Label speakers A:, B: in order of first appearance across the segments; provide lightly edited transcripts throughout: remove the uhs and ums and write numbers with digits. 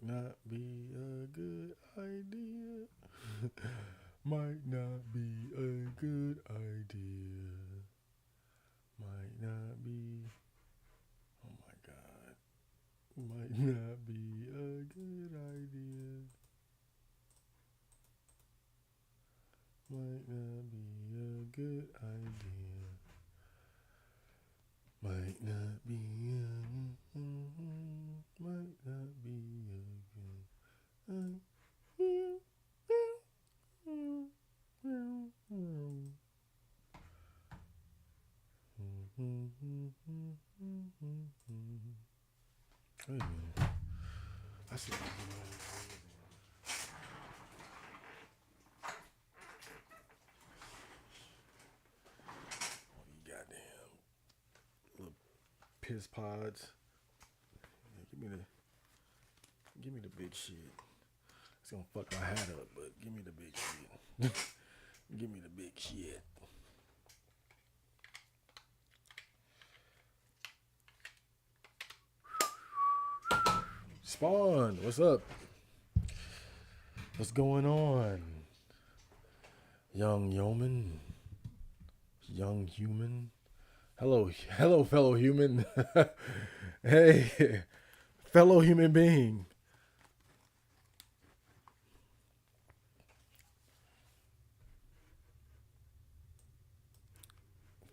A: not be a good idea. Might not be a good idea. Might not be. Oh my god. Might not be a good idea. Might not be a good idea. Might not be a. Might not be a good idea. Wait a minute. I see. You goddamn little piss pods. Yeah, give me the big shit. It's gonna fuck my hat up, but give me the big shit. Give me the big shit. Spawn, what's up? What's going on? Young yeoman. Young human. Hello, hello, fellow human. Hey, fellow human being.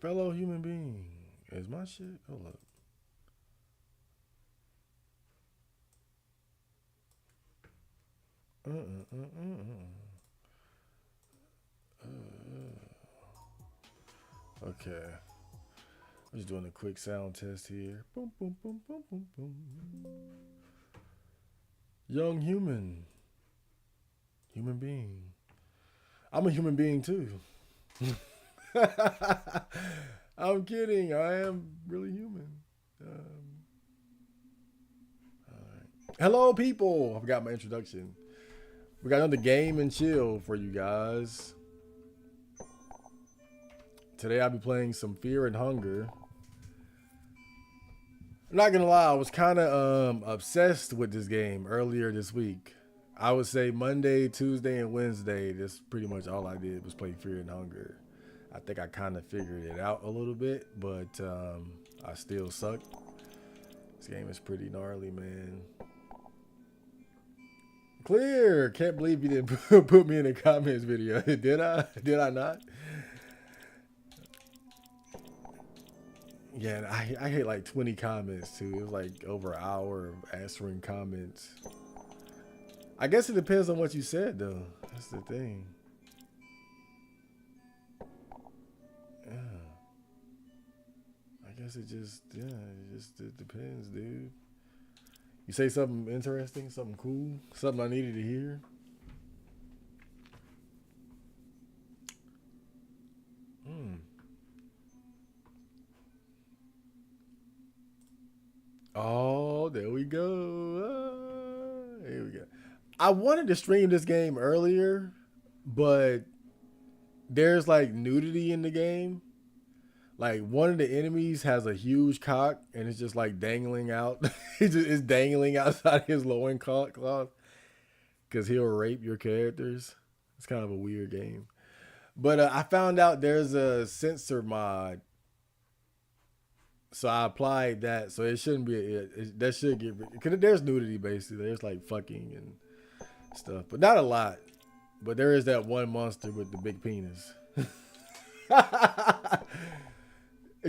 A: Fellow human being. Is my shit? Hold up. Okay. I'm just doing a quick sound test here. Boom, boom, boom, boom, boom, boom. Young human. Human being. I'm a human being too. I'm kidding. I am really human. Hello, people. I forgot my introduction. We got another game and chill for you guys. Today I'll be playing some Fear and Hunger. I'm not gonna lie, I was kind of obsessed with this game earlier this week. I would say Monday, Tuesday, and Wednesday. That's pretty much all I did was play Fear and Hunger. I think I kind of figured it out a little bit, but I still suck. This game is pretty gnarly, man. Clear. Can't believe you didn't put me in the comments video. Did I? Did I not? Yeah, I hit like 20 comments too. It was like over an hour of answering comments. I guess it depends on what you said though. That's the thing. Yeah. I guess it depends, dude. You say something interesting, something cool, something I needed to hear. Hmm. Oh, there we go. Here we go. I wanted to stream this game earlier, but there's like nudity in the game. Like one of the enemies has a huge cock and it's just like dangling out. It's dangling outside his loincloth because he'll rape your characters. It's kind of a weird game. But I found out there's a censor mod, so I applied that. So it shouldn't be. That should get because there's nudity basically. There's like fucking and stuff, but not a lot. But there is that one monster with the big penis.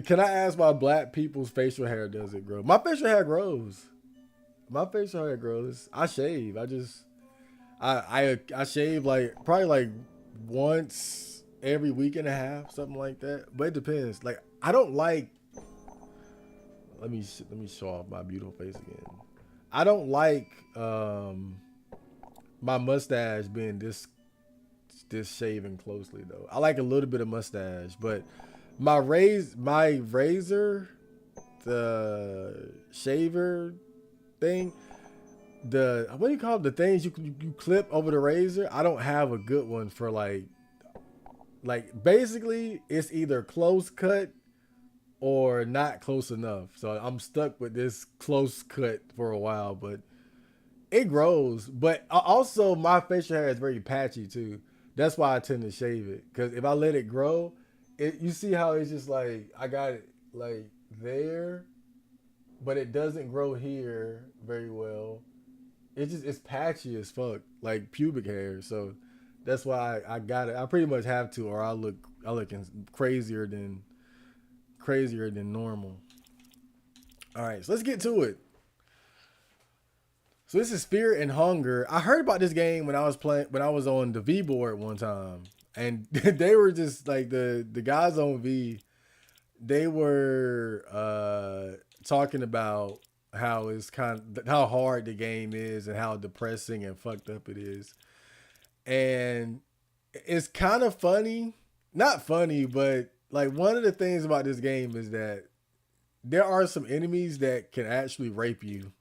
A: Can I ask why black people's facial hair doesn't grow? My facial hair grows. My facial hair grows. I shave. I shave like probably like once every week and a half, something like that. But it depends. Like I don't like. Let me show off my beautiful face again. I don't like my mustache being this shaven closely though. I like a little bit of mustache, but my razor, the shaver thing, the what do you call it? The things you clip over the razor. I don't have a good one for like basically it's either close cut or not close enough. So I'm stuck with this close cut for a while, but it grows, but also my facial hair is very patchy too. That's why I tend to shave it. Because if I let it grow, you see how it's just like I got it like there, but it doesn't grow here very well. It's patchy as fuck, like pubic hair. So that's why I got it. I pretty much have to, or I look crazier than normal. All right, so let's get to it. So this is Fear and Hunger. I heard about this game when I was on the V board one time, and they were just like the guys on V. They were talking about how hard the game is and how depressing and fucked up it is, and it's kind of funny. Not funny, but like one of the things about this game is that there are some enemies that can actually rape you.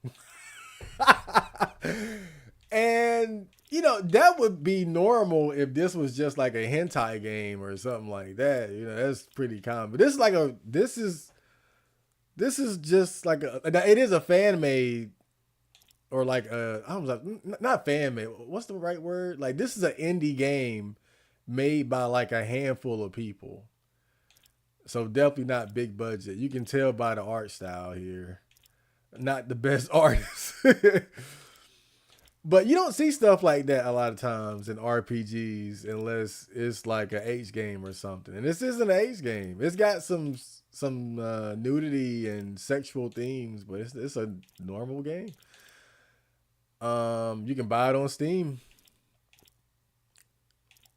A: And that would be normal if this was just like a hentai game or something like that. That's pretty common. But this is just like it is a fan made, or like I was like, not fan made. What's the right word? Like, this is an indie game made by like a handful of people. So definitely not big budget. You can tell by the art style here. Not the best artist. But you don't see stuff like that a lot of times in RPGs unless it's like an H game or something. And this isn't an H game. It's got some nudity and sexual themes, but it's a normal game. You can buy it on Steam.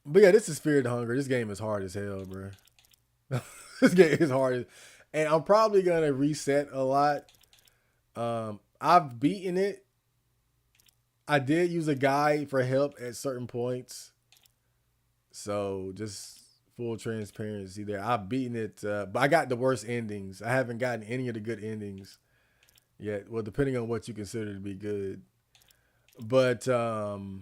A: But yeah, this is Fear and Hunger. This game is hard as hell, bro. This game is hard, and I'm probably gonna reset a lot. I've beaten it. I did use a guide for help at certain points. So just full transparency there. I've beaten it, but I got the worst endings. I haven't gotten any of the good endings yet. Well, depending on what you consider to be good. But the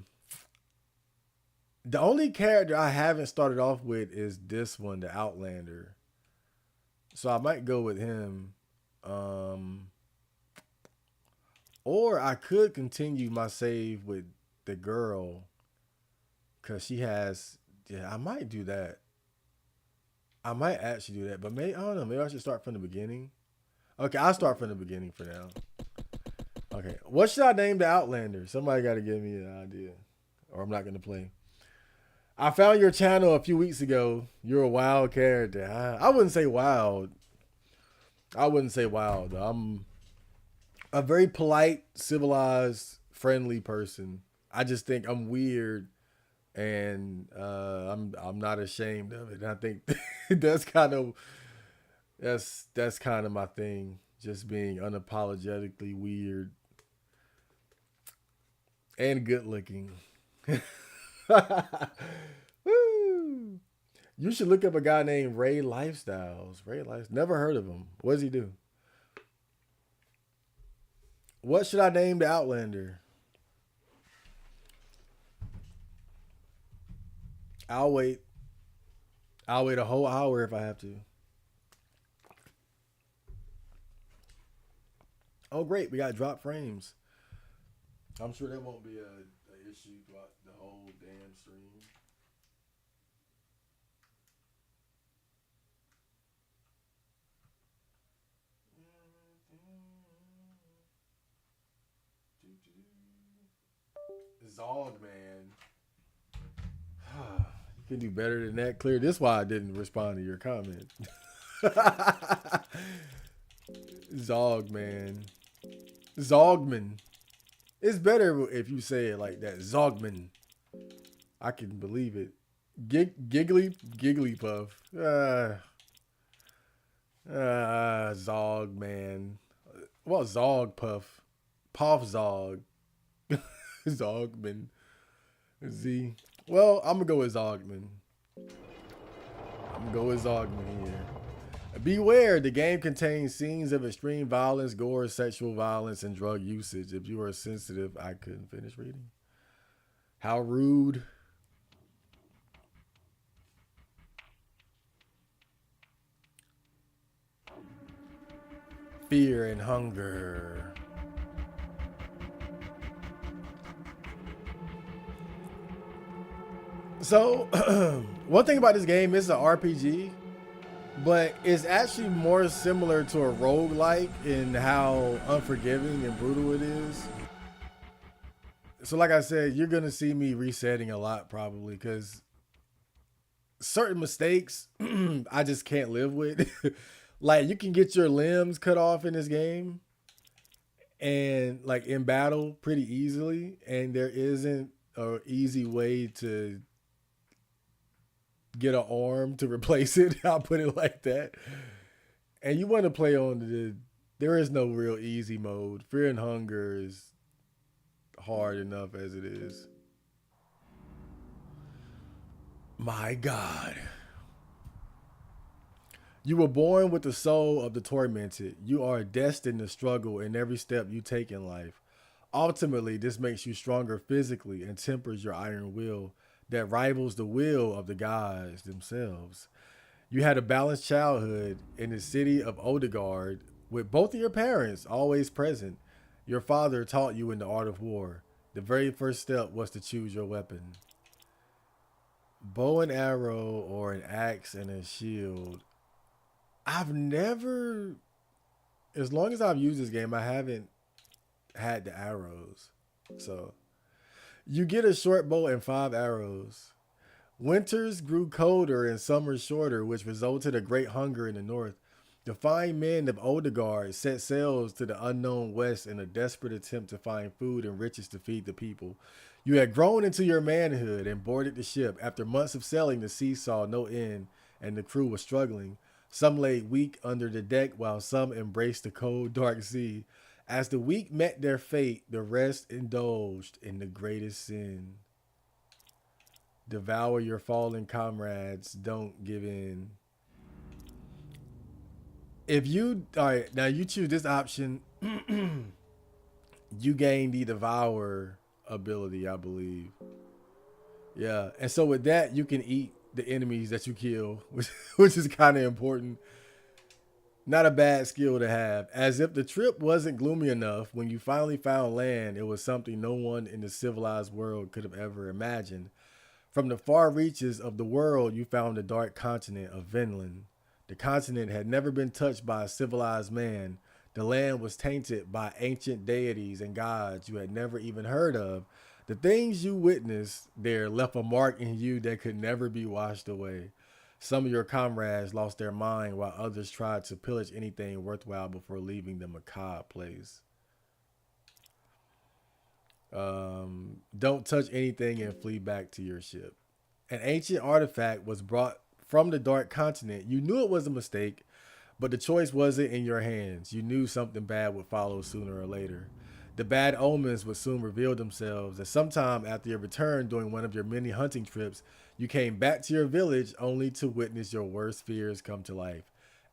A: only character I haven't started off with is this one, the Outlander. So I might go with him. Or I could continue my save with the girl. Cause she has, yeah, I might do that. I might actually do that, but maybe I don't know. Maybe I should start from the beginning. Okay, I'll start from the beginning for now. Okay, what should I name the Outlander? Somebody got to give me an idea, or I'm not gonna play. I found your channel a few weeks ago. You're a wild character. I wouldn't say wild. I wouldn't say wild. I'm a very polite, civilized, friendly person. I just think I'm weird, and I'm not ashamed of it. And I think that's kind of that's kind of my thing. Just being unapologetically weird and good looking. Woo! You should look up a guy named Ray Lifestyles. Ray Life. Never heard of him. What does he do? What should I name the Outlander? I'll wait. I'll wait a whole hour if I have to. Oh, great. We got drop frames. I'm sure that won't be a issue throughout the whole damn stream. Zog, man. You can do better than that. Clear. This is why I didn't respond to your comment. Zog, man. Zogman. It's better if you say it like that. Zogman. I can believe it. Giggly Puff. Zog, man. What Zog Puff? Puff Zog. Zogman. Z. Well, I'm gonna go with Zogman. I'm gonna go with Zogman here. Beware, the game contains scenes of extreme violence, gore, sexual violence, and drug usage. If you are sensitive, I couldn't finish reading. How rude. Fear and Hunger. So, one thing about this game is an RPG, but it's actually more similar to a roguelike in how unforgiving and brutal it is. So, like I said, you're going to see me resetting a lot probably because certain mistakes I just can't live with. Like, you can get your limbs cut off in this game and, like, in battle pretty easily, and there isn't a easy way to get an arm to replace it. I'll put it like that. And you want to play on there is no real easy mode. Fear and Hunger is hard enough as it is. My God. You were born with the soul of the tormented. You are destined to struggle in every step you take in life. Ultimately, this makes you stronger physically and tempers your iron will that rivals the will of the gods themselves. You had a balanced childhood in the city of Odegaard with both of your parents always present. Your father taught you in the art of war. The very first step was to choose your weapon. Bow and arrow or an axe and a shield. I've never, as long as I've used this game, I haven't had the arrows. So you get a short bow and 5 arrows. Winters grew colder and summers shorter, which resulted in a great hunger in the north. The fine men of Odegaard set sails to the unknown west in a desperate attempt to find food and riches to feed the people. You had grown into your manhood and boarded the ship. After months of sailing, the sea saw no end, and the crew was struggling. Some lay weak under the deck, while some embraced the cold, dark sea. As the weak met their fate, the rest indulged in the greatest sin. Devour your fallen comrades. Don't give in. If you all right now, you choose this option, you gain the Devour ability, I believe. Yeah, and so with that, you can eat the enemies that you kill, which is kind of important. Not a bad skill to have. As if the trip wasn't gloomy enough, when you finally found land, it was something no one in the civilized world could have ever imagined. From the far reaches of the world, you found the dark continent of Vinland. The continent had never been touched by a civilized man. The land was tainted by ancient deities and gods you had never even heard of. The things you witnessed there left a mark in you that could never be washed away. Some of your comrades lost their mind while others tried to pillage anything worthwhile before leaving the macabre place. Don't touch anything and flee back to your ship. An ancient artifact was brought from the Dark Continent. You knew it was a mistake, but the choice wasn't in your hands. You knew something bad would follow sooner or later. The bad omens would soon reveal themselves, and sometime after your return during one of your many hunting trips, you came back to your village only to witness your worst fears come to life.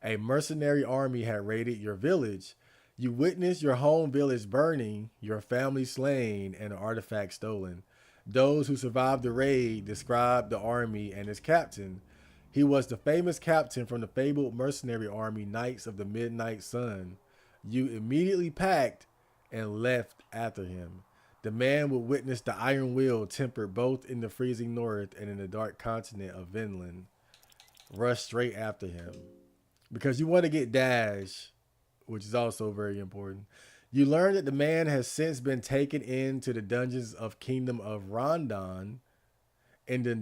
A: A mercenary army had raided your village. You witnessed your home village burning, your family slain, and an artifact stolen. Those who survived the raid described the army and its captain. He was the famous captain from the fabled mercenary army Knights of the Midnight Sun. You immediately packed and left after him. The man would witness the iron will tempered both in the freezing north and in the dark continent of Vinland. Rush straight after him. Because you want to get Dash, which is also very important. You learn that the man has since been taken into the dungeons of Kingdom of Rondon, into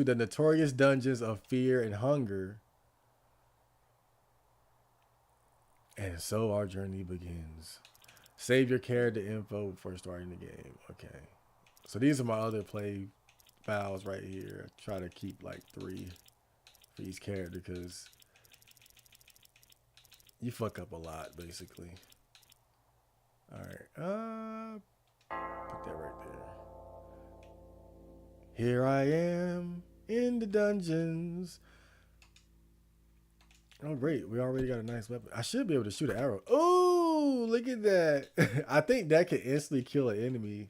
A: the notorious dungeons of Fear and Hunger. And so our journey begins. Save your character info before starting the game. Okay. So these are my other play files right here. I try to keep like 3 for each character because you fuck up a lot, basically. All right. Put that right there. Here I am in the dungeons. Oh, great. We already got a nice weapon. I should be able to shoot an arrow. Oh, look at that. I think that could instantly kill an enemy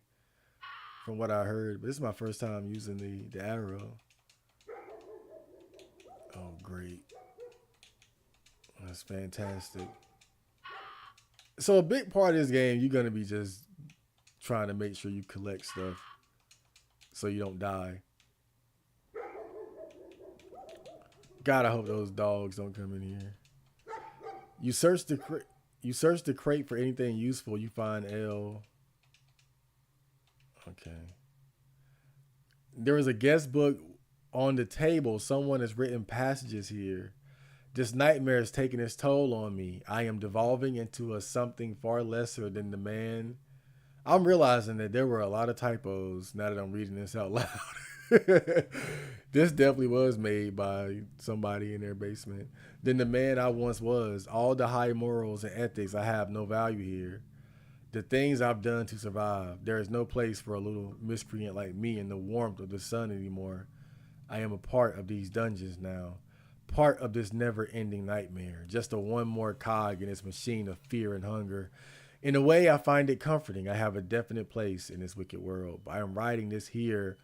A: from what I heard. But this is my first time using the arrow. Oh, great. That's fantastic. So a big part of this game, you're going to be just trying to make sure you collect stuff so you don't die. God, I hope those dogs don't come in here. You search the you search the crate for anything useful. You find L. Okay. There is a guest book on the table. Someone has written passages here. This nightmare is taking its toll on me. I am devolving into a something far lesser than the man. I'm realizing that there were a lot of typos now that I'm reading this out loud. This definitely was made by somebody in their basement. Than the man I once was. All the high morals and ethics, I have no value here. The things I've done to survive. There is no place for a little miscreant like me in the warmth of the sun anymore. I am a part of these dungeons now. Part of this never-ending nightmare. Just a one more cog in this machine of fear and hunger. In a way, I find it comforting. I have a definite place in this wicked world. I am writing this here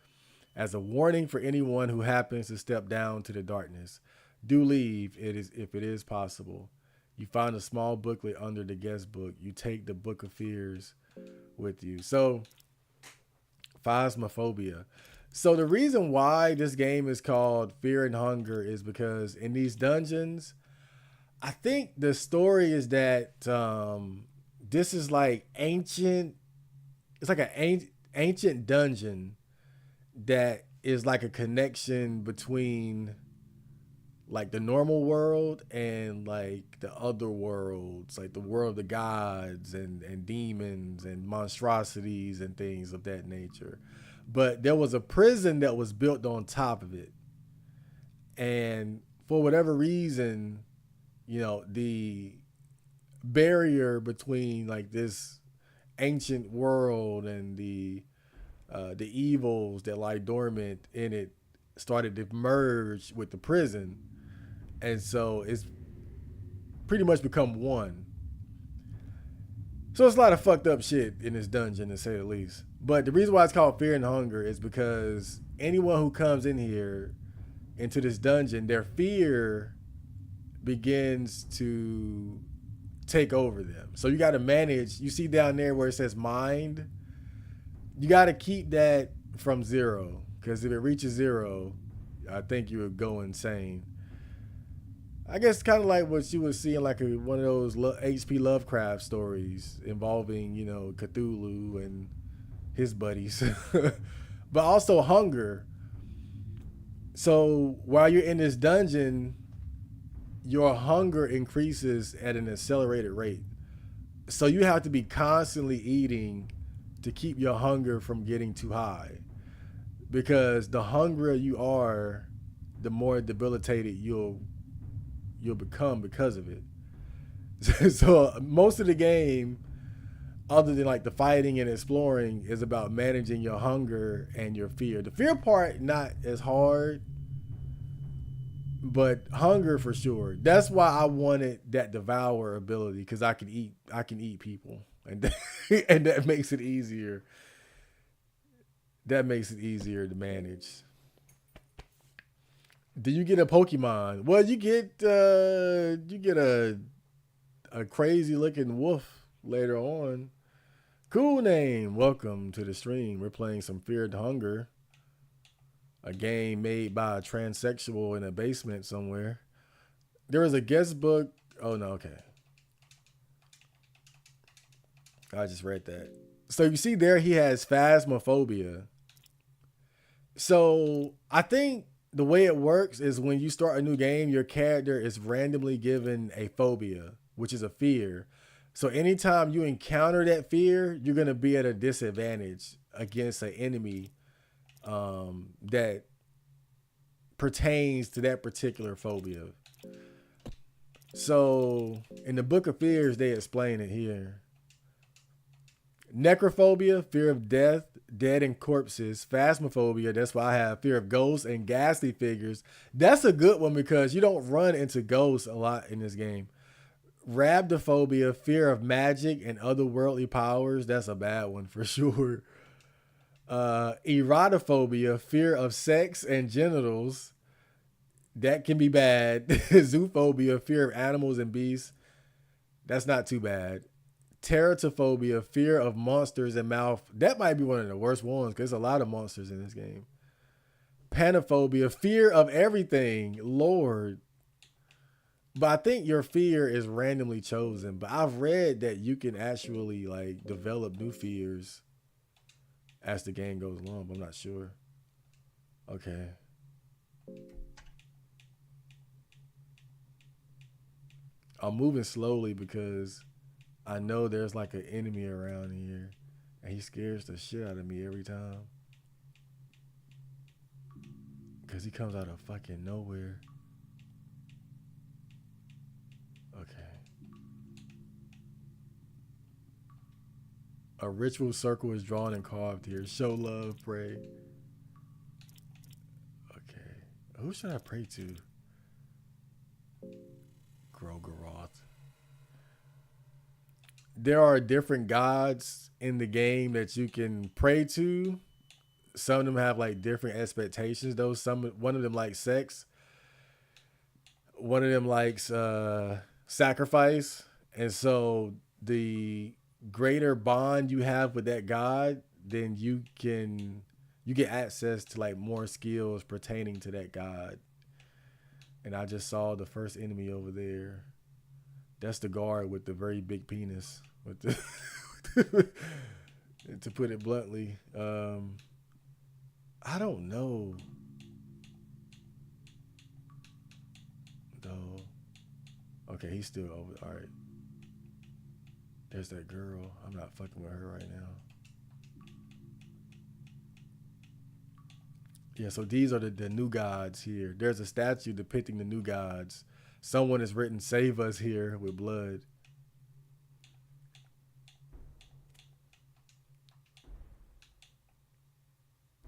A: as a warning for anyone who happens to step down to the darkness. Do leave if it is possible. You find a small booklet under the guest book. You take the Book of Fears with you. So, Phasmophobia. So the reason why this game is called Fear and Hunger is because in these dungeons, I think the story is that this is like ancient. It's like an ancient dungeon that is like a connection between like the normal world and like the other worlds, like the world of the gods and demons and monstrosities and things of that nature. But there was a prison that was built on top of it. And for whatever reason, you know, the barrier between like this ancient world and the evils that lie dormant in it started to merge with the prison. And so it's pretty much become one. So it's a lot of fucked up shit in this dungeon, to say the least. But the reason why it's called Fear and Hunger is because anyone who comes in here into this dungeon, their fear begins to take over them. So you got to manage. You see down there where it says mind, you got to keep that from 0, because if it reaches 0, I think you would go insane. I guess kind of like what you would see in like one of those H.P. Lovecraft stories involving, you know, Cthulhu and his buddies. But also hunger. So while you're in this dungeon, your hunger increases at an accelerated rate. So you have to be constantly eating to keep your hunger from getting too high. Because the hungrier you are, the more debilitated you'll become because of it. So most of the game, other than like the fighting and exploring, is about managing your hunger and your fear. The fear part not as hard, but hunger for sure. That's why I wanted that devour ability, because I can eat people, and and that makes it easier. That makes it easier to manage. Do you get a Pokemon? Well, you get a crazy looking wolf later on. Cool name. Welcome to the stream. We're playing some Fear and Hunger, a game made by a transsexual in a basement somewhere. There is a guest book. Oh no, okay. I just read that. So you see there, he has Phasmophobia. So I think the way it works is when you start a new game, your character is randomly given a phobia, which is a fear. So anytime you encounter that fear, you're going to be at a disadvantage against an enemy that pertains to that particular phobia. So in the Book of Fears, they explain it here. Necrophobia, fear of death, dead and corpses. Phasmophobia, that's why I have fear of ghosts and ghastly figures. That's a good one because you don't run into ghosts a lot in this game. Rhabdophobia, fear of magic and otherworldly powers. That's a bad one for sure. Erotophobia, fear of sex and genitals. That can be bad. Zoophobia, fear of animals and beasts. That's not too bad. Teratophobia, fear of monsters and mouth. That might be one of the worst ones because there's a lot of monsters in this game. Panophobia, fear of everything. Lord. But I think your fear is randomly chosen. But I've read that you can actually like develop new fears as the game goes along. But I'm not sure. Okay. I'm moving slowly because I know there's like an enemy around here. And he scares the shit out of me every time. Because he comes out of fucking nowhere. Okay. A ritual circle is drawn and carved here. Show love, pray. Okay. Who should I pray to? Grogaroth. There are different gods in the game that you can pray to. Some of them have like different expectations though. One of them likes sex. One of them likes sacrifice. And so the greater bond you have with that god, then you get access to like more skills pertaining to that god. And I just saw the first enemy over there. That's the guard with the very big penis. With the to put it bluntly, I don't know though. Okay, he's still over. All right, there's that girl. I'm not fucking with her right now. Yeah, so these are the new gods here. There's a statue depicting the new gods. Someone has written, "Save us" here with blood.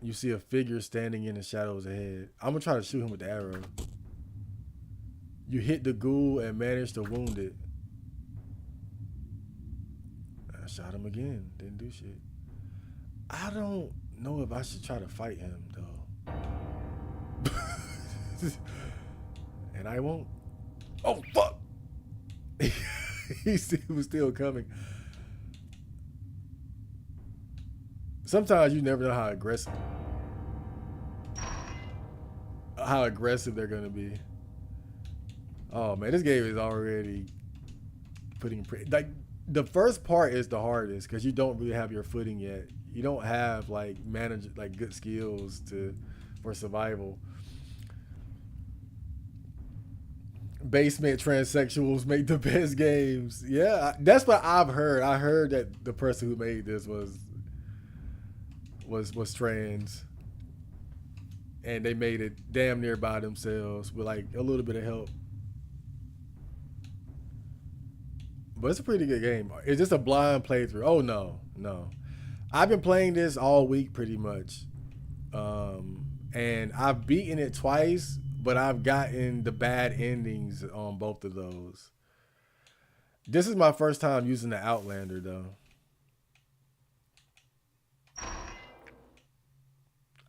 A: You see a figure standing in the shadows ahead. I'm gonna try to shoot him with the arrow. You hit the ghoul and manage to wound it. I shot him again. Didn't do shit. I don't know if I should try to fight him though. And I won't. Oh fuck! He was still coming. Sometimes you never know how aggressive they're gonna be. Oh man, this game is already putting like the first part is the hardest because you don't really have your footing yet. You don't have like good skills for survival. Basement transsexuals make the best games. Yeah, that's what I've heard. I heard that the person who made this was trans, and they made it damn near by themselves with like a little bit of help. But it's a pretty good game. It's just a blind playthrough. Oh no. I've been playing this all week pretty much. And I've beaten it twice, but I've gotten the bad endings on both of those. This is my first time using the Outlander though.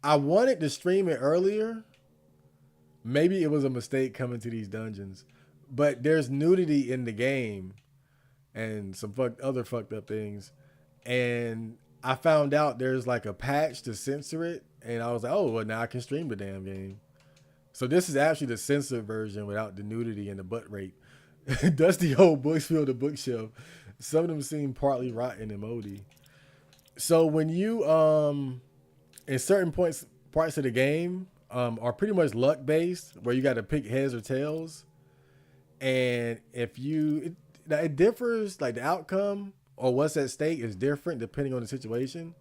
A: I wanted to stream it earlier. Maybe it was a mistake coming to these dungeons. But there's nudity in the game and some other fucked up things. And I found out there's like a patch to censor it. And I was like, oh, well, now I can stream the damn game. So this is actually the censored version without the nudity and the butt rape. Dusty old books fill the bookshelf. Some of them seem partly rotten and moldy. So when you in certain parts of the game are pretty much luck based, where you got to pick heads or tails, and if it differs, like the outcome or what's at stake is different depending on the situation.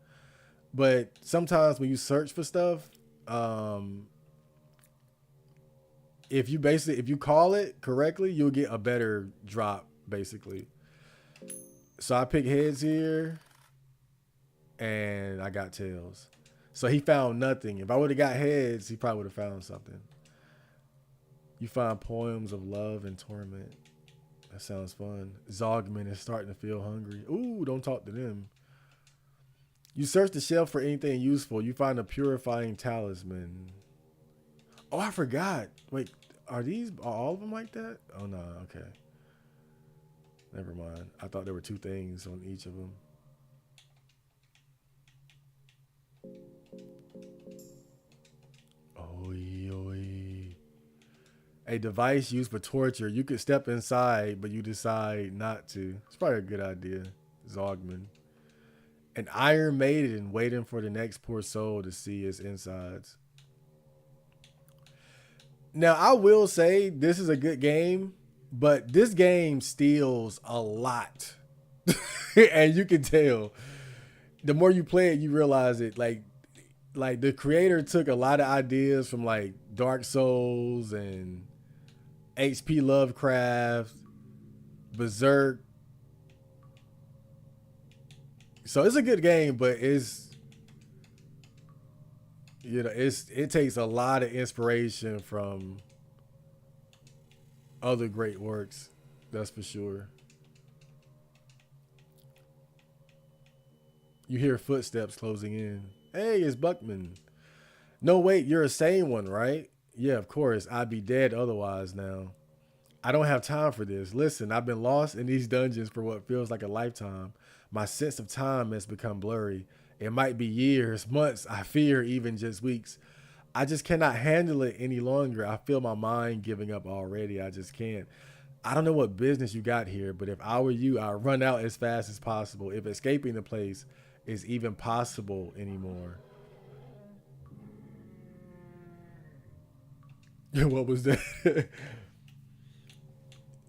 A: But sometimes when you search for stuff, if you call it correctly, you'll get a better drop basically. So I pick heads here, and I got tails. So he found nothing. If I would have got heads, he probably would have found something. You find poems of love and torment. That sounds fun. Zogman is starting to feel hungry. Ooh, don't talk to them. You search the shelf for anything useful. You find a purifying talisman. Oh, I forgot. Wait, are all of them like that? Oh, no, okay. Never mind. I thought there were 2 things on each of them. A device used for torture. You could step inside, but you decide not to. It's probably a good idea. Zogman. An Iron Maiden waiting for the next poor soul to see its insides. Now, I will say this is a good game, but this game steals a lot. And you can tell. The more you play it, you realize it. Like the creator took a lot of ideas from like Dark Souls and HP Lovecraft, Berserk. So it's a good game, but it takes a lot of inspiration from other great works. That's for sure. You hear footsteps closing in. Hey, it's Buckman. No, wait, you're a sane one, right? Yeah, of course. I'd be dead otherwise now. I don't have time for this. Listen, I've been lost in these dungeons for what feels like a lifetime. My sense of time has become blurry. It might be years, months, I fear even just weeks. I just cannot handle it any longer. I feel my mind giving up already. I just can't. I don't know what business you got here, but if I were you, I'd run out as fast as possible. If escaping the place is even possible anymore. What was that?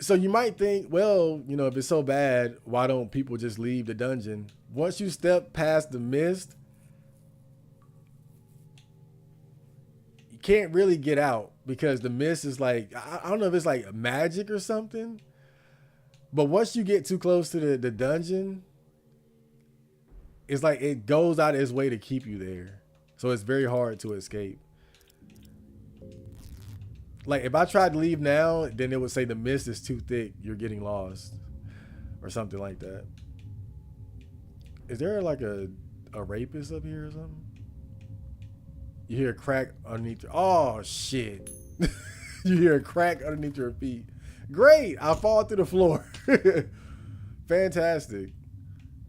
A: So you might think, well, if it's so bad, why don't people just leave the dungeon? Once you step past the mist, you can't really get out because the mist is like, I don't know if it's like magic or something. But once you get too close to the dungeon, it's like it goes out of its way to keep you there. So it's very hard to escape. Like if I tried to leave now, then it would say the mist is too thick, you're getting lost. Or something like that. Is there like a rapist up here or something? You hear a crack underneath your, oh shit. You hear a crack underneath your feet. Great, I fall through the floor. Fantastic.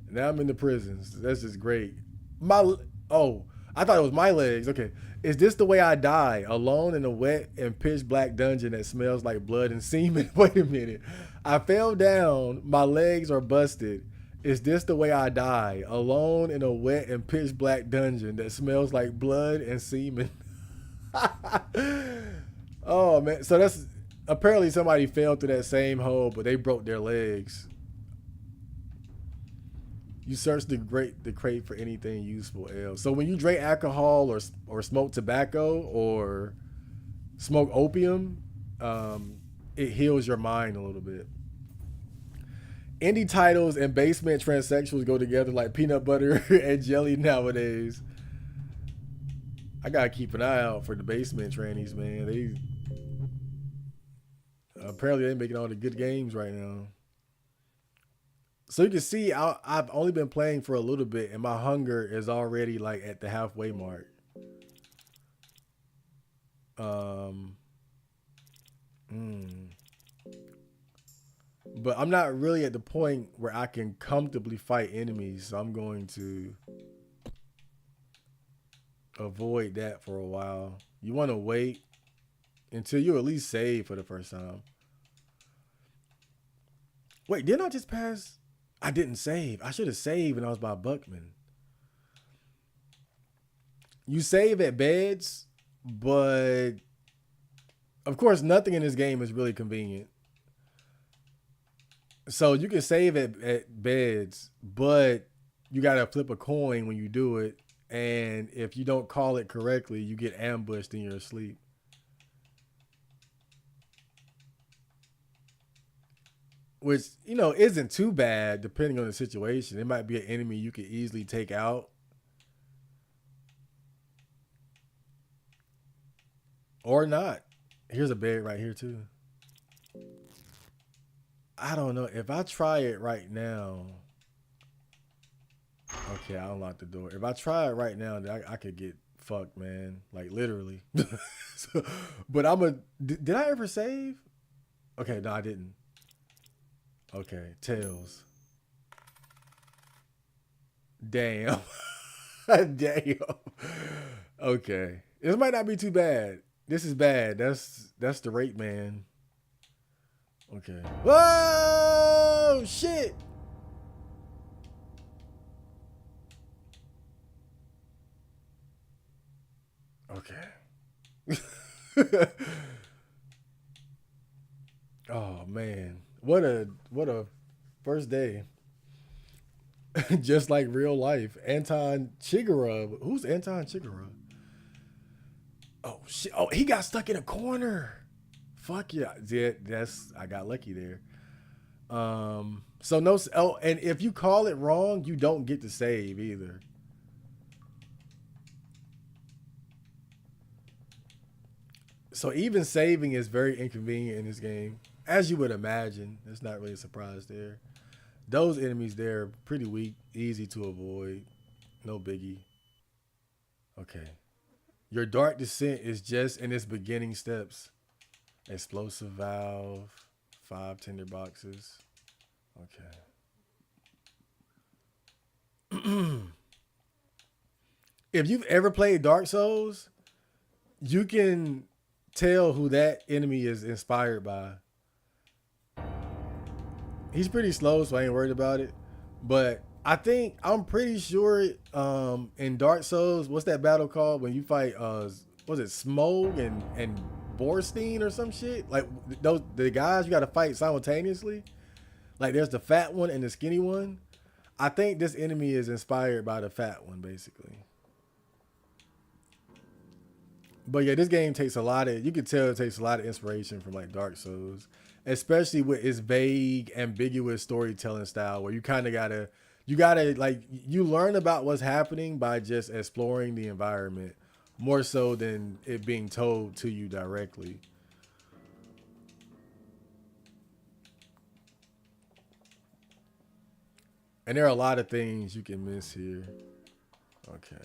A: Now I'm in the prisons. That's just great. Oh, I thought it was my legs. Okay. Is this the way I die? Alone in a wet and pitch black dungeon that smells like blood and semen? Wait a minute. I fell down. My legs are busted. Is this the way I die? Alone in a wet and pitch black dungeon that smells like blood and semen? Oh, man. So that's apparently somebody fell through that same hole, but they broke their legs. You search the crate for anything useful else. So when you drink alcohol or smoke tobacco or smoke opium, it heals your mind a little bit. Indie titles and basement transsexuals go together like peanut butter and jelly nowadays. I gotta keep an eye out for the basement trannies, man. They apparently they're making all the good games right now. So you can see I've only been playing for a little bit and my hunger is already like at the halfway mark. But I'm not really at the point where I can comfortably fight enemies. So I'm going to avoid that for a while. You want to wait until you at least save for the first time. Wait, didn't I just pass? I didn't save. I should have saved when I was by Buckman. You save at beds, but of course nothing in this game is really convenient. So you can save at beds, but you gotta flip a coin when you do it. And if you don't call it correctly, you get ambushed in your sleep. Which, isn't too bad depending on the situation. It might be an enemy you could easily take out. Or not. Here's a bed right here too. I don't know. If I try it right now. Okay, I unlocked the door. If I try it right now, I could get fucked, man. Like literally. So, but did I ever save? Okay, no, I didn't. Okay, tails. Damn. Damn. Okay. This might not be too bad. This is bad. That's the rape man. Okay. Whoa! Shit! Okay. Oh man. What a first day. Just like real life. Anton Chigurh. Who's Anton Chigurh? Oh shit. Oh, he got stuck in a corner. Fuck yeah. Yeah, that's I got lucky there. So no oh, and if you call it wrong, you don't get to save either. So even saving is very inconvenient in this game. As you would imagine. There's not really a surprise there. Those enemies there are pretty weak, easy to avoid. No biggie. Okay. Your dark descent is just in its beginning steps. Explosive valve, 5 tinderboxes. Okay. If you've ever played Dark Souls, you can tell who that enemy is inspired by. He's pretty slow, so I ain't worried about it. But I'm pretty sure in Dark Souls, what's that battle called when you fight was it Smog and Borstein or some shit? Like those the guys you gotta fight simultaneously? Like there's the fat one and the skinny one. I think this enemy is inspired by the fat one, basically. But yeah, this game takes a lot of you can tell it takes a lot of inspiration from like Dark Souls, especially with its vague, ambiguous storytelling style where you gotta like you learn about what's happening by just exploring the environment more so than it being told to you directly. And there are a lot of things you can miss here. Okay.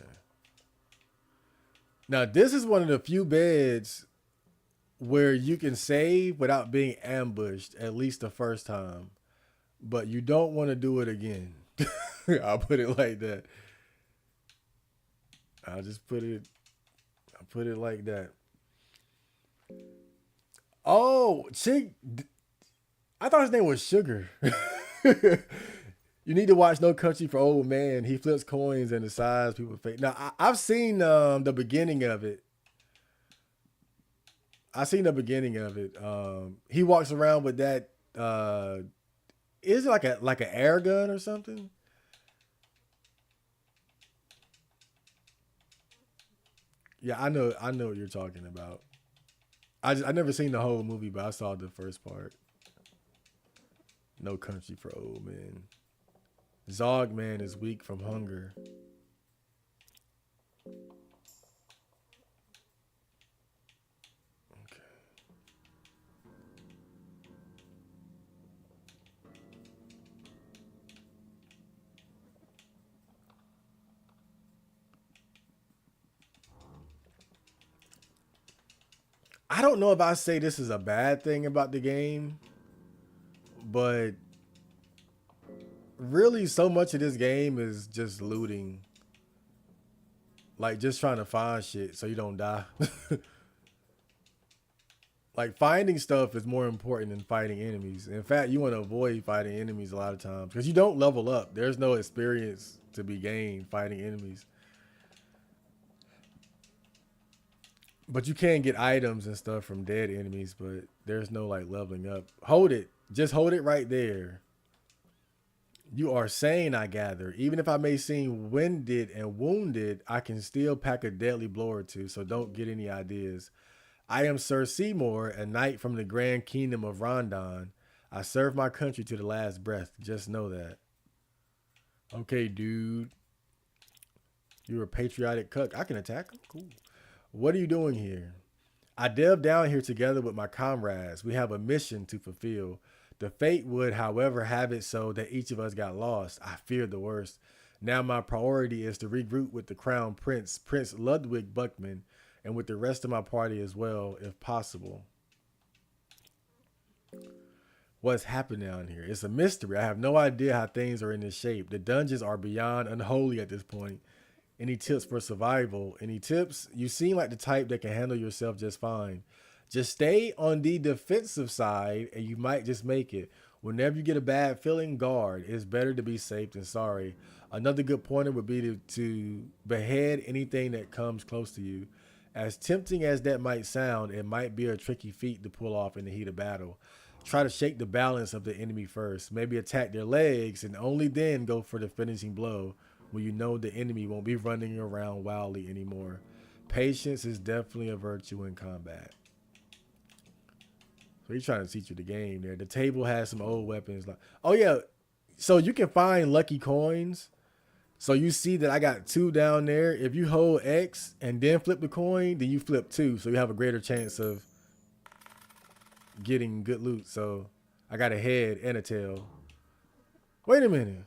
A: Now this is one of the few beds where you can save without being ambushed at least the first time, but you don't want to do it again. I'll put it like that. I'll just I'll put it like that. Oh, Chick, I thought his name was Sugar. You need to watch No Country for Old Man. He flips coins and decides people fake. Now I've seen the beginning of it. I seen the beginning of it. He walks around with that. Is it like an air gun or something? Yeah, I know what you're talking about. I never seen the whole movie, but I saw the first part. No Country for Old Men. Zog man is weak from hunger. Okay. I don't know if I say this is a bad thing about the game, but really so much of this game is just looting. Like just trying to find shit so you don't die. Like finding stuff is more important than fighting enemies. In fact, you want to avoid fighting enemies a lot of times because you don't level up. There's no experience to be gained fighting enemies. But you can get items and stuff from dead enemies, but there's no like leveling up. Hold it. Just hold it right there. You are sane, I gather. Even if I may seem winded and wounded, I can still pack a deadly blow or two, so don't get any ideas. I am Sir Seymour, a knight from the grand kingdom of Rondon. I serve my country to the last breath. Just know that. Okay, dude. You're a patriotic cuck. I can attack him? Cool. What are you doing here? I delved down here together with my comrades. We have a mission to fulfill. The fate would, however, have it so that each of us got lost. I feared the worst. Now my priority is to regroup with the crown prince, Prince Ludwig Buckman, and with the rest of my party as well, if possible. What's happened down here? It's a mystery. I have no idea how things are in this shape. The dungeons are beyond unholy at this point. Any tips for survival? Any tips? You seem like the type that can handle yourself just fine. Just stay on the defensive side and you might just make it. Whenever you get a bad feeling, guard. It's better to be safe than sorry. Another good pointer would be to behead anything that comes close to you. As tempting as that might sound, it might be a tricky feat to pull off in the heat of battle. Try to shake the balance of the enemy first. Maybe attack their legs and only then go for the finishing blow when you know the enemy won't be running around wildly anymore. Patience is definitely a virtue in combat. So he's trying to teach you the game there. The table has some old weapons. Like, oh yeah, so you can find lucky coins. So you see that I got 2 down there. If you hold X and then flip the coin, then you flip 2. So you have a greater chance of getting good loot. So I got a head and a tail. Wait a minute.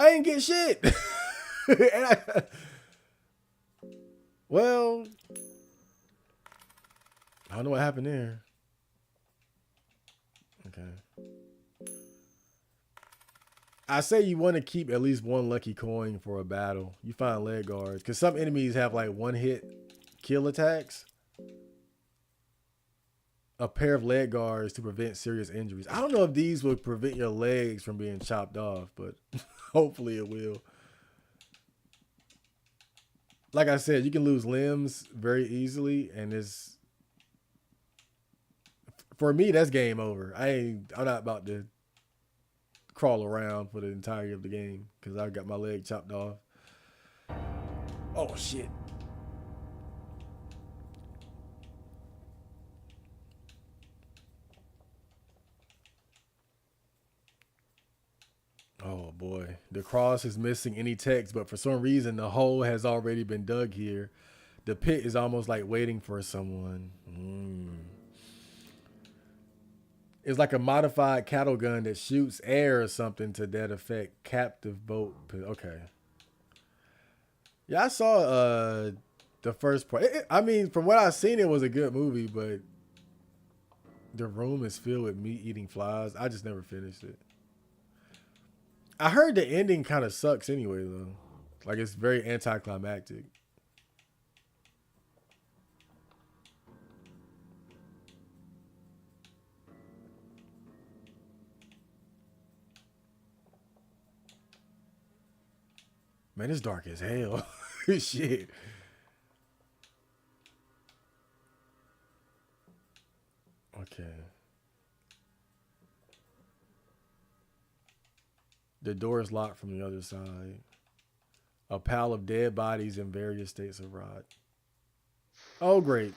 A: I ain't get shit. Well, I don't know what happened there. Okay. I say you want to keep at least 1 lucky coin for a battle. You find leg guards. Because some enemies have like 1-hit kill attacks. A pair of leg guards to prevent serious injuries. I don't know if these will prevent your legs from being chopped off, but hopefully it will. Like I said, you can lose limbs very easily, and it's, for me, that's game over. I'm not about to crawl around for the entirety of the game because I got my leg chopped off. Oh shit. Oh boy, the cross is missing any text, but for some reason the hole has already been dug here. The pit is almost like waiting for someone. It's like a modified cattle gun that shoots air or something to that effect. Captive boat. Okay. Yeah, I saw the first part. I mean, from what I've seen, it was a good movie, but the room is filled with meat eating flies. I just never finished it. I heard the ending kind of sucks anyway, though. Like, it's very anticlimactic. Man, it's dark as hell. Shit. Okay. The door is locked from the other side. A pile of dead bodies in various states of rot. Oh, great.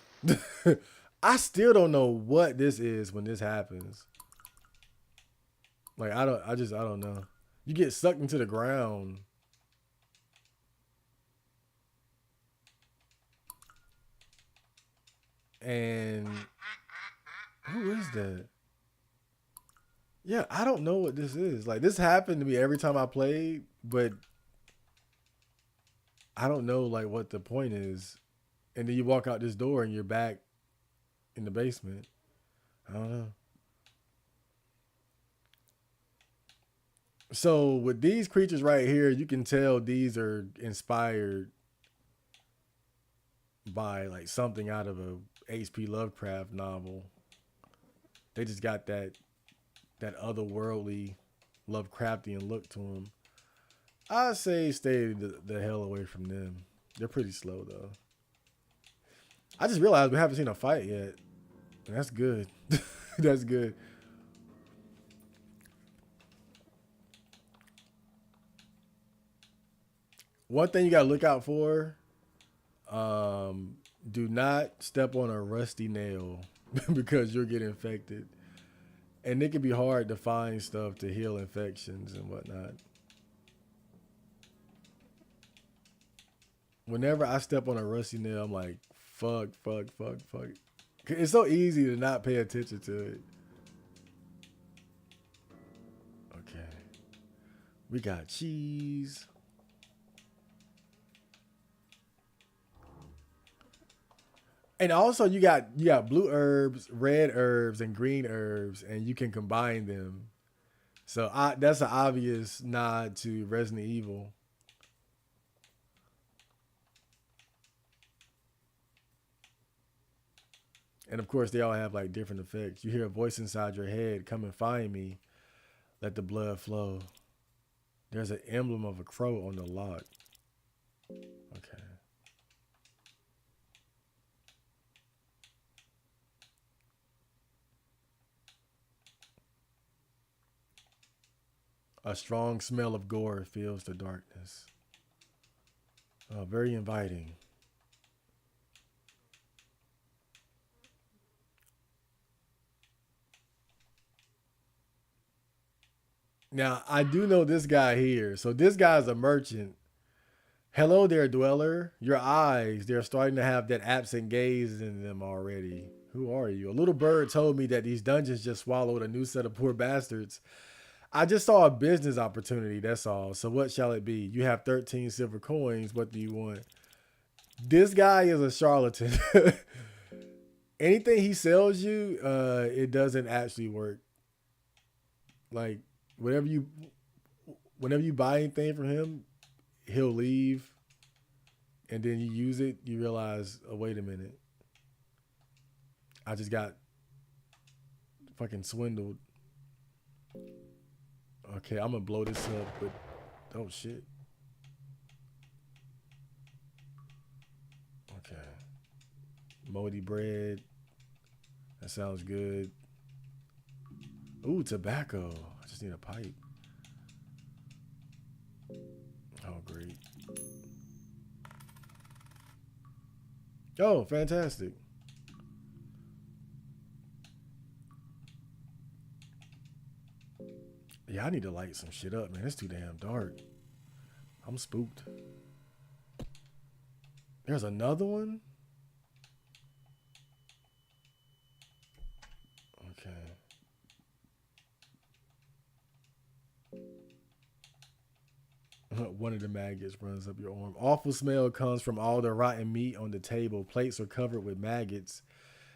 A: I still don't know what this is when this happens. Like, I don't know. You get sucked into the ground. And who is that? Yeah, I don't know what this is. Like, this happened to me every time I played, but I don't know like what the point is. And then you walk out this door and you're back in the basement. I don't know. So with these creatures right here, you can tell these are inspired by like something out of a H.P. Lovecraft novel. They just got that otherworldly Lovecraftian look to them. I say stay the hell away from them. They're pretty slow though. I just realized we haven't seen a fight yet. That's good. That's good. One thing you gotta look out for, do not step on a rusty nail because you'll get infected. And it can be hard to find stuff to heal infections and whatnot. Whenever I step on a rusty nail, I'm like, fuck, fuck, fuck, fuck. It's so easy to not pay attention to it. Okay. We got cheese. And also you got blue herbs, red herbs, and green herbs, and you can combine them. So that's an obvious nod to Resident Evil. And of course, they all have like different effects. You hear a voice inside your head, "Come and find me. Let the blood flow." There's an emblem of a crow on the lock. Okay. A strong smell of gore fills the darkness. Very inviting. Now, I do know this guy here. So, this guy's a merchant. Hello there, dweller. Your eyes, they're starting to have that absent gaze in them already. Who are you? A little bird told me that these dungeons just swallowed a new set of poor bastards. I just saw a business opportunity, that's all. So, what shall it be? You have 13 silver coins. What do you want? This guy is a charlatan. Anything he sells you, it doesn't actually work. Like, whatever you whenever you buy anything from him, he'll leave, and then you use it, you realize, oh wait a minute, I just got fucking swindled. Okay, I'm gonna blow this up, but oh shit. Okay, moldy bread. That sounds good. Ooh, tobacco. I just need a pipe. Oh great. Oh, fantastic. Yeah, I need to light some shit up, man. It's too damn dark. I'm spooked. There's another one? Okay. One of the maggots runs up your arm. Awful smell comes from all the rotten meat on the table. Plates are covered with maggots.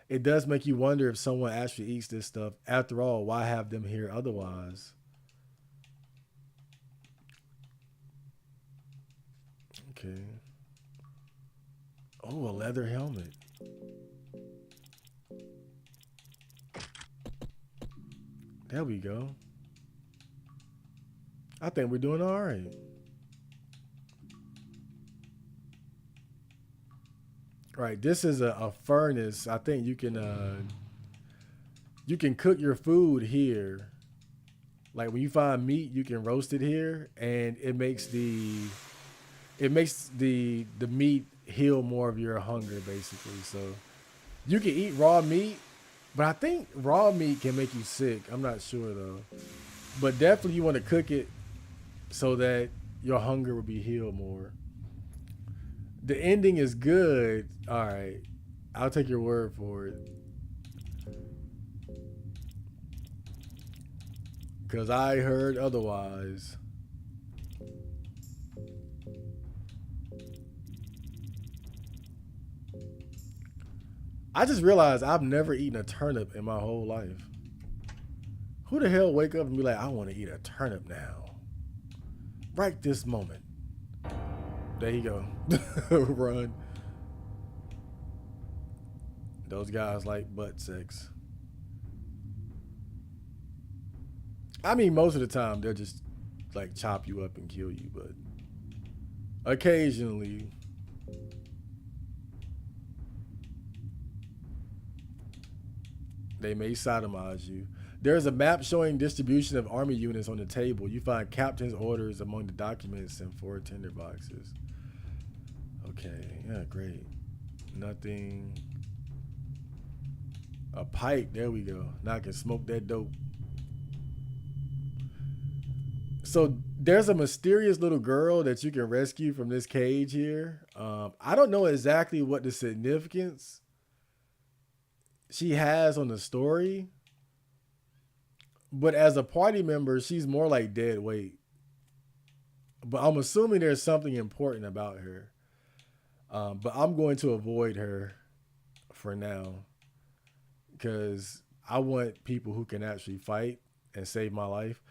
A: It does make you wonder if someone actually eats this stuff. After all, why have them here otherwise? Okay. Oh, a leather helmet. There we go. I think we're doing all right. All right, this is a furnace. I think you can cook your food here. Like when you find meat, you can roast it here, and it makes the meat heal more of your hunger, basically. So you can eat raw meat, but I think raw meat can make you sick. I'm not sure though. But definitely you want to cook it so that your hunger will be healed more. The ending is good. All right. I'll take your word for it. Because I heard otherwise. I just realized I've never eaten a turnip in my whole life. Who the hell wake up and be like, I want to eat a turnip now? Right this moment. There you go. Run. Those guys like butt sex. I mean, most of the time they'll just like chop you up and kill you, but occasionally, they may sodomize you. There's a map showing distribution of army units on the table. You find captain's orders among the documents and 4 tinderboxes. Okay, yeah, great. Nothing. A pipe. There we go. Now I can smoke that dope. So there's a mysterious little girl that you can rescue from this cage here. I don't know exactly what the significance she has on the story, but as a party member, she's more like dead weight. But I'm assuming there's something important about her. But I'm going to avoid her for now because I want people who can actually fight and save my life.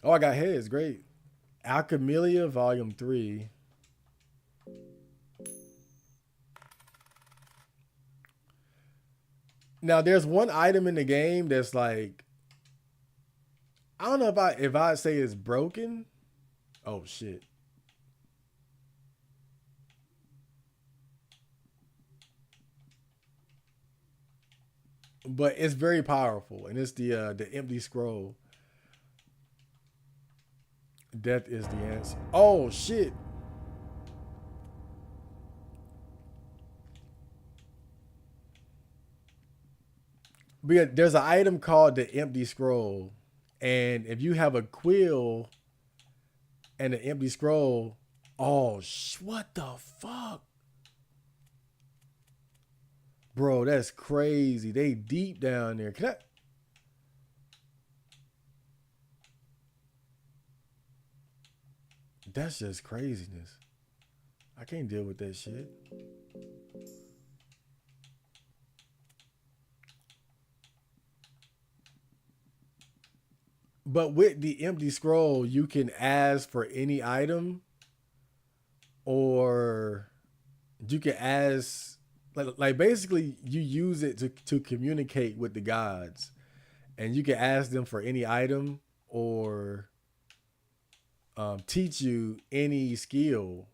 A: Oh, I got heads. Great. Alchemilia Volume 3. Now there's one item in the game that's like, I don't know if I say it's broken. Oh shit. But it's very powerful, and it's the empty scroll. Death is the answer. Oh shit. But yeah, there's an item called the empty scroll, and if you have a quill and an empty scroll, oh what the fuck, bro? That's crazy. They deep down there. Can I? That's just craziness. I can't deal with that shit. But with the empty scroll, you can ask for any item, or you can ask like basically you use it to communicate with the gods, and you can ask them for any item or teach you any skill.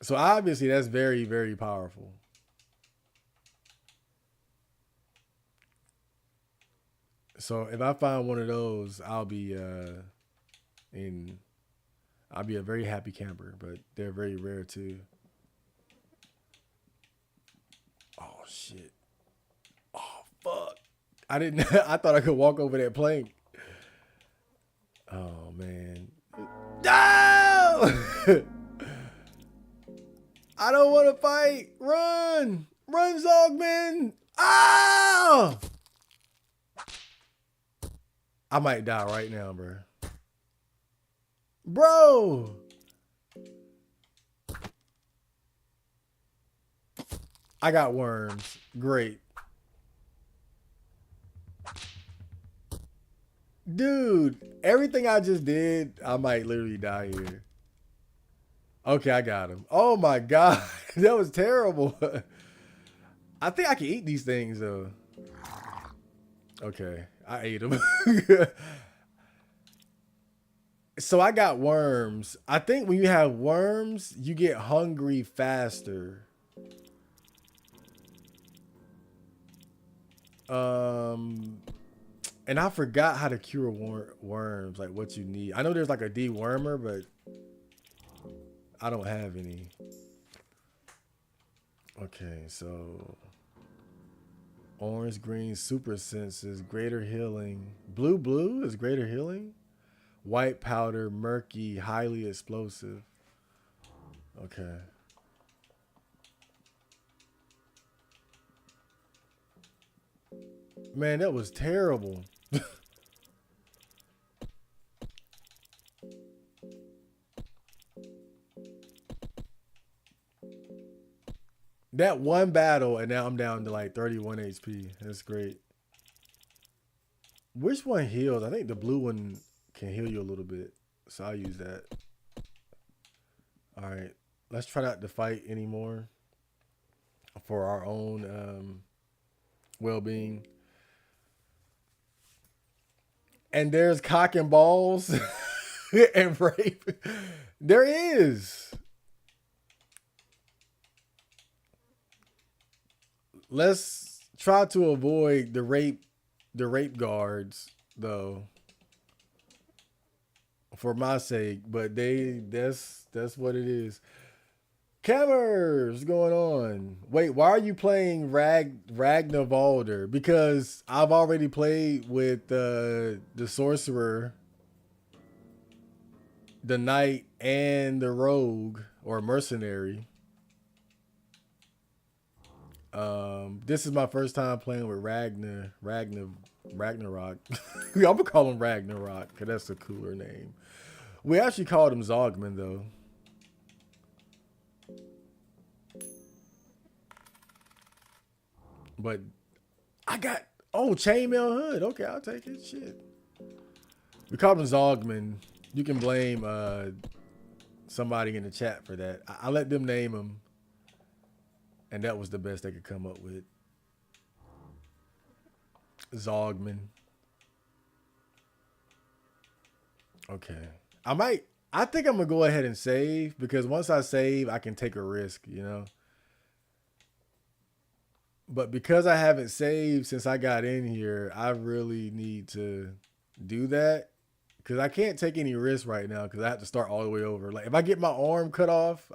A: So obviously that's very very powerful. So if I find one of those, in I'll be a very happy camper. But they're very rare too. Oh shit! Oh fuck! I didn't. I thought I could walk over that plank. Oh man! No! I don't want to fight. Run! Run, Zogman! Ah! I might die right now, bro. Bro! I got worms. Great. Dude, everything I just did, I might literally die here. Okay, I got him. Oh my god, that was terrible. I think I can eat these things though. Okay, I ate them. So I got worms. I think when you have worms, you get hungry faster. Um, and I forgot how to cure worms, like what you need. I know there's like a dewormer, but I don't have any. Okay, so orange, green, super senses, greater healing. Blue is greater healing. White powder, murky, highly explosive. Okay. Man, that was terrible. That one battle, and now I'm down to like 31 HP. That's great. Which one heals? I think the blue one can heal you a little bit. So I'll use that. All right. Let's try not to fight anymore for our own well being. And there's cock and balls and rape. There is. Let's try to avoid the rape guards though, for my sake. But that's what it is. Cameras, what's going on? Wait, why are you playing Ragnarvalder? Because I've already played with the sorcerer, the knight, and the rogue or mercenary. This is my first time playing with Ragnarok. I'm gonna call him Ragnarok because that's a cooler name. We actually called him Zogman though. But I got chainmail hood. Okay, I'll take it. Shit. We called him Zogman. You can blame somebody in the chat for that. I let them name him, and that was the best they could come up with. Zogman. Okay. I think I'm gonna go ahead and save because once I save, I can take a risk, you know. But because I haven't saved since I got in here, I really need to do that because I can't take any risks right now because I have to start all the way over. Like if I get my arm cut off,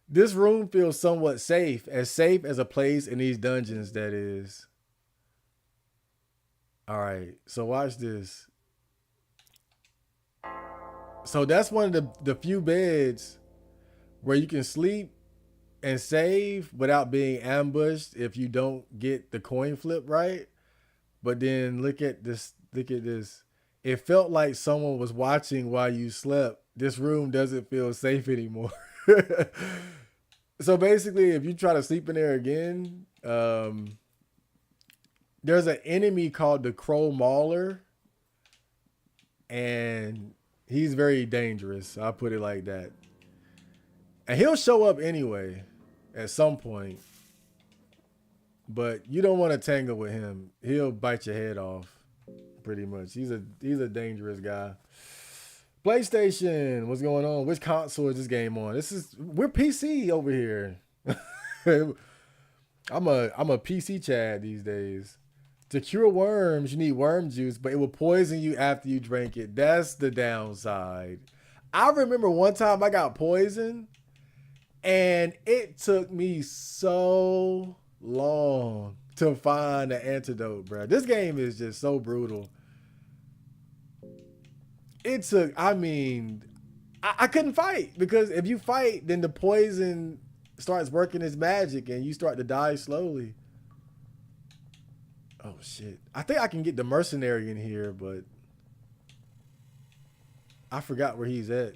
A: this room feels somewhat safe as a place in these dungeons. That is. All right, so watch this. So that's one of the few beds where you can sleep and save without being ambushed if you don't get the coin flip right. But then look at this. Look at this. It felt like someone was watching while you slept. This room doesn't feel safe anymore. So basically, if you try to sleep in there again, there's an enemy called the Crow Mauler, and he's very dangerous. I'll put it like that. And he'll show up anyway at some point. But you don't want to tangle with him. He'll bite your head off, pretty much. He's a dangerous guy. PlayStation, what's going on? Which console is this game on? We're PC over here. I'm a PC Chad these days. To cure worms, you need worm juice, but it will poison you after you drink it. That's the downside. I remember one time I got poisoned, and it took me so long to find the antidote, bro. This game is just so brutal. I couldn't fight because if you fight, then the poison starts working its magic and you start to die slowly. Oh shit. I think I can get the mercenary in here, but I forgot where he's at.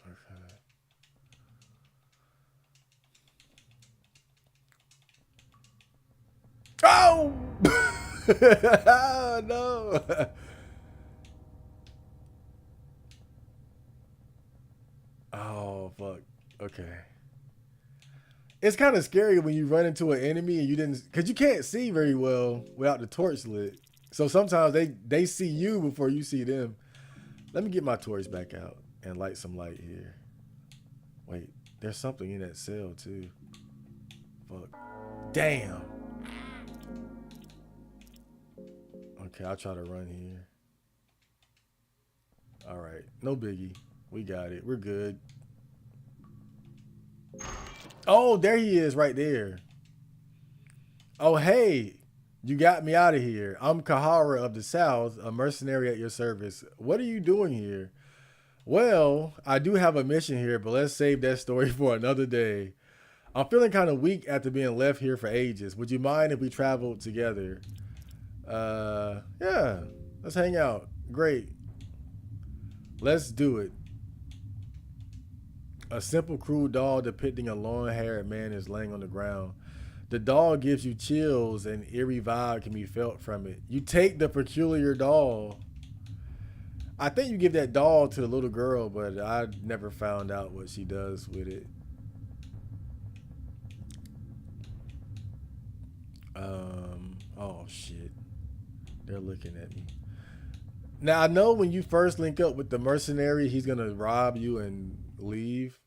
A: Okay. Oh! Oh no. Oh fuck. Okay. It's kind of scary when you run into an enemy and you didn't, because you can't see very well without the torch lit. So sometimes they see you before you see them. Let me get my torch back out and light some light here. Wait, there's something in that cell too. Fuck. Damn. Okay, I'll try to run here. All right, no biggie. We got it. We're good. Oh, there he is right there. Oh, hey, you got me out of here. I'm Kahara of the South, a mercenary at your service. What are you doing here? Well, I do have a mission here, but let's save that story for another day. I'm feeling kind of weak after being left here for ages. Would you mind if we traveled together? Yeah, let's hang out. Great. Let's do it. A simple, crude doll depicting a long-haired man is laying on the ground. The doll gives you chills and eerie vibe can be felt from it. You take the peculiar doll. I think you give that doll to the little girl, but I never found out what she does with it. Oh shit. They're looking at me. Now I know when you first link up with the mercenary, he's gonna rob you and leave.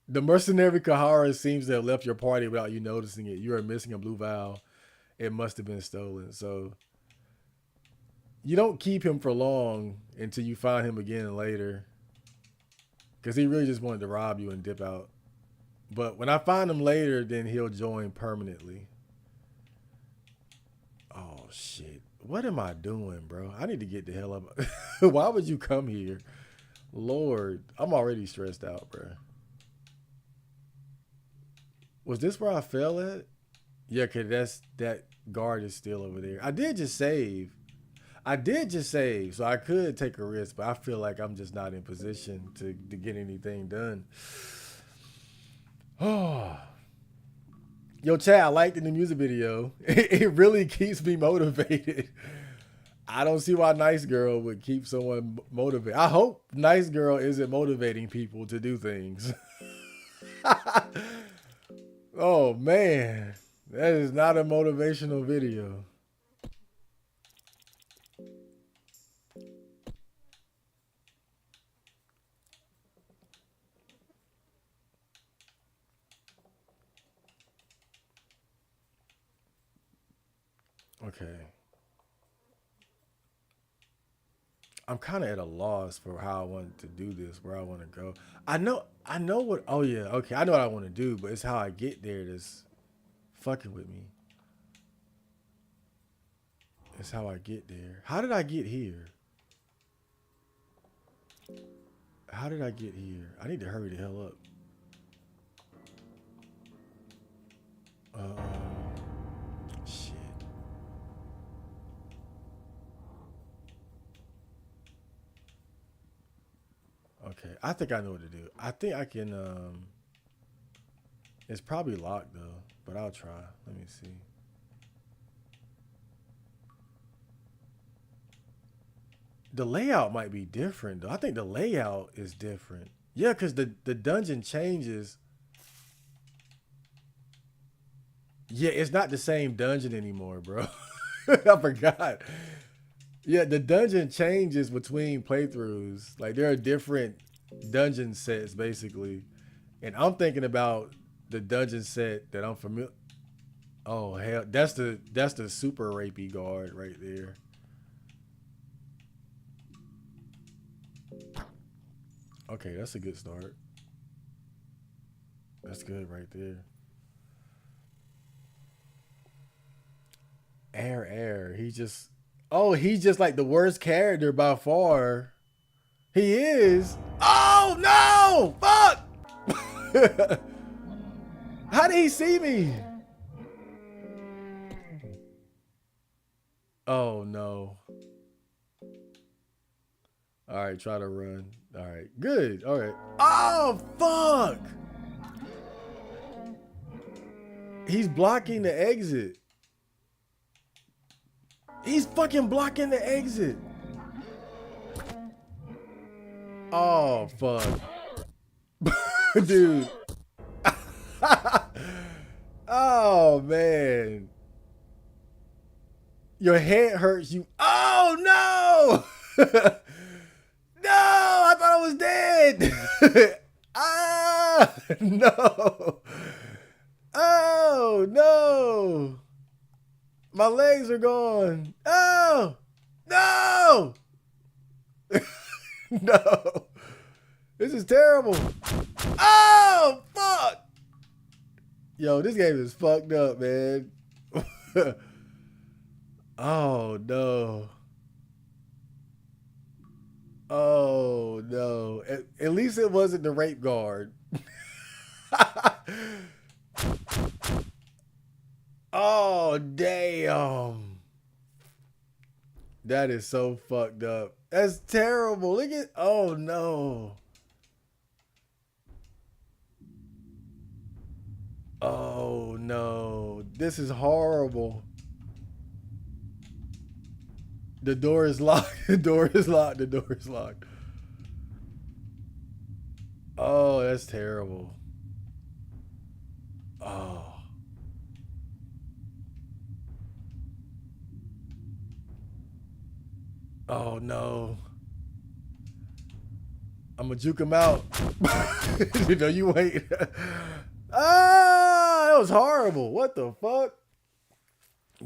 A: The mercenary Kahara seems to have left your party without you noticing it. You are missing a blue vial. It must have been stolen. So you don't keep him for long until you find him again later. Because he really just wanted to rob you and dip out. But when I find him later, then he'll join permanently. Oh, shit. What am I doing, bro? I need to get the hell up. Why would you come here? Lord, I'm already stressed out, bro. Was this where I fell at? Yeah, cause that guard is still over there. I did just save. So I could take a risk, but I feel like I'm just not in position to get anything done. Oh, yo, Chad, I liked in the music video. It really keeps me motivated. I don't see why Nice Girl would keep someone motivated. I hope Nice Girl isn't motivating people to do things. Oh man, that is not a motivational video. Okay. I'm kind of at a loss for how I want to do this, where I want to go. I know what, oh yeah, okay. I know what I want to do, but it's how I get there that's fucking with me. It's how I get there. How did I get here? How did I get here? I need to hurry the hell up. Shit. Okay, I think I know what to do. I think I can, it's probably locked though, but I'll try. Let me see. The layout might be different though. I think the layout is different. Yeah, because the dungeon changes. Yeah, it's not the same dungeon anymore, bro. I forgot. Yeah, the dungeon changes between playthroughs. Like there are different dungeon sets basically. And I'm thinking about the dungeon set that I'm familiar. Oh hell, that's the super rapey guard right there. Okay, that's a good start. That's good right there. Air. He just, oh, he's just like the worst character by far. He is. Oh no! Fuck! How did he see me? Oh no. All right, try to run. All right, good. All right. Oh fuck! He's blocking the exit. He's fucking blocking the exit. Oh fuck. Dude. Oh man. Your head hurts you. Oh no! No, I thought I was dead. Ah, no. Oh no. My legs are gone. Oh no. No. This is terrible. Oh fuck. Yo, this game is fucked up, man. Oh no. Oh no. At least it wasn't the rape guard. Oh damn. That is so fucked up. That's terrible. Look at, oh no. Oh no. This is horrible. The door is locked. The door is locked. The door is locked. Oh, that's terrible. Oh. Oh no. I'm gonna juke him out. You know, you wait. Ah, that was horrible. What the fuck?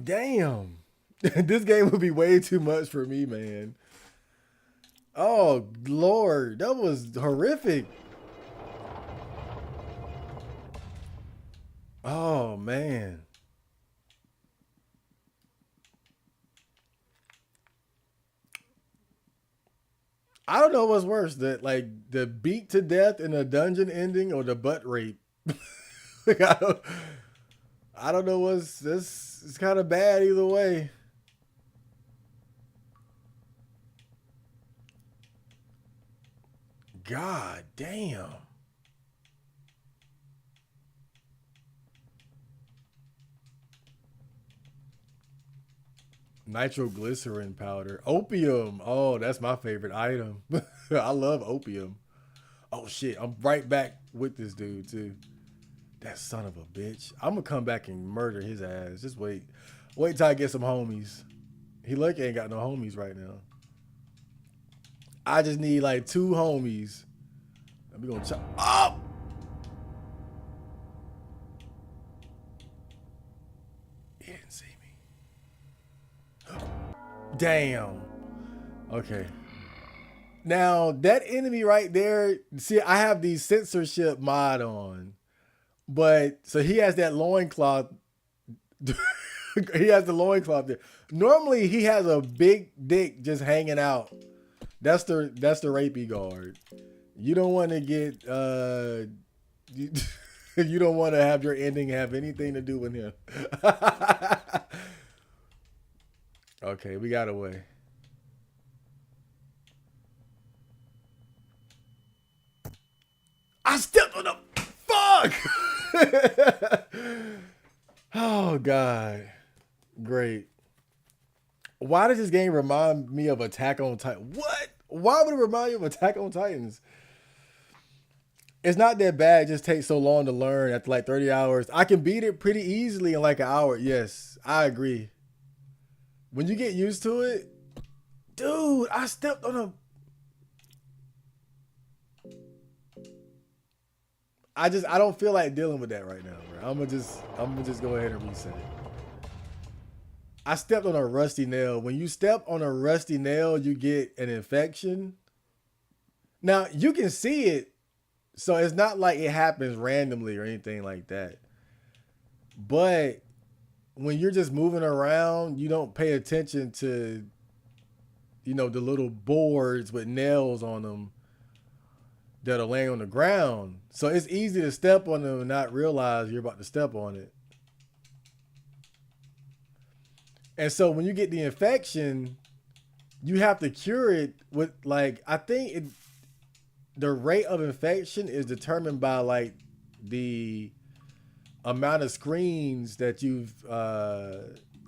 A: Damn. This game would be way too much for me, man. Oh, Lord. That was horrific. Oh, man. I don't know what's worse, that like the beat to death in a dungeon ending or the butt rape. Like, I don't know what's this. It's kind of bad either way. God damn. Nitroglycerin powder. Opium. Oh, that's my favorite item. I love opium. Oh shit, I'm right back with this dude too. That son of a bitch. I'm gonna come back and murder his ass. Just wait. Wait till I get some homies. He lucky ain't got no homies right now. I just need like 2 homies. And we gonna chop. Oh! He didn't see me. Damn. Okay. Now that enemy right there, see, I have the censorship mod on. But so he has that loincloth. He has the loincloth there. Normally he has a big dick just hanging out. That's the rapey guard. You don't want to get you don't want to have your ending have anything to do with him. Okay, we got away. I stepped on the fuck. Oh god. Great. Why does this game remind me of Attack on Titan? What? Why would it remind you of Attack on Titans? It's not that bad. It just takes so long to learn after like 30 hours. I can beat it pretty easily in like an hour. Yes, I agree. When you get used to it, dude, I stepped on a... I don't feel like dealing with that right now, bro. I'm gonna just go ahead and reset it. I stepped on a rusty nail. When you step on a rusty nail, you get an infection. Now, you can see it, so it's not like it happens randomly or anything like that. But when you're just moving around, you don't pay attention to, the little boards with nails on them that are laying on the ground. So it's easy to step on them and not realize you're about to step on it. And so when you get the infection, you have to cure it with I think the rate of infection is determined by the amount of screens that you've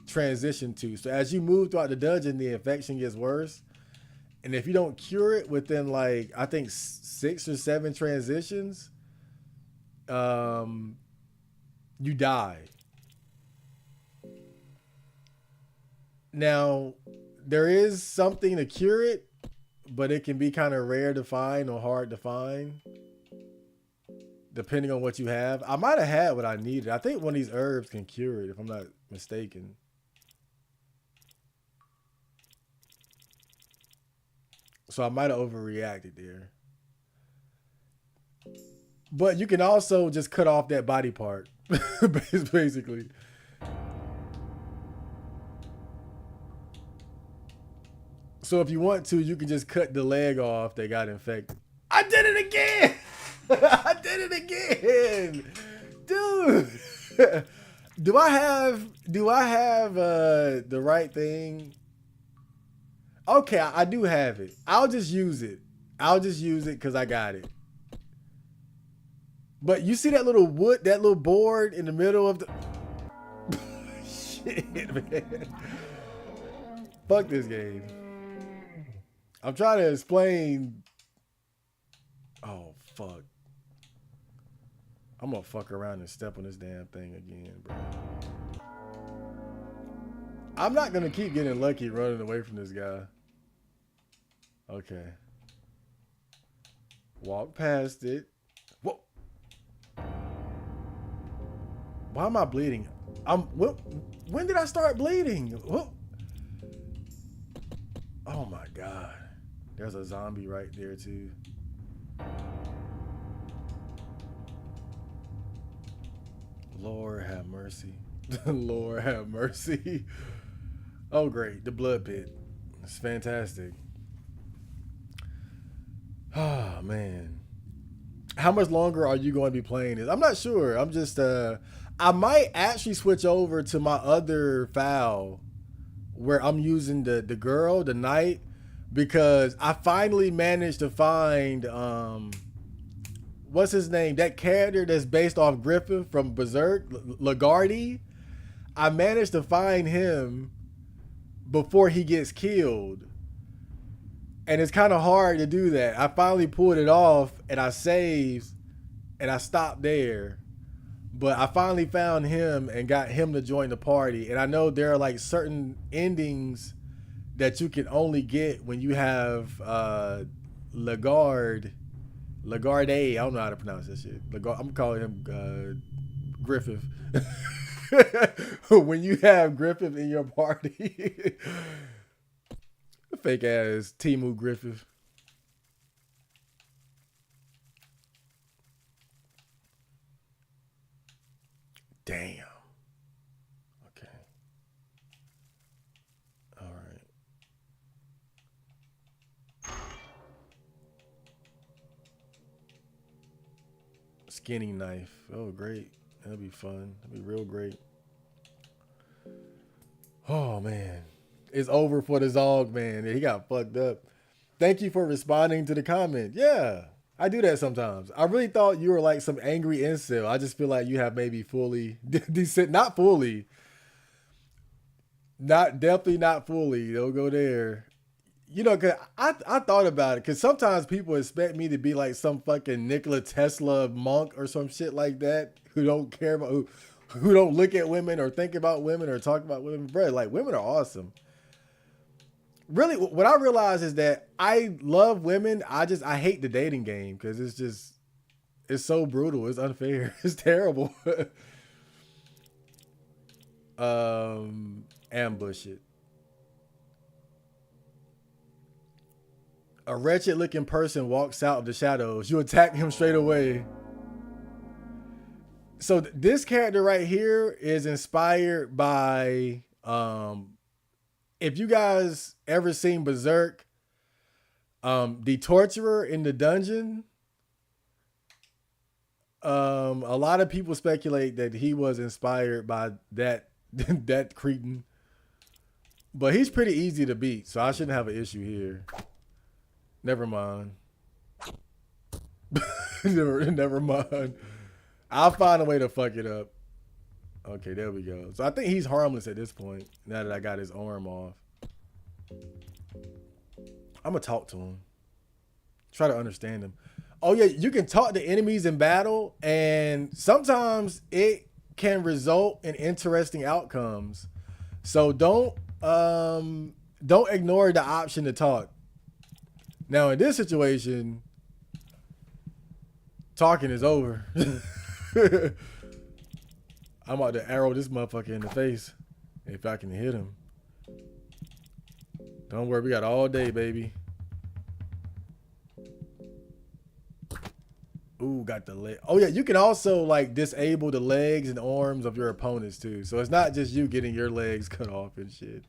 A: transitioned to. So as you move throughout the dungeon, the infection gets worse. And if you don't cure it within I think 6 or 7 transitions, you die. Now, there is something to cure it, but it can be kind of rare to find or hard to find, depending on what you have. I might have had what I needed. I think one of these herbs can cure it, if I'm not mistaken. So I might have overreacted there. But you can also just cut off that body part, basically. So if you want to, you can just cut the leg off that got infected. I did it again! I did it again! Dude! Do I have the right thing? Okay, I do have it. I'll just use it. I'll just use it because I got it. But you see that little wood, that little board in the middle of the... Shit, man. Fuck this game. I'm trying to explain. Oh, fuck. I'm gonna fuck around and step on this damn thing again, bro. I'm not gonna keep getting lucky running away from this guy. Okay. Walk past it. Whoa. Why am I bleeding? When did I start bleeding? Whoa. Oh my God. There's a zombie right there too. Lord have mercy. Lord have mercy. Oh great, the blood pit. It's fantastic. Oh man. How much longer are you going to be playing this? I'm not sure. I'm just I might actually switch over to my other file where I'm using the girl, the knight, because I finally managed to find what's his name? That character that's based off Griffin from Berserk, Lagarde. I managed to find him before he gets killed. And it's kind of hard to do that. I finally pulled it off and I saved and I stopped there. But I finally found him and got him to join the party. And I know there are like certain endings that you can only get when you have Lagarde. Lagarde, I don't know how to pronounce that shit. Lagarde, I'm calling him Griffith. When you have Griffith in your party. Fake ass Timu Griffith. Damn. Okay. All right. Skinny knife. Oh, great. That'll be fun. That'll be real great. Oh man. It's over for the Zog man. He got fucked up. Thank you for responding to the comment. Yeah. I do that sometimes. I really thought you were like some angry incel. I just feel like you have maybe fully decent, not fully, not definitely not fully. Don't go there. You know, cause I thought about it. Cause sometimes people expect me to be like some fucking Nikola Tesla monk or some shit like that who don't care about who don't look at women or think about women or talk about women. Bro, like women are awesome. Really, what I realize is that I love women. I hate the dating game because it's so brutal. It's unfair. It's terrible. Ambush it. A wretched looking person walks out of the shadows. You attack him straight away. So this character right here is inspired by if you guys ever seen Berserk, the torturer in the dungeon. A lot of people speculate that he was inspired by that that cretin. But he's pretty easy to beat, so I shouldn't have an issue here. Never mind. never mind. I'll find a way to fuck it up. Okay, there we go. So I think he's harmless at this point, now that I got his arm off. I'm gonna talk to him. Try to understand him. Oh yeah, you can talk to enemies in battle, and sometimes it can result in interesting outcomes. So don't ignore the option to talk. Now in this situation, talking is over. I'm about to arrow this motherfucker in the face if I can hit him. Don't worry, we got all day, baby. Ooh, got the leg. Oh yeah, you can also like disable the legs and arms of your opponents too. So it's not just you getting your legs cut off and shit.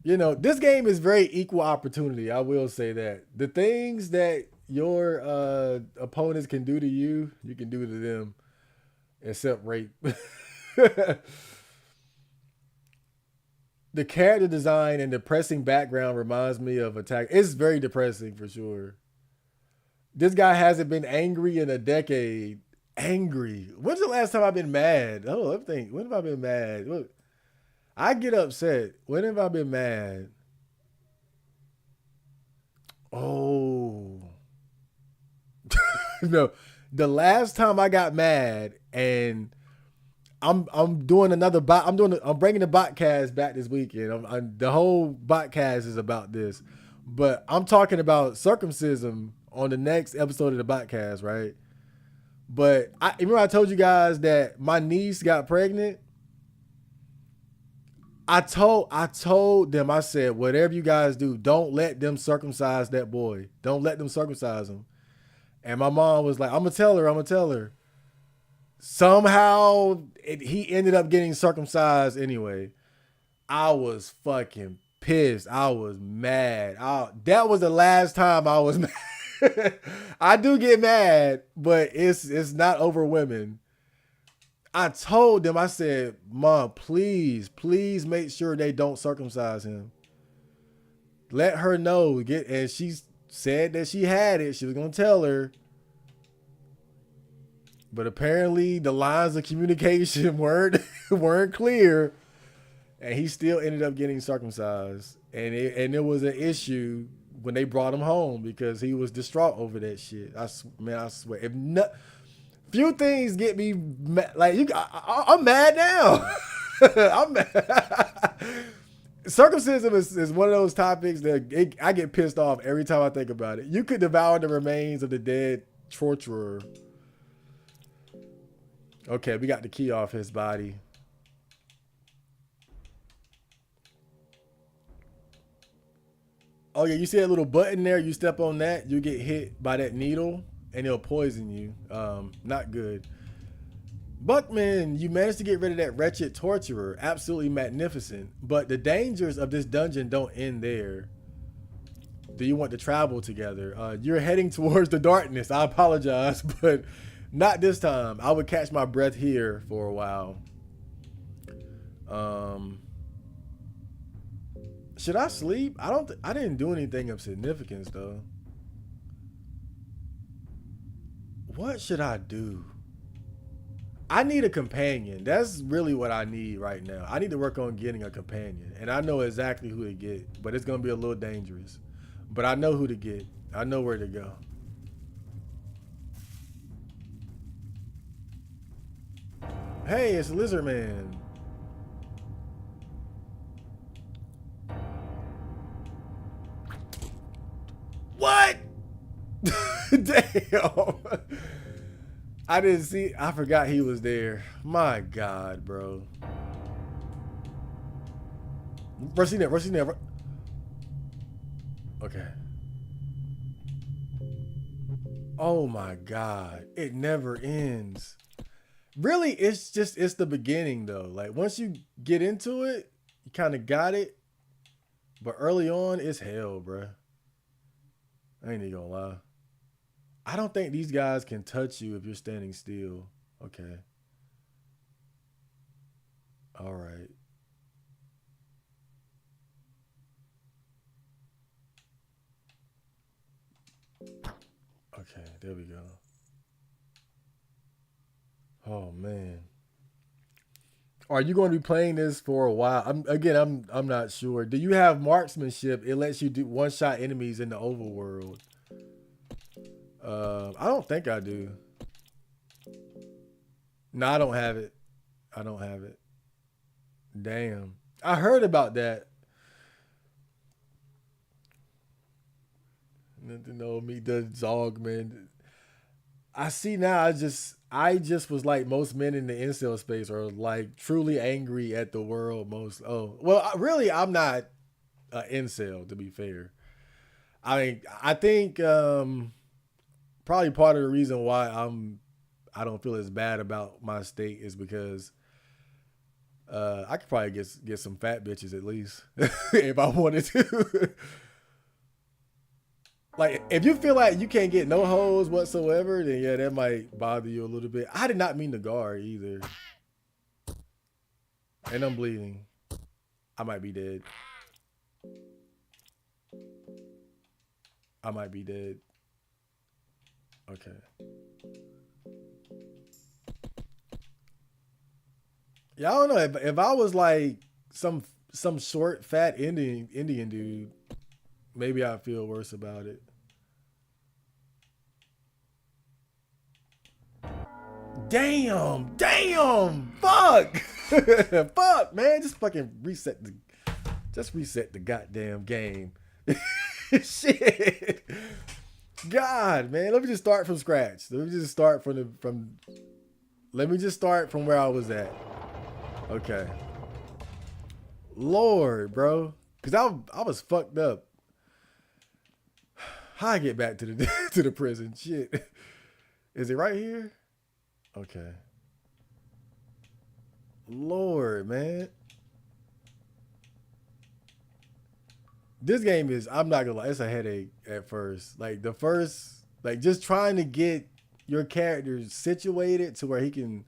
A: You know, this game is very equal opportunity. I will say that. The things that your opponents can do to you, you can do to them. Except rape. The character design and depressing background reminds me of Attack. It's very depressing for sure. This guy hasn't been angry in a decade. Angry. When's the last time I've been mad? Oh, let me think. When have I been mad? Look, I get upset. When have I been mad? Oh. No. The last time I got mad, and I'm doing another bot. I'm bringing the botcast back this weekend. The whole botcast is about this, but I'm talking about circumcision on the next episode of the botcast, right? But I remember I told you guys that my niece got pregnant. I told them, I said, whatever you guys do, don't let them circumcise that boy. Don't let them circumcise him. And my mom was like, I'm gonna tell her. Somehow he ended up getting circumcised anyway. I was fucking pissed. I was mad. That was the last time I was mad. I do get mad, but it's not over women. I told them, I said, Mom, please make sure they don't circumcise him. Let her know. And she said that she had it. She was gonna tell her. But apparently the lines of communication weren't clear. and he still ended up getting circumcised. And it was an issue when they brought him home because he was distraught over that shit. Man, I swear, if not, few things get me mad. Like I'm mad now. I'm mad. Circumcision is one of those topics that I get pissed off every time I think about it. You could devour the remains of the dead torturer. Okay, we got the key off his body. Oh yeah, you see that little button there? You step on that, you get hit by that needle, and it'll poison you. Not good. Buckman, you managed to get rid of that wretched torturer. Absolutely magnificent. But the dangers of this dungeon don't end there. Do you want to travel together? You're heading towards the darkness. I apologize, but not this time. I would catch my breath here for a while. Should I sleep? I didn't do anything of significance though. What should I do? I need a companion. That's really what I need right now. I need to work on getting a companion. And I know exactly who to get, but it's going to be a little dangerous. But I know who to get. I know where to go. Hey, it's Lizard Man. What? Damn. I didn't see. I forgot he was there. My God, bro. Rushing there. Okay. Oh my God. It never ends. Really, it's the beginning though. Like once you get into it, you kind of got it. But early on, it's hell, bro. I ain't even gonna lie. I don't think these guys can touch you if you're standing still. Okay. All right. Okay, there we go. Oh man. Are you going to be playing this for a while? I'm not sure. Do you have marksmanship? It lets you do one shot enemies in the overworld. I don't think I do. No, I don't have it. I don't have it. Damn. I heard about that. Nothing know me the dog, man. I see now. I just was like most men in the incel space are like truly angry at the world. Most well, really, I'm not an incel to be fair. I mean, I think probably part of the reason why I don't feel as bad about my state is because I could probably get some fat bitches at least if I wanted to. Like if you feel like you can't get no hoes whatsoever, then yeah, that might bother you a little bit. I did not mean to guard either, and I'm bleeding. I might be dead. I might be dead. Okay. Yeah, I don't know if I was like some short fat Indian dude, maybe I'd feel worse about it. Damn, fuck, fuck, man, just reset the goddamn game. Shit, God, man, let me just start from scratch. Let me just start from where I was at. Okay, Lord, bro, because I was fucked up. How I get back to the to the prison? Shit, is it right here? Okay. Lord, man. This game is, I'm not gonna lie, it's a headache at first. Like the first, like just trying to get your character situated to where he can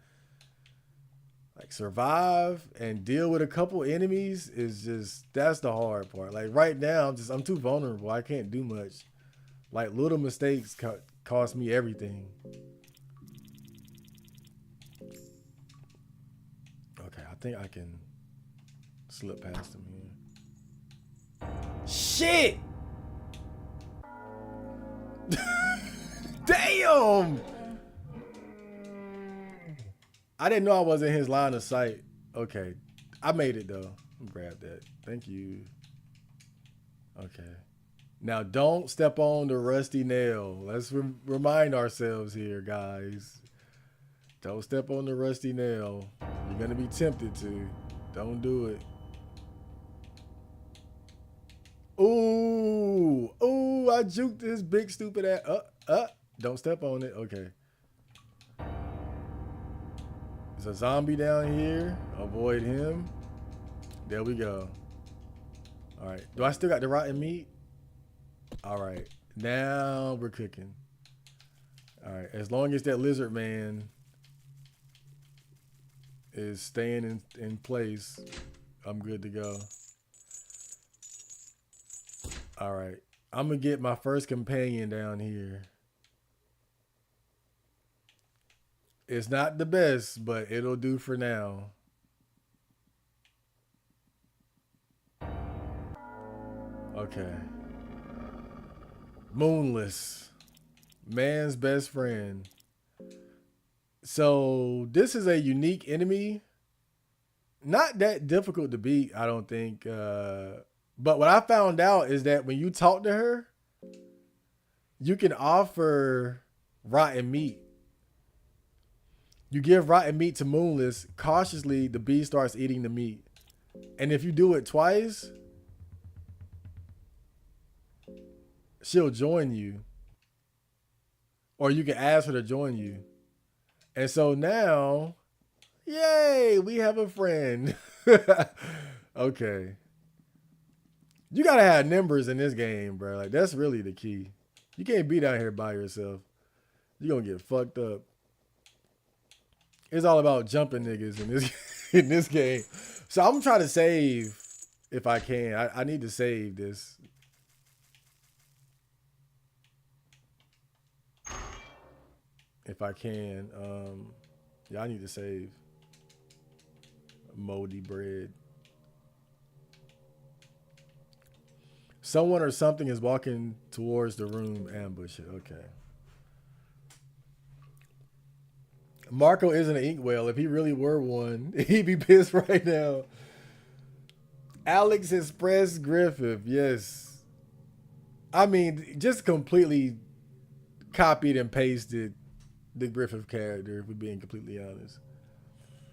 A: like survive and deal with a couple enemies is just, that's the hard part. Like right now, I'm too vulnerable. I can't do much. Like little mistakes cost me everything. Okay, I think I can Slip past him here. Shit! Damn! I didn't know I was in his line of sight. Okay. I made it though. Grab that. Thank you. Okay. Now don't step on the rusty nail. Let's remind ourselves here, guys. Don't step on the rusty nail. You're going to be tempted to. Don't do it. Ooh. Ooh, I juked this big stupid ass. Don't step on it. Okay. There's a zombie down here. Avoid him. There we go. All right. Do I still got the rotten meat? All right. Now we're cooking. All right. As long as that lizard man is staying in place, I'm good to go. All right. I'm going to get my first companion down here. It's not the best, but it'll do for now. Okay. Moonless. Man's best friend. So this is a unique enemy. Not that difficult to beat, I don't think. But what I found out is that when you talk to her, you can offer rotten meat. You give rotten meat to Moonless. Cautiously, the bee starts eating the meat. And if you do it twice, she'll join you. Or you can ask her to join you. And so now, yay, we have a friend. Okay. You gotta have numbers in this game, bro. Like, that's really the key. You can't be down here by yourself. You're gonna get fucked up. It's all about jumping niggas in this game. So I'm trying to save if I can. I need to save this. If I can. Yeah, I need to save. Moldy bread. Someone or something is walking towards the room. Ambush it. Okay. Marco isn't an ink whale. If he really were one, he'd be pissed right now. Alex Express Griffith. Yes. I mean, just completely copied and pasted the Griffith character, if we're being completely honest.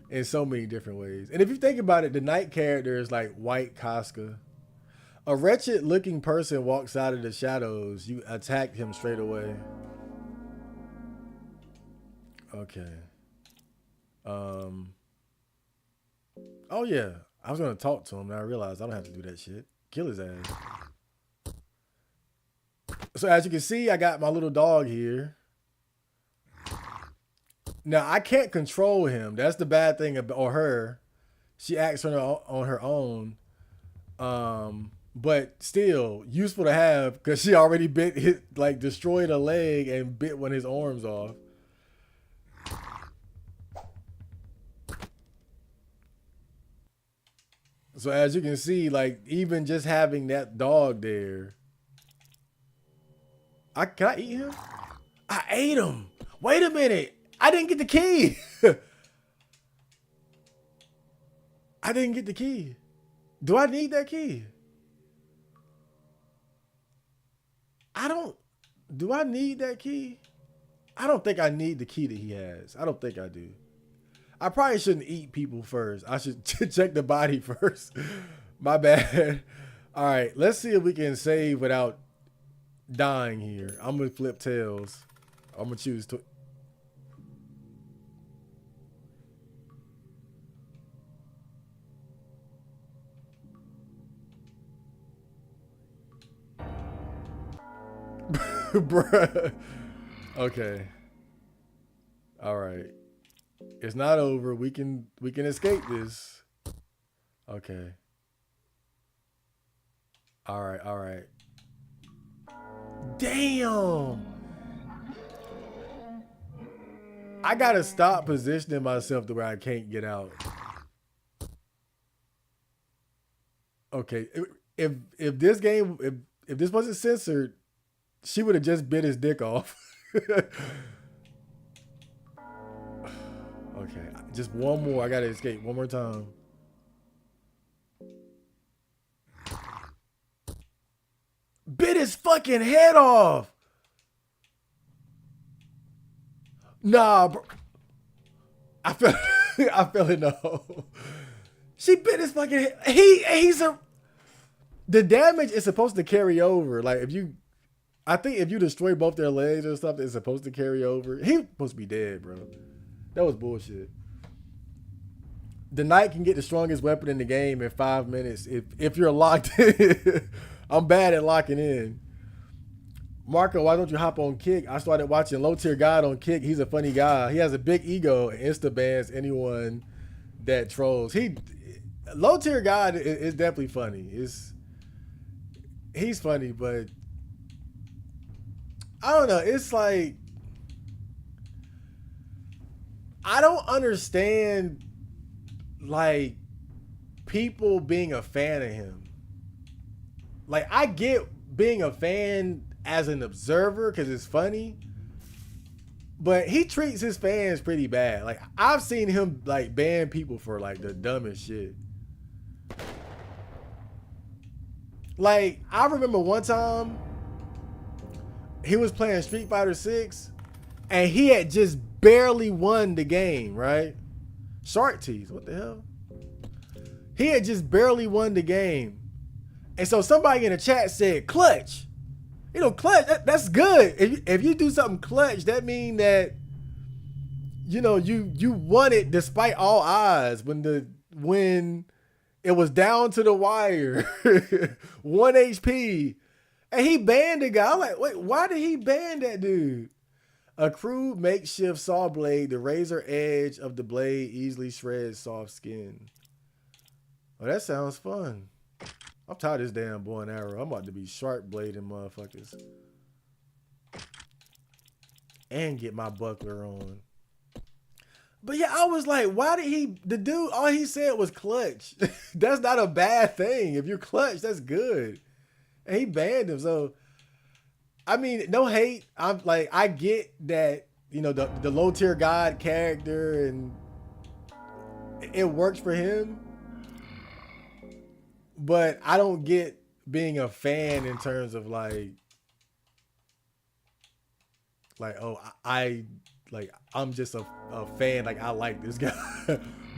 A: In so many different ways. And if you think about it, the Knight character is like White Casca. A wretched looking person walks out of the shadows. You attack him straight away. Okay. Oh yeah. I was gonna talk to him, and I realized I don't have to do that shit. Kill his ass. So as you can see, I got my little dog here. Now I can't control him. That's the bad thing about, or her. She acts on her own. But still useful to have because she already destroyed a leg and bit one of his arms off. So as you can see, like even just having that dog there, can I eat him? I ate him. Wait a minute. I didn't get the key. I didn't get the key. Do I need that key? Do I need that key? I don't think I need the key that he has. I don't think I do. I probably shouldn't eat people first. I should check the body first. My bad. All right, let's see if we can save without dying here. I'm gonna flip tails. I'm gonna choose to. Bruh. Okay. All right. It's not over. We can escape this. Okay. All right. All right. Damn. I gotta stop positioning myself to where I can't get out. Okay, if this game if this wasn't censored, she would have just bit his dick off. Okay, just one more. I gotta escape one more time. Bit his fucking head off. Nah, bro. I felt I felt it. No, she bit his fucking head. He's a. The damage is supposed to carry over. Like if you, I think if you destroy both their legs or something, it's supposed to carry over. He's supposed to be dead, bro. That was bullshit. The knight can get the strongest weapon in the game in 5 minutes if you're locked in. I'm bad at locking in. Marco, why don't you hop on Kick? I started watching Low Tier God on Kick. He's a funny guy. He has a big ego and insta bans anyone that trolls. Low Tier God is definitely funny. He's funny, but I don't know. It's like I don't understand like people being a fan of him. Like I get being a fan as an observer because it's funny, but he treats his fans pretty bad. Like I've seen him like ban people for like the dumbest shit. Like I remember one time he was playing Street Fighter 6 and he had just barely won the game, right? Shark teeth, what the hell? He had just barely won the game. And so somebody in the chat said, clutch. You know, clutch, that's good. If you do something clutch, that means that, you know, you won it despite all odds when it was down to the wire. 1 HP. And he banned the guy. I'm like, wait, why did he ban that dude? A crude makeshift saw blade, the razor edge of the blade easily shreds soft skin. Oh, that sounds fun. I'm tired of this damn bow and arrow. I'm about to be sharp blading motherfuckers. And get my buckler on. But yeah, I was like, why did the dude, all he said was clutch. That's not a bad thing. If you're clutch, that's good. And he banned him, so I mean, no hate. I'm like, I get that, you know, the low tier god character and it works for him. But I don't get being a fan in terms of like, oh, I'm just a fan. Like, I like this guy.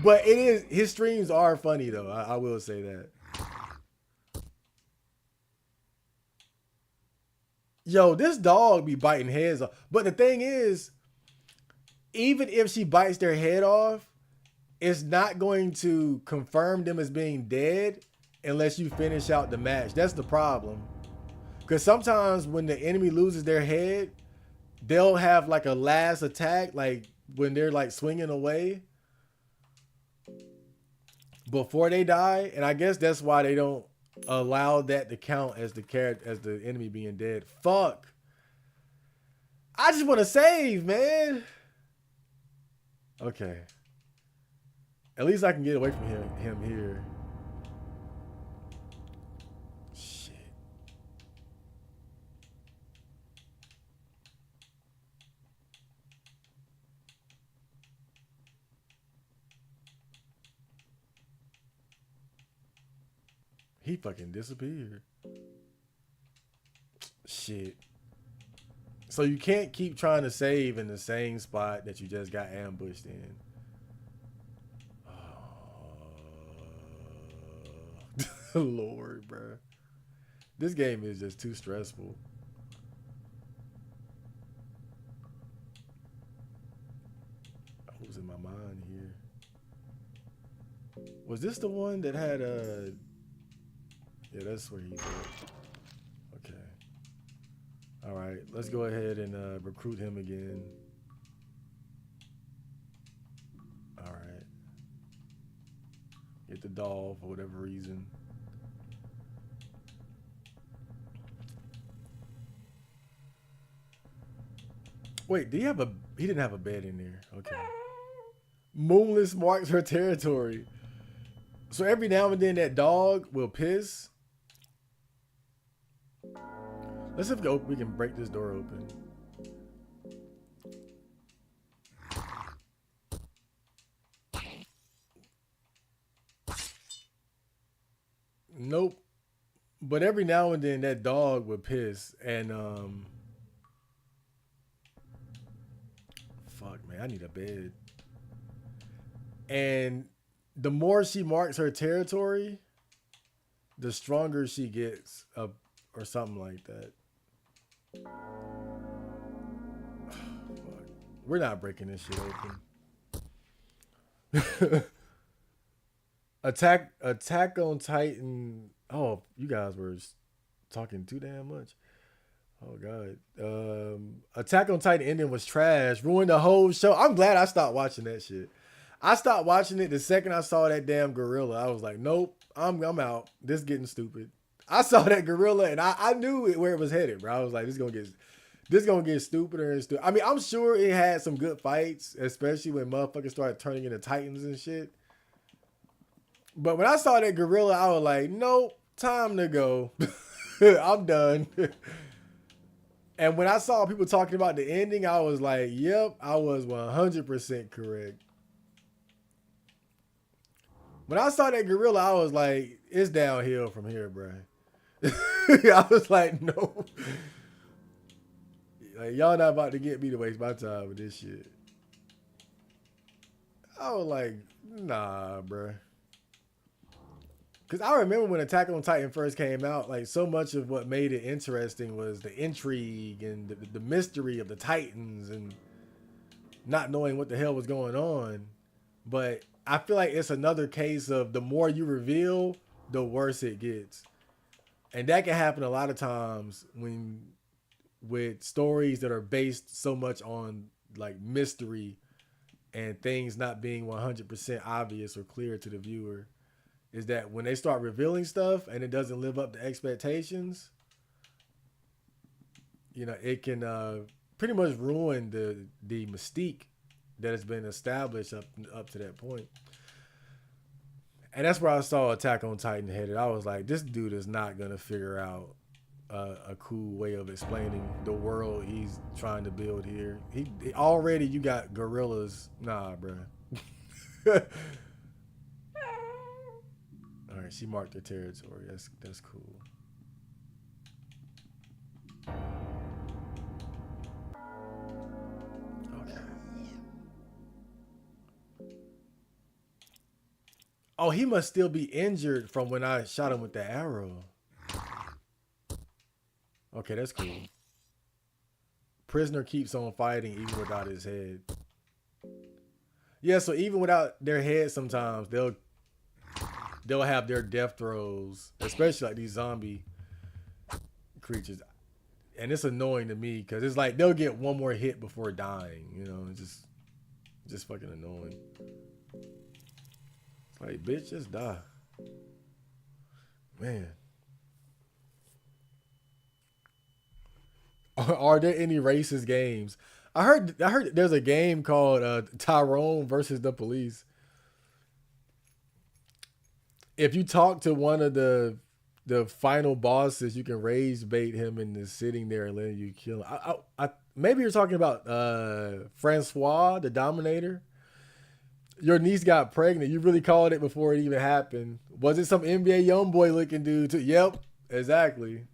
A: But his streams are funny though. I will say that. Yo, this dog be biting heads off. But the thing is, even if she bites their head off, it's not going to confirm them as being dead unless you finish out the match. That's the problem. Because sometimes when the enemy loses their head, they'll have like a last attack, like when they're like swinging away before they die. And I guess that's why they don't allow that to count as the enemy being dead. Fuck. I just want to save, man. Okay. At least I can get away from him here. Shit. He fucking disappeared. Shit. So you can't keep trying to save in the same spot that you just got ambushed in. Oh. Lord, bro. This game is just too stressful. Who's in my mind here? Was this the one that had a... Yeah, that's where he's at. Okay. All right, let's go ahead and recruit him again. All right. Get the doll for whatever reason. Wait, he didn't have a bed in there. Okay. Moonless marks her territory. So every now and then that dog will piss. Let's see if we can break this door open. Nope. But every now and then that dog would piss and fuck man, I need a bed. And the more she marks her territory, the stronger she gets up or something like that. Fuck. We're not breaking this shit open. Attack on Titan. Oh, you guys were talking too damn much. Oh god. Attack on Titan ending was trash. Ruined the whole show. I'm glad I stopped watching that shit. I stopped watching it the second I saw that damn gorilla. I was like, nope, I'm out. This is getting stupid. I saw that gorilla and I knew where it was headed, bro. I was like, this is gonna get stupider and stupid. I mean, I'm sure it had some good fights, especially when motherfuckers started turning into titans and shit. But when I saw that gorilla, I was like, nope, time to go. I'm done. And when I saw people talking about the ending, I was like, yep, I was 100% correct. When I saw that gorilla, I was like, it's downhill from here, bro. I was like, no. Like, y'all not about to get me to waste my time with this shit. I was like, nah, bro. Because I remember when Attack on Titan first came out, like so much of what made it interesting was the intrigue and the mystery of the Titans and not knowing what the hell was going on. But I feel like it's another case of the more you reveal, the worse it gets. And that can happen a lot of times with stories that are based so much on like mystery and things not being 100% obvious or clear to the viewer. Is that when they start revealing stuff and it doesn't live up to expectations, you know, it can pretty much ruin the mystique that has been established up to that point. And that's where I saw Attack on Titan headed. I was like, this dude is not going to figure out a cool way of explaining the world he's trying to build here. He already, you got gorillas. Nah, bro. All right, she marked her territory. That's cool. Okay. Oh, he must still be injured from when I shot him with the arrow. Okay, that's cool. Prisoner keeps on fighting even without his head. Yeah, so even without their head, sometimes they'll have their death throws, especially like these zombie creatures. And it's annoying to me because it's like they'll get one more hit before dying. You know, it's just fucking annoying. It's like, bitch, just die, man. Are there any racist games? I heard there's a game called Tyrone versus the Police. If you talk to one of the final bosses, you can rage bait him into sitting there and letting you kill him. Maybe you're talking about Francois, the Dominator. Your niece got pregnant. You really called it before it even happened. Was it some NBA YoungBoy looking dude too? Yep, exactly.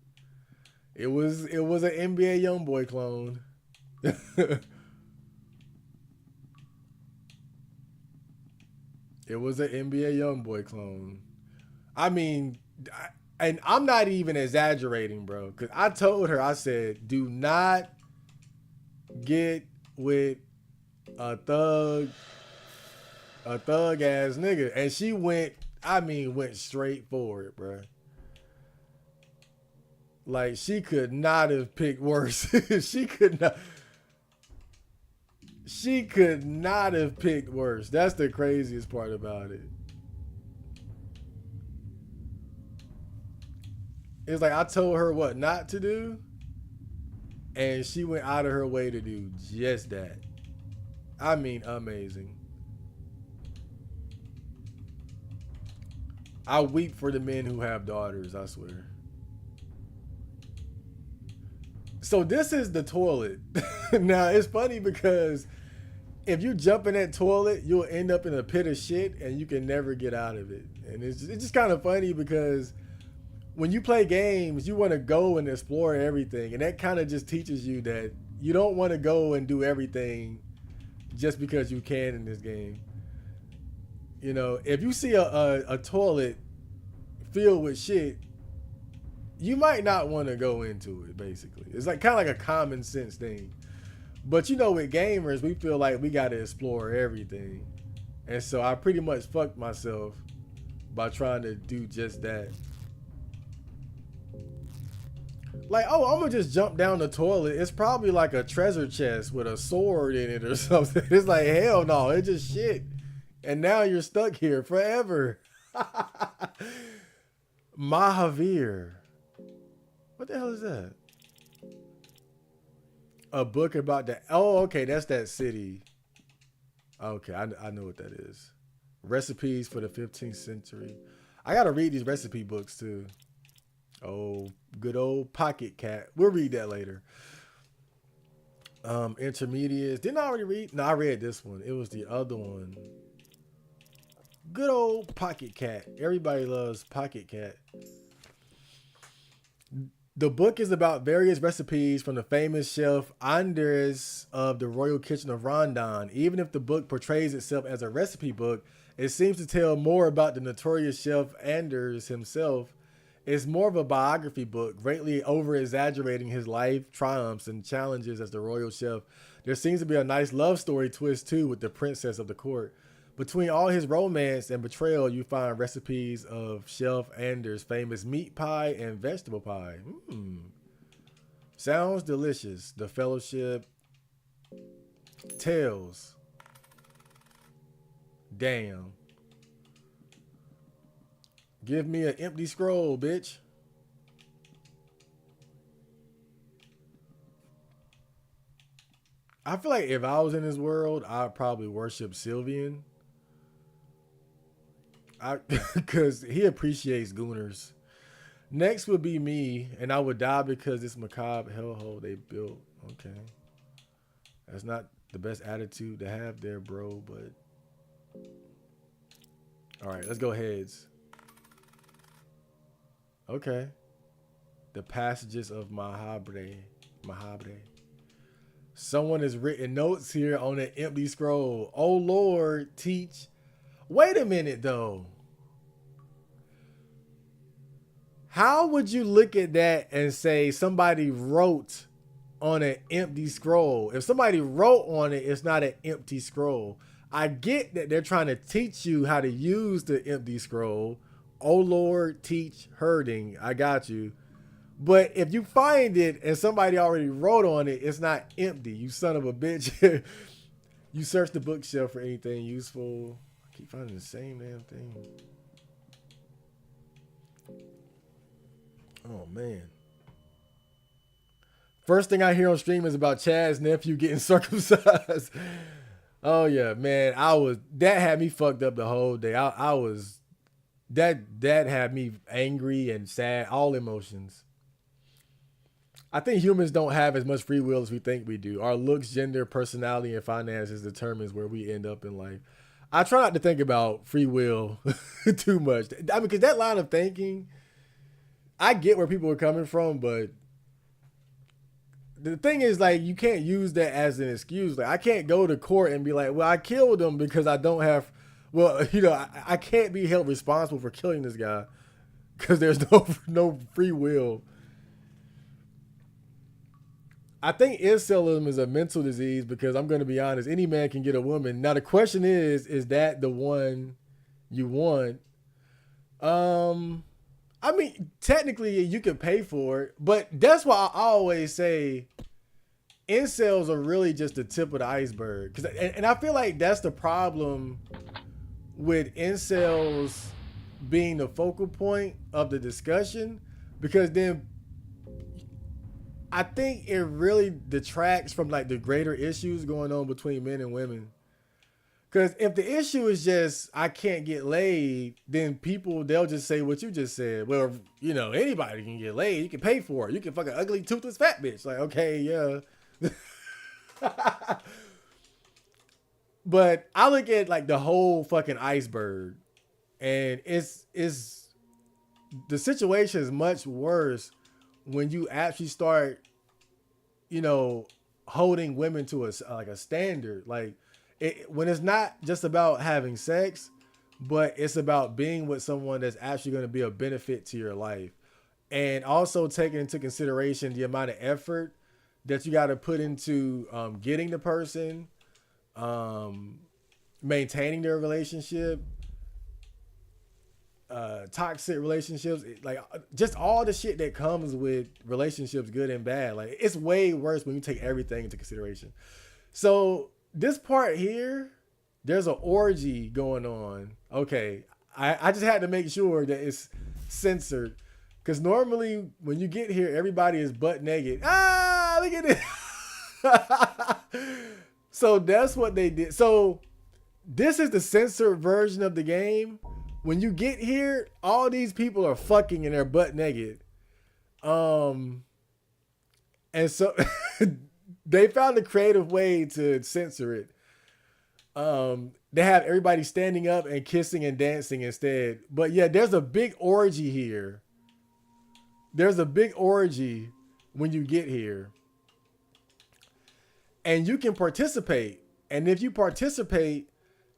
A: It was an NBA YoungBoy clone. It was an NBA YoungBoy clone. I mean, and I'm not even exaggerating, bro. Because I told her, I said, do not get with a thug ass nigga. And she went straight for it, bro. Like, she could not have picked worse. She could not have picked worse. That's the craziest part about it. It's like I told her what not to do, and she went out of her way to do just that. I mean, amazing. I weep for the men who have daughters, I swear. So this is the toilet. Now it's funny because if you jump in that toilet, you'll end up in a pit of shit and you can never get out of it. And it's just kind of funny because when you play games, you want to go and explore everything. And that kind of just teaches you that you don't want to go and do everything just because you can in this game. You know, if you see a toilet filled with shit, you might not want to go into it, basically. It's like kind of like a common sense thing. But you know, with gamers, we feel like we got to explore everything. And so I pretty much fucked myself by trying to do just that. Like, oh, I'm gonna just jump down the toilet. It's probably like a treasure chest with a sword in it or something. It's like, hell no, it's just shit. And now you're stuck here forever. Mahavir. What the hell is that? A book about the... Oh, okay, that's that city. Okay, I know what that is. Recipes for the 15th century. I gotta read these recipe books too. Oh, good old Pocket Cat. We'll read that later. Intermediates. Didn't I already read? No, I read this one. It was the other one. Good old Pocket Cat. Everybody loves Pocket Cat. The book is about various recipes from the famous chef Anders of the Royal Kitchen of Rondon. Even if the book portrays itself as a recipe book, it seems to tell more about the notorious chef Anders himself. It's more of a biography book, greatly over-exaggerating his life, triumphs, and challenges as the royal chef. There seems to be a nice love story twist, too, with the princess of the court. Between all his romance and betrayal, you find recipes of Chef Anders' famous meat pie and vegetable pie. Sounds delicious. The Fellowship. Tales. Damn. Give me an empty scroll, bitch. I feel like if I was in this world, I'd probably worship Sylvian. Because he appreciates gooners. Next would be me, and I would die because this macabre hellhole they built. Okay. That's not the best attitude to have there, bro, but... Alright, let's go heads. Okay. The passages of Mahabre. Someone has written notes here on an empty scroll. Oh Lord, teach. Wait a minute though. How would you look at that and say somebody wrote on an empty scroll? If somebody wrote on it, it's not an empty scroll. I get that they're trying to teach you how to use the empty scroll. Oh Lord, teach herding. I got you. But if you find it and somebody already wrote on it, it's not empty. You son of a bitch. You search the bookshelf for anything useful. I keep finding the same damn thing. Oh, man. First thing I hear on stream is about Chad's nephew getting circumcised. Oh, yeah, man. That had me fucked up the whole day. That had me angry and sad, all emotions. I think humans don't have as much free will as we think we do. Our looks, gender, personality, and finances determines where we end up in life. I try not to think about free will too much. I mean, because that line of thinking, I get where people are coming from, but the thing is, like, you can't use that as an excuse. Like, I can't go to court and be like, well, I killed him because I don't have, well, you know, I can't be held responsible for killing this guy because there's no free will. I think incelism is a mental disease because I'm going to be honest, any man can get a woman. Now the question is that the one you want? I mean, technically you can pay for it, but that's why I always say incels are really just the tip of the iceberg. And I feel like that's the problem with incels being the focal point of the discussion, because then I think it really detracts from like the greater issues going on between men and women. Because if the issue is just I can't get laid, then people they'll just say what you just said. Well, you know, anybody can get laid. You can pay for it. You can fuck an ugly, toothless, fat bitch. Like, okay, yeah. But I look at like the whole fucking iceberg, and it's the situation is much worse when you actually start, you know, holding women to a like a standard. Like when it's not just about having sex, but it's about being with someone that's actually going to be a benefit to your life, and also taking into consideration the amount of effort that you got to put into getting the person, um, maintaining their relationship, toxic relationships, like just all the shit that comes with relationships, good and bad. Like it's way worse when you take everything into consideration. So this part here, there's an orgy going on. Okay, I just had to make sure that it's censored because normally when you get here, everybody is butt naked. Ah, look at this. So that's what they did. So this is the censored version of the game. When you get here, all these people are fucking and they're butt naked. And so they found a creative way to censor it. They have everybody standing up and kissing and dancing instead. But yeah, there's a big orgy here. There's a big orgy when you get here. And you can participate. And if you participate,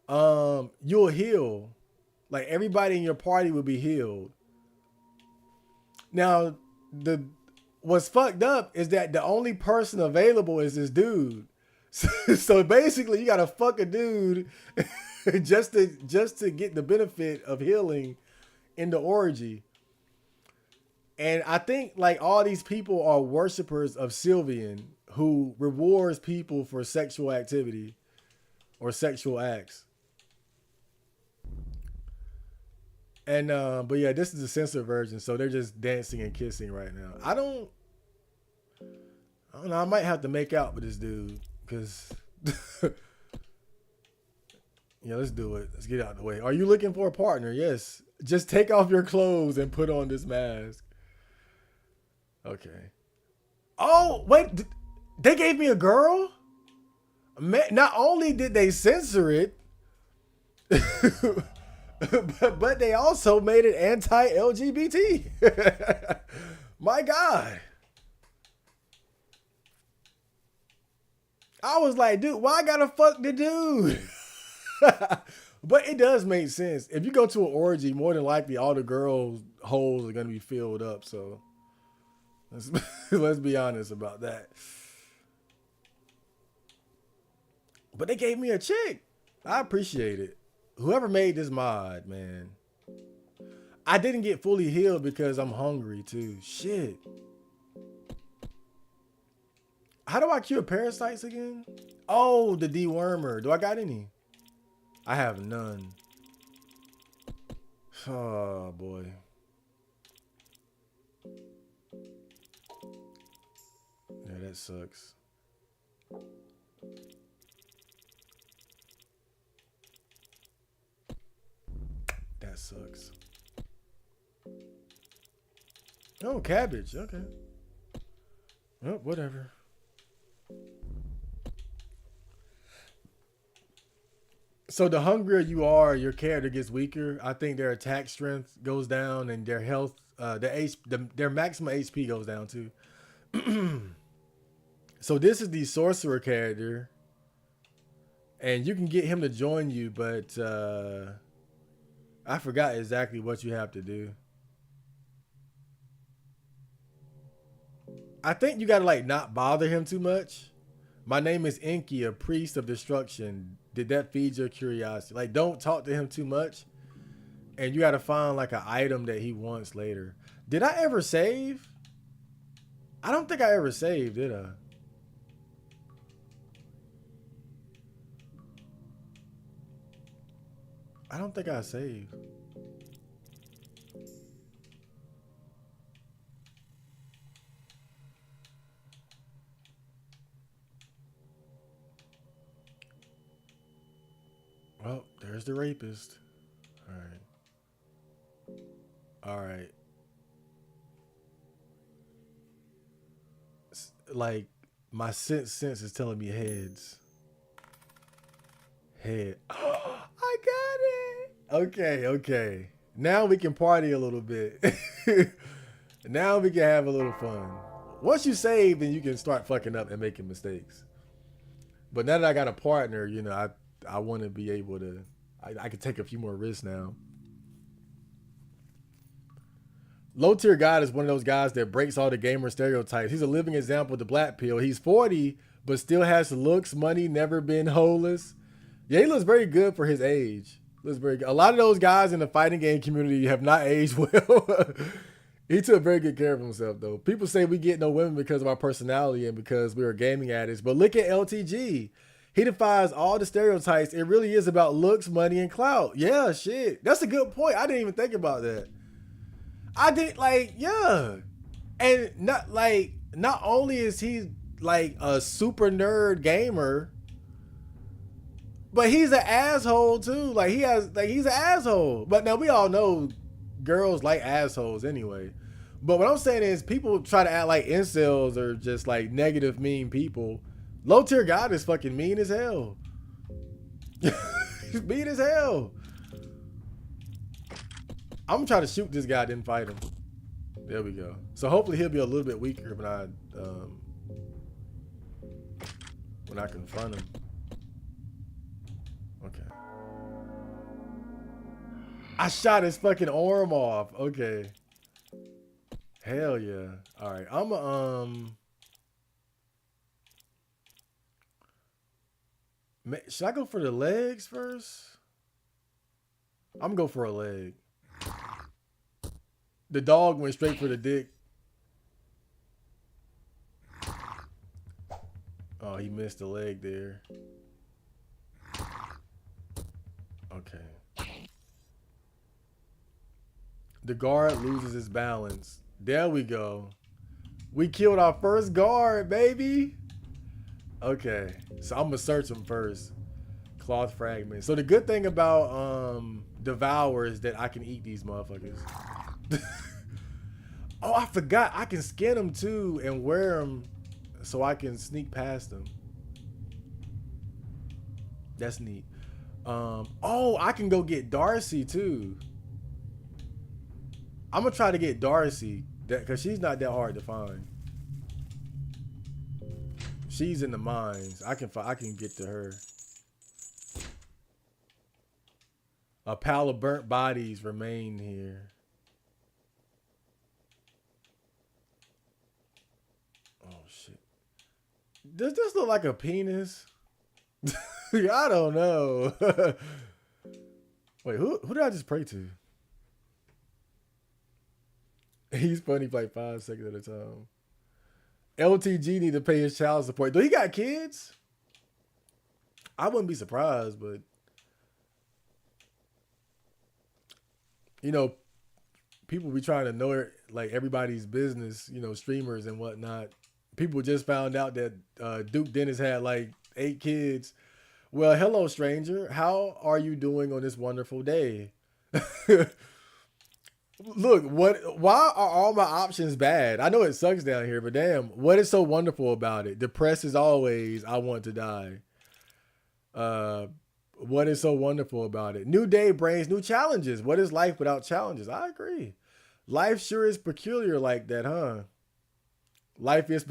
A: you'll heal. Like everybody in your party will be healed. Now, what's fucked up is that the only person available is this dude. So basically, you gotta fuck a dude just to get the benefit of healing in the orgy. And I think like all these people are worshipers of Sylvian, who rewards people for sexual activity or sexual acts. And but yeah, this is the censored version, so they're just dancing and kissing right now. I don't know. I might have to make out with this dude because yeah, let's do it. Let's get out of the way. Are you looking for a partner? Yes. Just take off your clothes and put on this mask. Okay. Oh wait, they gave me a girl. Not only did they censor it, but they also made it anti-LGBT. My God. I was like, dude, why I gotta fuck the dude? But it does make sense. If you go to an orgy, more than likely all the girls' holes are gonna be filled up. So let's be honest about that. But they gave me a chick. I appreciate it. Whoever made this mod, man. I didn't get fully healed because I'm hungry too. Shit. How do I cure parasites again? Oh, the dewormer. Do I got any? I have none. Oh boy. Yeah, that sucks. That sucks. Oh, cabbage. Okay. Oh, whatever. So the hungrier you are, your character gets weaker. I think their attack strength goes down and their health, their maximum HP goes down too. So this is the sorcerer character, and you can get him to join you, but I forgot exactly what you have to do. I think you gotta like not bother him too much. My name is Enki, a priest of destruction. Did that feed your curiosity? Like, don't talk to him too much. And you gotta find like an item that he wants later. Did I ever save? I don't think I ever saved, did I? I don't think I saved. Well, there's the rapist. All right. All right. Like my sense is telling me heads. Head. I got it. Okay, okay. Now we can party a little bit. Now we can have a little fun. Once you save, then you can start fucking up and making mistakes. But now that I got a partner, I want to be able to. I can take a few more risks now. Low tier God is one of those guys that breaks all the gamer stereotypes. He's a living example of the black pill. He's 40, but still has looks, money, never been holeless. Yeah, he looks very good for his age. Looks very good. A lot of those guys in the fighting game community have not aged well. He took very good care of himself, though. People say we get no women because of our personality and because we are gaming addicts, but look at LTG. He defies all the stereotypes. It really is about looks, money, and clout. Yeah, shit. That's a good point. I didn't even think about that. I did yeah. And not only is he like a super nerd gamer, but he's an asshole too. He's an asshole. But now we all know girls like assholes anyway. But what I'm saying is people try to act like incels are just like negative, mean people. Low tier God is fucking mean as hell. He's mean as hell. I'm trying to shoot this guy, didn't fight him. There we go. So hopefully he'll be a little bit weaker when I confront him. Okay. I shot his fucking arm off. Okay. Hell yeah. All right. Should I go for the legs first? I'm gonna go for a leg. The dog went straight for the dick. Oh, he missed the leg there. Okay. The guard loses his balance. There we go. We killed our first guard, baby. Okay. So I'm gonna search him first. Cloth fragment. So the good thing about Devour is that I can eat these motherfuckers. Oh, I forgot. I can skin them too and wear them so I can sneak past them. That's neat. Oh, I can go get Darcy too. I'm gonna try to get Darcy because she's not that hard to find. She's in the mines. I can get to her. A pile of burnt bodies remain here. Oh shit. Does this look like a penis? I don't know. Wait, who did I just pray to? He's funny for like 5 seconds at a time. LTG need to pay his child support. Do he got kids? I wouldn't be surprised, but people be trying to know like everybody's business, streamers and whatnot. People just found out that Duke Dennis had like 8 kids. Well, hello, stranger. How are you doing on this wonderful day? Look, why are all my options bad? I know it sucks down here, but damn, what is so wonderful about it? Depressed as always, I want to die. What is so wonderful about it? New day brings new challenges. What is life without challenges? I agree. Life sure is peculiar like that, huh? Life is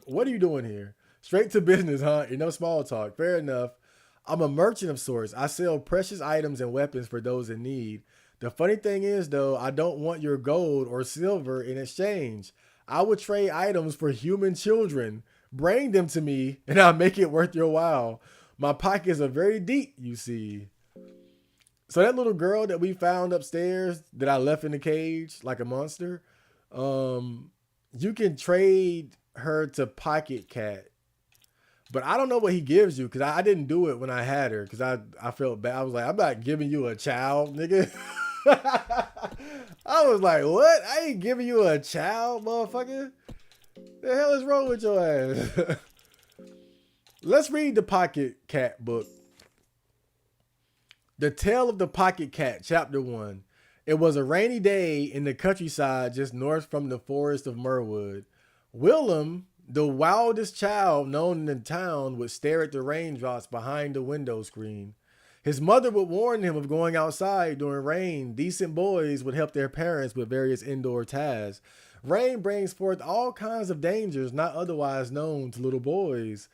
A: what are you doing here? Straight to business, huh? Small talk. Fair enough. I'm a merchant of sorts. I sell precious items and weapons for those in need. The funny thing is, though, I don't want your gold or silver in exchange. I would trade items for human children. Bring them to me, and I'll make it worth your while. My pockets are very deep, you see. So that little girl that we found upstairs that I left in the cage like a monster, you can trade her to Pocket Cat. But I don't know what he gives you because I didn't do it when I had her because I felt bad. I was like, I'm not giving you a child, nigga. I was like, what? I ain't giving you a child, motherfucker. The hell is wrong with your ass? Let's read the Pocket Cat book. The Tale of the Pocket Cat, Chapter 1. It was a rainy day in the countryside just north from the forest of Merwood. Willem, the wildest child known in the town, would stare at the raindrops behind the window screen. His mother would warn him of going outside during rain. Decent boys would help their parents with various indoor tasks. Rain brings forth all kinds of dangers not otherwise known to little boys.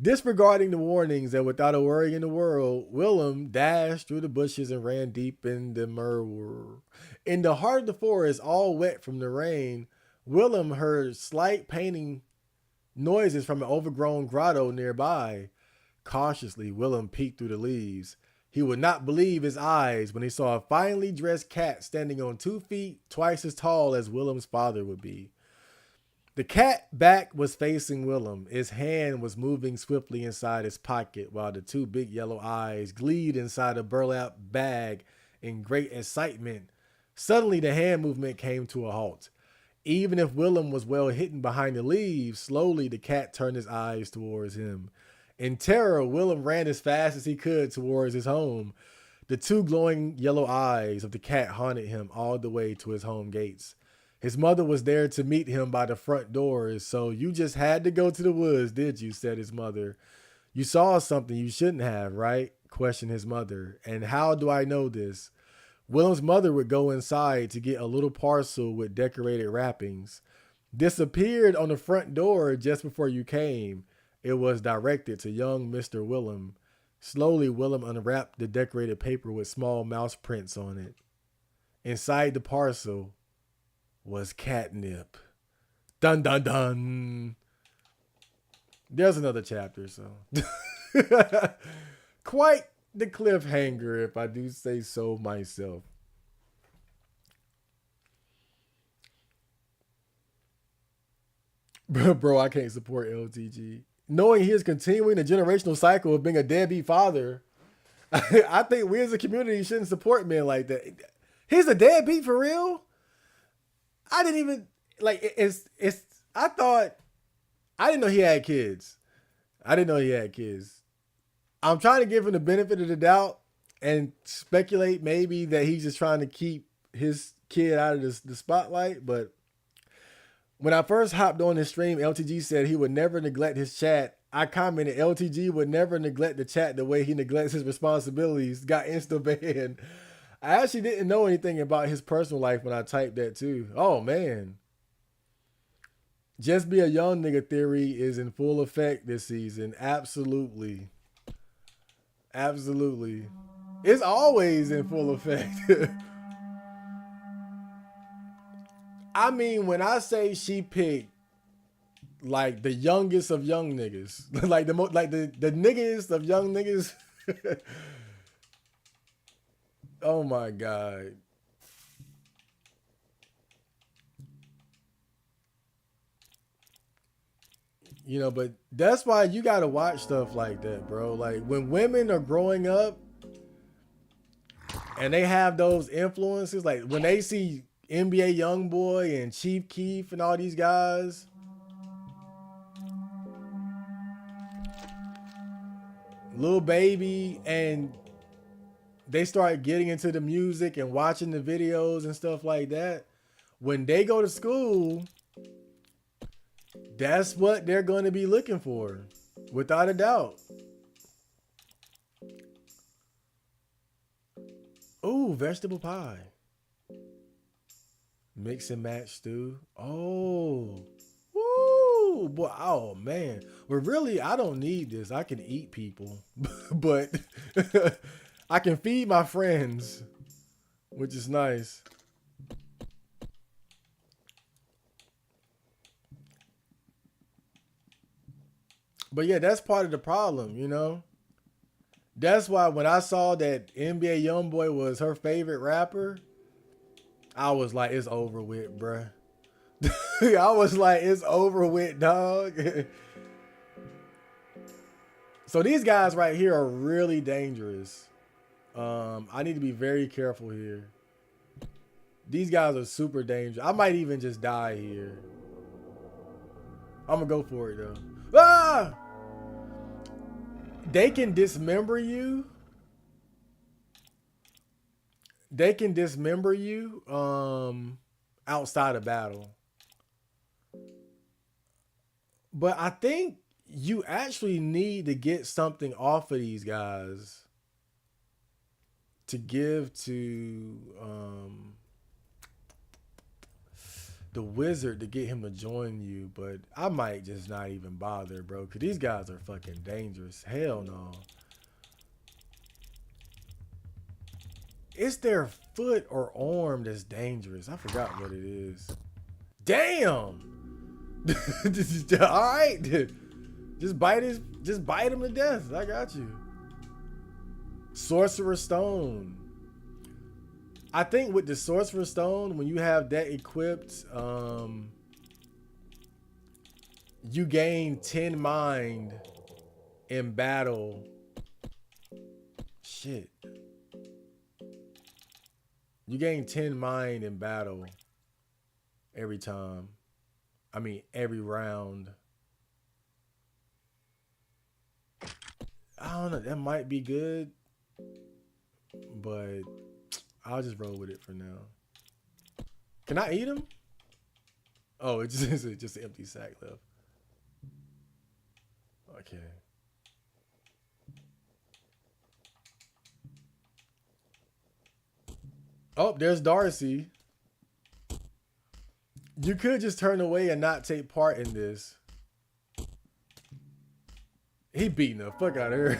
A: Disregarding the warnings and without a worry in the world, Willem dashed through the bushes and ran deep in the murmur. In the heart of the forest, all wet from the rain, Willem heard slight painting noises from an overgrown grotto nearby. Cautiously, Willem peeked through the leaves. He would not believe his eyes when he saw a finely dressed cat standing on 2 feet, twice as tall as Willem's father would be. The cat back was facing Willem. His hand was moving swiftly inside his pocket while the 2 big yellow eyes gleamed inside a burlap bag in great excitement. Suddenly, the hand movement came to a halt. Even if Willem was well hidden behind the leaves, slowly the cat turned his eyes towards him. In terror, Willem ran as fast as he could towards his home. The 2 glowing yellow eyes of the cat haunted him all the way to his home gates. His mother was there to meet him by the front doors. So you just had to go to the woods, did you? Said his mother. You saw something you shouldn't have, right? Questioned his mother. And how do I know this? Willem's mother would go inside to get a little parcel with decorated wrappings. This appeared on the front door just before you came. It was directed to young Mr. Willem. Slowly, Willem unwrapped the decorated paper with small mouse prints on it. Inside the parcel was catnip. Dun dun dun. There's another chapter, so quite the cliffhanger, if I do say so myself. Bro, I can't support LTG. Knowing he is continuing the generational cycle of being a deadbeat father, I think we as a community shouldn't support men like that. He's a deadbeat for real? I didn't even like I thought I didn't know he had kids. I didn't know he had kids. I'm trying to give him the benefit of the doubt and speculate maybe that he's just trying to keep his kid out of the spotlight. But when I first hopped on his stream, LTG said he would never neglect his chat. I commented LTG would never neglect the chat the way he neglects his responsibilities. Got insta banned. I actually didn't know anything about his personal life when I typed that too. Oh man. Just be a young nigga theory is in full effect this season. Absolutely. Absolutely. It's always in full effect. I mean, when I say she picked like the youngest of young niggas, like the niggas of young niggas. Oh my God. You know, but that's why you gotta watch stuff like that, bro. Like when women are growing up and they have those influences, like when they see NBA Youngboy and Chief Keef and all these guys, Lil Baby, and they start getting into the music and watching the videos and stuff like that. When they go to school, that's what they're going to be looking for, without a doubt. Ooh, vegetable pie. Mix and match stew. Oh. Woo. Boy, oh man. Well, really, I don't need this. I can eat people. But I can feed my friends, which is nice. But yeah, that's part of the problem, you know? That's why when I saw that NBA Youngboy was her favorite rapper, I was like, it's over with, bruh. I was like, it's over with, dog. So these guys right here are really dangerous. I need to be very careful here. These guys are super dangerous. I might even just die here. I'm gonna go for it though. Ah! They can dismember you. they can dismember you outside of battle. But I think you actually need to get something off of these guys to give to the wizard to get him to join you. But I might just not even bother, bro, because these guys are fucking dangerous. Hell no. It's their foot or arm that's dangerous. I forgot what it is. Damn. All right. Just bite him to death. I got you. Sorcerer's Stone. I think with the Sorcerer's Stone, when you have that equipped, you gain 10 mind in battle. Shit. You gain 10 mind in battle every time. I mean, every round. I don't know. That might be good, but I'll just roll with it for now. Can I eat them? Oh, it's just an empty sack left. Okay. Oh, there's Darcy. You could just turn away and not take part in this. He beating the fuck out of her.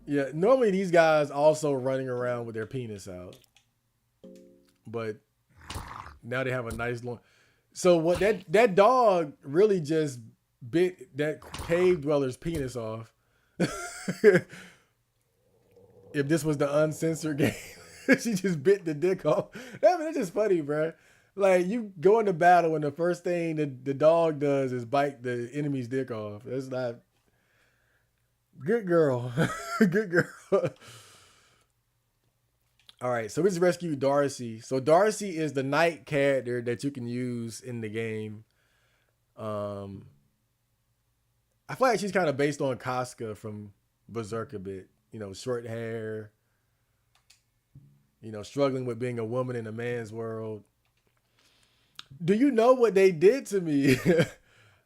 A: Yeah, normally these guys also running around with their penis out. But now they have a nice long. So what that dog really just bit that cave dweller's penis off. If this was the uncensored game, she just bit the dick off. I mean, it's just funny, bro. Like, you go into battle and the first thing the dog does is bite the enemy's dick off. That's not good, girl. Good girl. All right, so we just rescued Darcy. So Darcy is the knight character that you can use in the game. I feel like she's kind of based on Casca from Berserk a bit. You know, short hair. You know, struggling with being a woman in a man's world. Do you know what they did to me?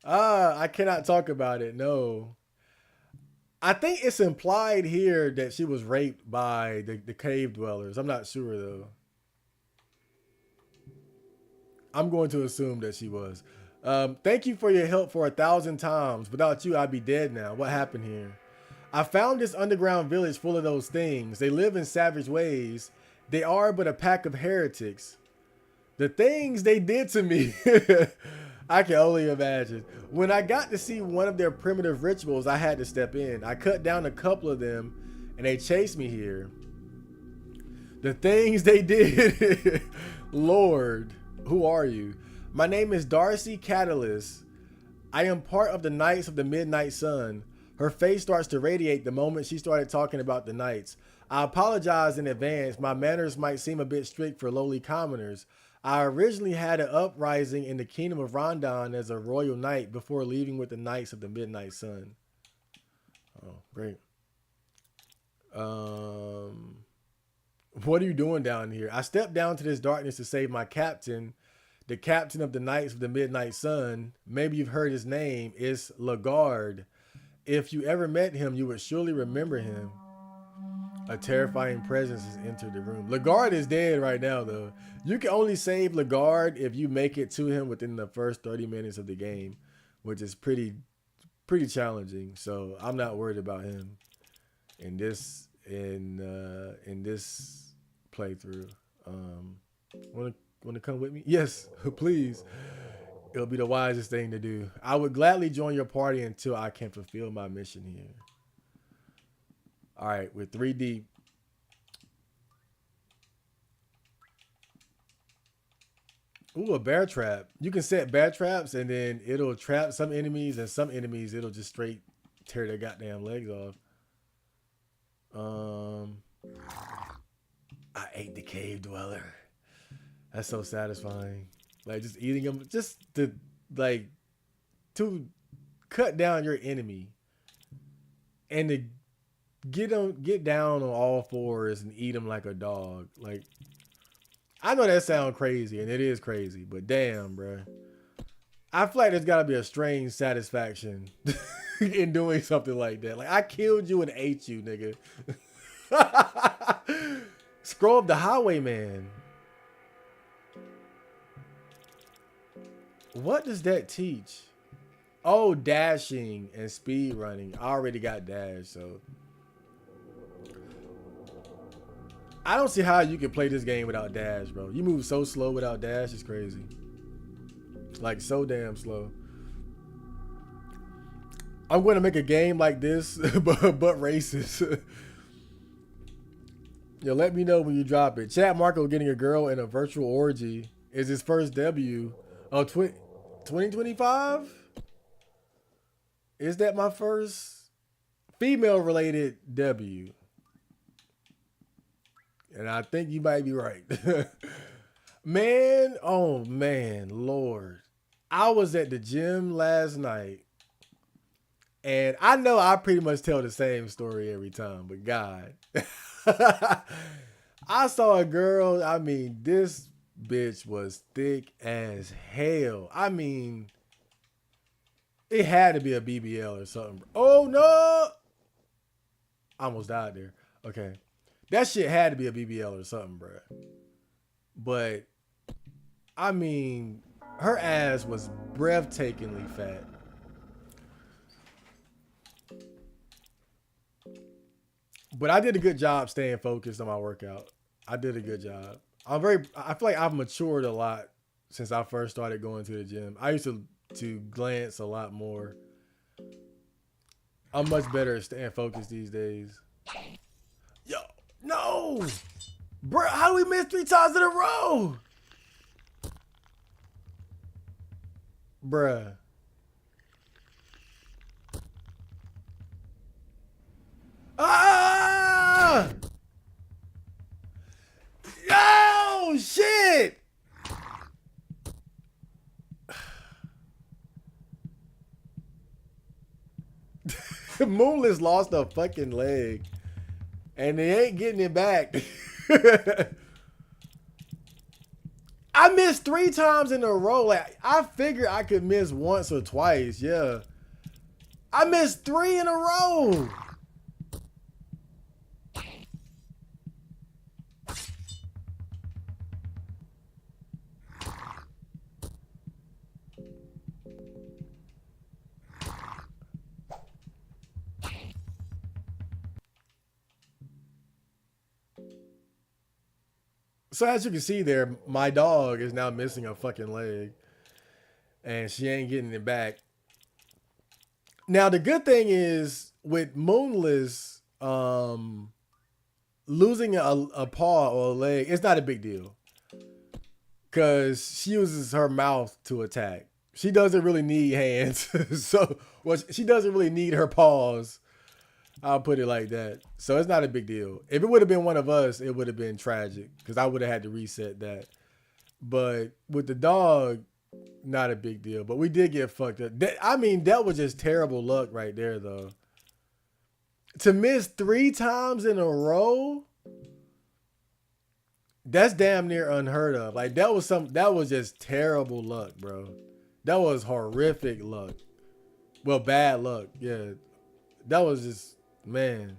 A: I cannot talk about it. No. I think it's implied here that she was raped by the cave dwellers. I'm not sure, though. I'm going to assume that she was. Thank you for your help for 1,000 times. Without you, I'd be dead now. What happened here? I found this underground village full of those things. They live in savage ways. They are but a pack of heretics. The things they did to me, I can only imagine. When I got to see one of their primitive rituals, I had to step in. I cut down a couple of them, and they chased me here. The things they did. Lord, who are you? My name is Darcy Catalyst. I am part of the Knights of the Midnight Sun. Her face starts to radiate the moment she started talking about the Knights. I apologize in advance. My manners might seem a bit strict for lowly commoners. I originally had an uprising in the Kingdom of Rondon as a royal knight before leaving with the Knights of the Midnight Sun. Oh, great. What are you doing down here? I stepped down to this darkness to save my captain, the captain of the Knights of the Midnight Sun. Maybe you've heard his name. It's Lagarde. If you ever met him, you would surely remember him. A terrifying presence has entered the room. Lagarde is dead right now, though. You can only save Lagarde if you make it to him within the first 30 minutes of the game, which is pretty challenging. So I'm not worried about him in this playthrough. Want to come with me? Yes, please. It'll be the wisest thing to do. I would gladly join your party until I can fulfill my mission here. All right, we're 3 deep. Ooh, a bear trap. You can set bear traps and then it'll trap some enemies, and some enemies it'll just straight tear their goddamn legs off. I ate the cave dweller. That's so satisfying. Like, just eating them, just to cut down your enemy and to Get down on all fours and eat them like a dog. Like, I know that sounds crazy, and it is crazy, but damn, bro. I feel like there's got to be a strange satisfaction in doing something like that. Like, I killed you and ate you, nigga. Scroll up the Highwayman. What does that teach? Oh, dashing and speed running. I already got dash, so I don't see how you can play this game without dash, bro. You move so slow without dash, it's crazy. Like, so damn slow. I'm going to make a game like this, but racist. Yo, let me know when you drop it. Chat Marco getting a girl in a virtual orgy is his first debut of 2025? Is that my first female-related debut? And I think you might be right. Man, oh man, Lord. I was at the gym last night, and I know I pretty much tell the same story every time, but God. I saw a girl, I mean, this bitch was thick as hell. I mean, it had to be a BBL or something. Oh no! I almost died there. Okay. That shit had to be a BBL or something, bro. But, I mean, her ass was breathtakingly fat. But I did a good job staying focused on my workout. I did a good job. I feel like I've matured a lot since I first started going to the gym. I used to glance a lot more. I'm much better at staying focused these days. Yo, no! Bro, how do we miss 3 times in a row? Bruh. Ah! Oh, shit! Moonless lost a fucking leg. And they ain't getting it back. I missed 3 times in a row. Like, I figured I could miss once or twice. Yeah. I missed 3 in a row. So as you can see there, my dog is now missing a fucking leg. And she ain't getting it back. Now, the good thing is, with Moonless, losing a paw or a leg, it's not a big deal. Because she uses her mouth to attack. She doesn't really need hands. So, well, she doesn't really need her paws. I'll put it like that. So it's not a big deal. If it would have been one of us, it would have been tragic. Because I would have had to reset that. But with the dog, not a big deal. But we did get fucked up. I mean, that was just terrible luck right there, though. To miss 3 times in a row, that's damn near unheard of. Like, that was just terrible luck, bro. That was horrific luck. Well, bad luck. Yeah. That was just, man.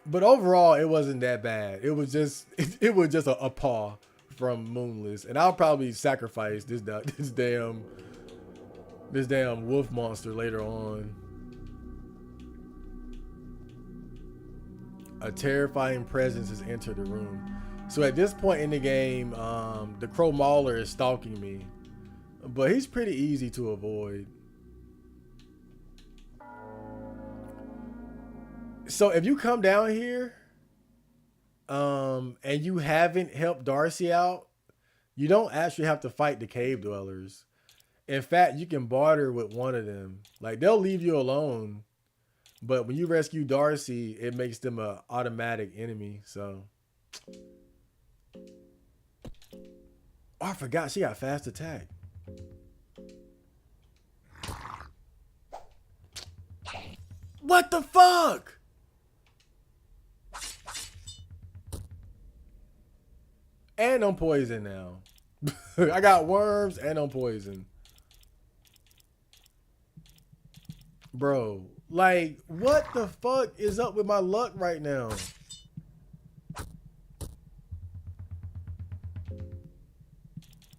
A: But overall, it wasn't that bad. It was just it was just a paw from Moonless, and I'll probably sacrifice this damn wolf monster later on. A terrifying presence has entered the room. So at this point in the game, the Crow Mauler is stalking me, but he's pretty easy to avoid. So if you come down here, and you haven't helped Darcy out, you don't actually have to fight the cave dwellers. In fact, you can barter with one of them. Like, they'll leave you alone, but when you rescue Darcy, it makes them a automatic enemy. So, oh, I forgot she got fast attack. What the fuck? And I'm poisoned now. I got worms and I'm poisoned. Bro, like, what the fuck is up with my luck right now?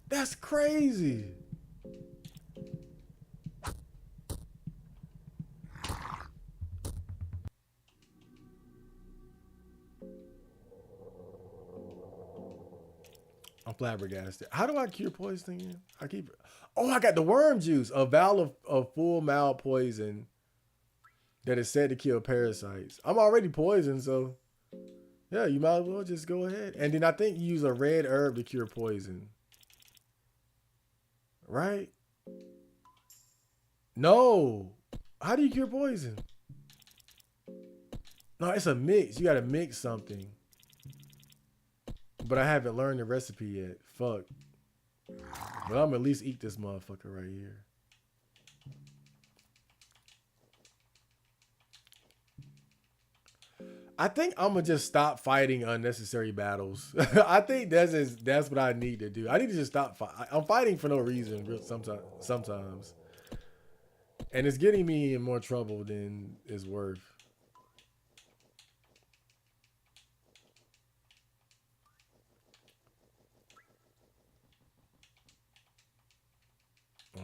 A: That's crazy. I'm flabbergasted. How do I cure poisoning again? I keep. Oh, I got the worm juice. A vial of full mild poison that is said to kill parasites. I'm already poisoned, so yeah, you might as well just go ahead. And then I think you use a red herb to cure poison. Right? No. How do you cure poison? No, it's a mix. You gotta mix something. But I haven't learned the recipe yet. Fuck. But I'm at least eat this motherfucker right here. I think I'm gonna just stop fighting unnecessary battles. I think that's what I need to do. I need to just stop. I'm fighting for no reason. Sometimes, and it's getting me in more trouble than is worth.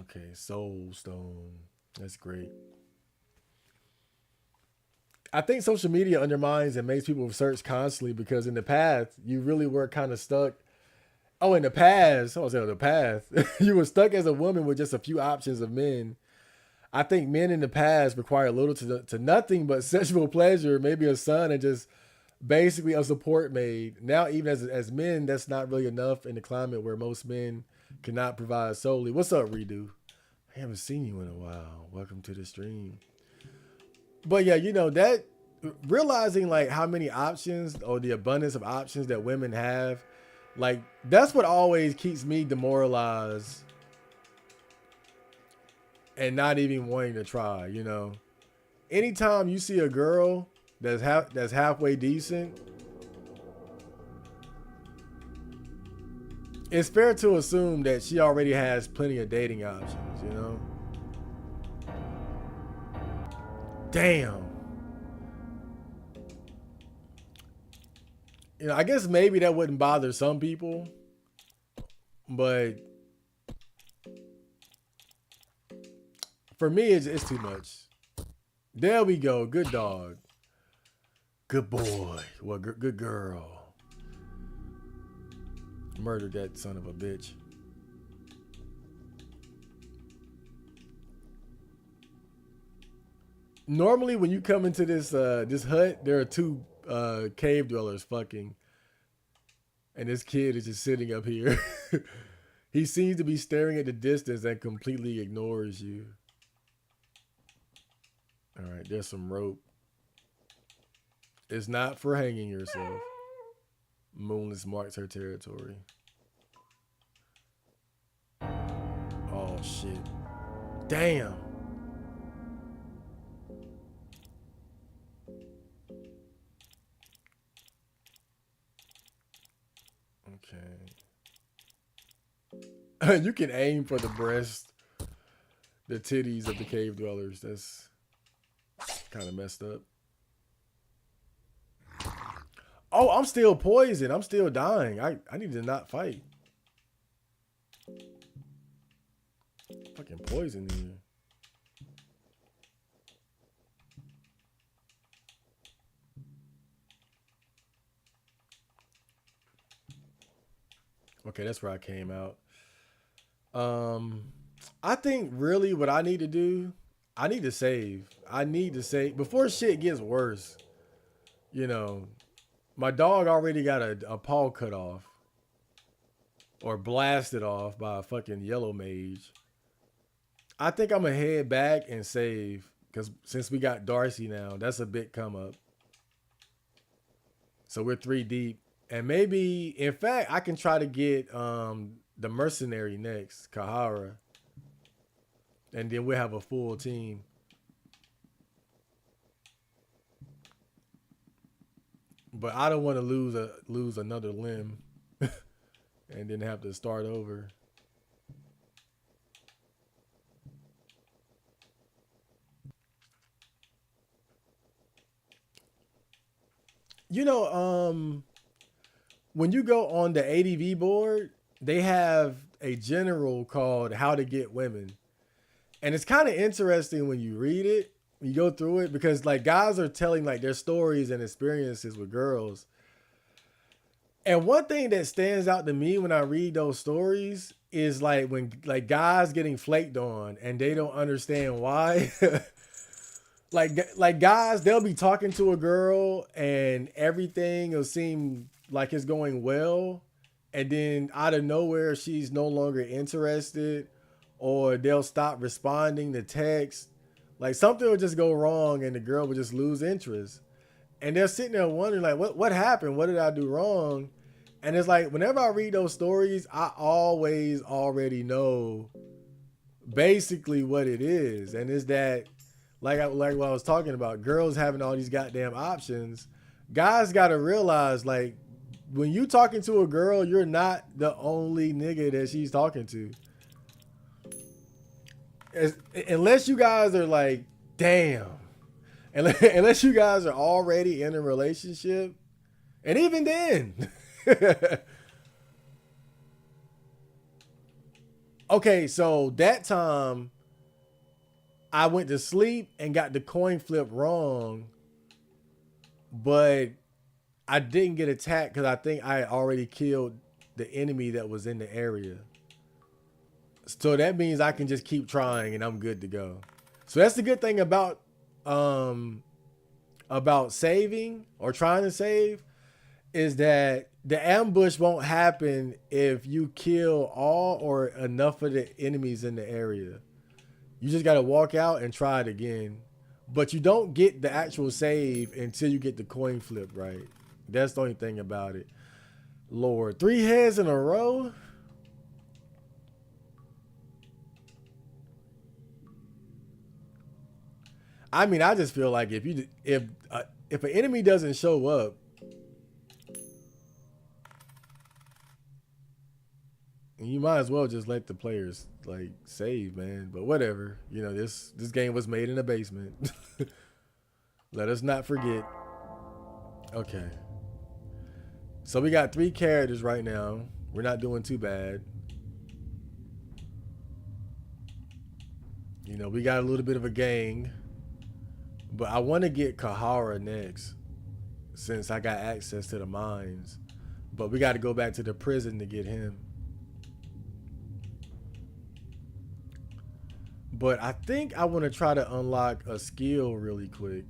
A: Okay, Soul Stone. That's great. I think social media undermines and makes people search constantly because in the past you really were kind of stuck. Oh, in the past, I was saying the past, you were stuck as a woman with just a few options of men. I think men in the past require little to nothing but sexual pleasure, maybe a son, and just basically a support maid. Now, even as men, that's not really enough in the climate where most men cannot provide solely. What's up, Redo? I haven't seen you in a while. Welcome to the stream. But yeah, you know that realizing like how many options or the abundance of options that women have, like that's what always keeps me demoralized and not even wanting to try. You know, anytime you see a girl that's halfway decent, it's fair to assume that she already has plenty of dating options. You know, damn. You know, I guess maybe that wouldn't bother some people, but for me, it's too much. There we go. Good dog. Good boy. Well, good girl. Murdered that son of a bitch. Normally, when you come into this hut, there are two cave dwellers fucking, and this kid is just sitting up here. He seems to be staring at the distance and completely ignores you. All right, there's some rope. It's not for hanging yourself. Moonless marks her territory. Oh shit. Damn. Okay. You can aim for the breast, the titties of the cave dwellers. That's kind of messed up. Oh, I'm still poisoned. I'm still dying. I need to not fight. Fucking poison here. Okay, that's where I came out. I think really what I need to do, I need to save. I need to save before shit gets worse. You know, my dog already got a paw cut off or blasted off by a fucking yellow mage. I think I'm gonna head back and save because since we got Darcy now, that's a big come up. So we're three deep, and maybe in fact I can try to get the mercenary next, Kahara, and then we'll have a full team. But I don't want to lose another limb and then have to start over. You know, when you go on the ADV board, they have a general called "How to Get Women," and it's kind of interesting when you read it, when you go through it, because like guys are telling like their stories and experiences with girls. And one thing that stands out to me when I read those stories is like when like guys getting flaked on and they don't understand why. Like guys, they'll be talking to a girl and everything will seem like it's going well, and then out of nowhere she's no longer interested, or they'll stop responding to text. Like something will just go wrong and the girl will just lose interest. And they're sitting there wondering like what happened? What did I do wrong? And it's like whenever I read those stories, I always already know basically what it is. And it's that like what I was talking about, girls having all these goddamn options. Guys gotta realize like when you talking to a girl, you're not the only nigga that she's talking to. Unless you guys are like, damn. Unless you guys are already in a relationship. And even then. Okay, so that time I went to sleep and got the coin flip wrong, but I didn't get attacked because I think I had already killed the enemy that was in the area. So that means I can just keep trying and I'm good to go. So that's the good thing about saving or trying to save, is that the ambush won't happen if you kill all or enough of the enemies in the area. You just gotta walk out and try it again. But you don't get the actual save until you get the coin flip right. That's the only thing about it. Lord, 3 heads in a row? I mean, I just feel like if an enemy doesn't show up, you might as well just let the players like save, man. But whatever, you know, this game was made in a basement. Let us not forget. Okay, so we got 3 characters right now. We're not doing too bad. You know, we got a little bit of a gang, but I want to get Kahara next since I got access to the mines. But we got to go back to the prison to get him. But I think I want to try to unlock a skill really quick.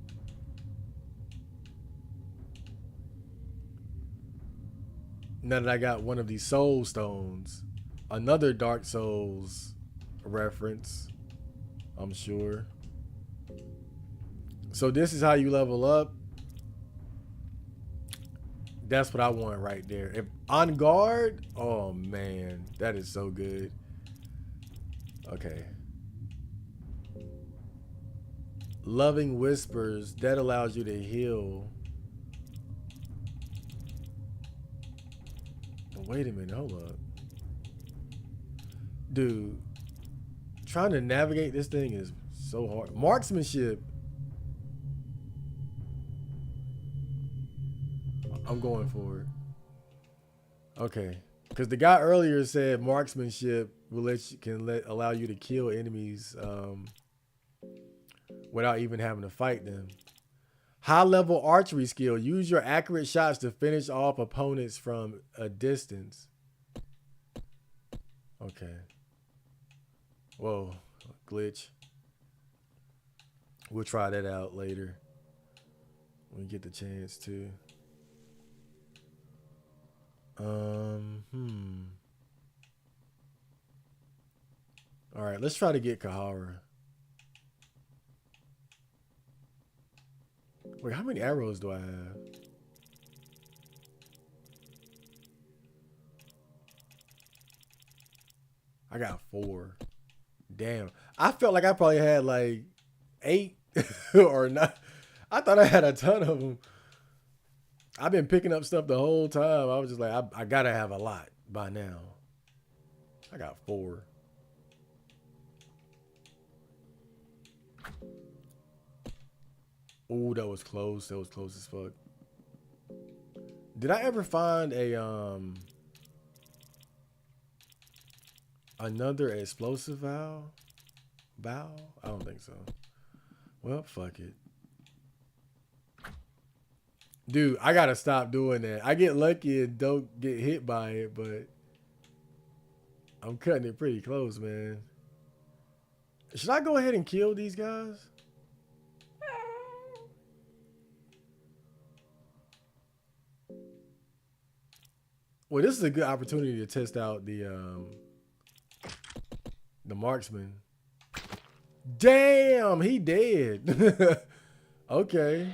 A: Now that I got one of these soul stones. Another Dark Souls reference, I'm sure. So this is how you level up. That's what I want right there. If on guard, oh man, that is so good. Okay. Loving Whispers, that allows you to heal. Wait a minute, hold up. Dude, trying to navigate this thing is so hard. Marksmanship. I'm going for it. Okay. Because the guy earlier said marksmanship will allow you to kill enemies without even having to fight them. High level archery skill. Use your accurate shots to finish off opponents from a distance. Okay. Whoa, glitch. We'll try that out later when we get the chance to. All right, let's try to get Kahara. Wait, how many arrows do I have? I got 4. Damn. I felt like I probably had like 8 or not. I thought I had a ton of them. I've been picking up stuff the whole time. I was just like, I gotta have a lot by now. I got 4. Ooh, that was close. That was close as fuck. Did I ever find a another explosive valve? I don't think so. Well, fuck it. Dude, I gotta stop doing that. I get lucky and don't get hit by it, but I'm cutting it pretty close, man. Should I go ahead and kill these guys? Well, this is a good opportunity to test out the marksman. Damn, he dead. Okay.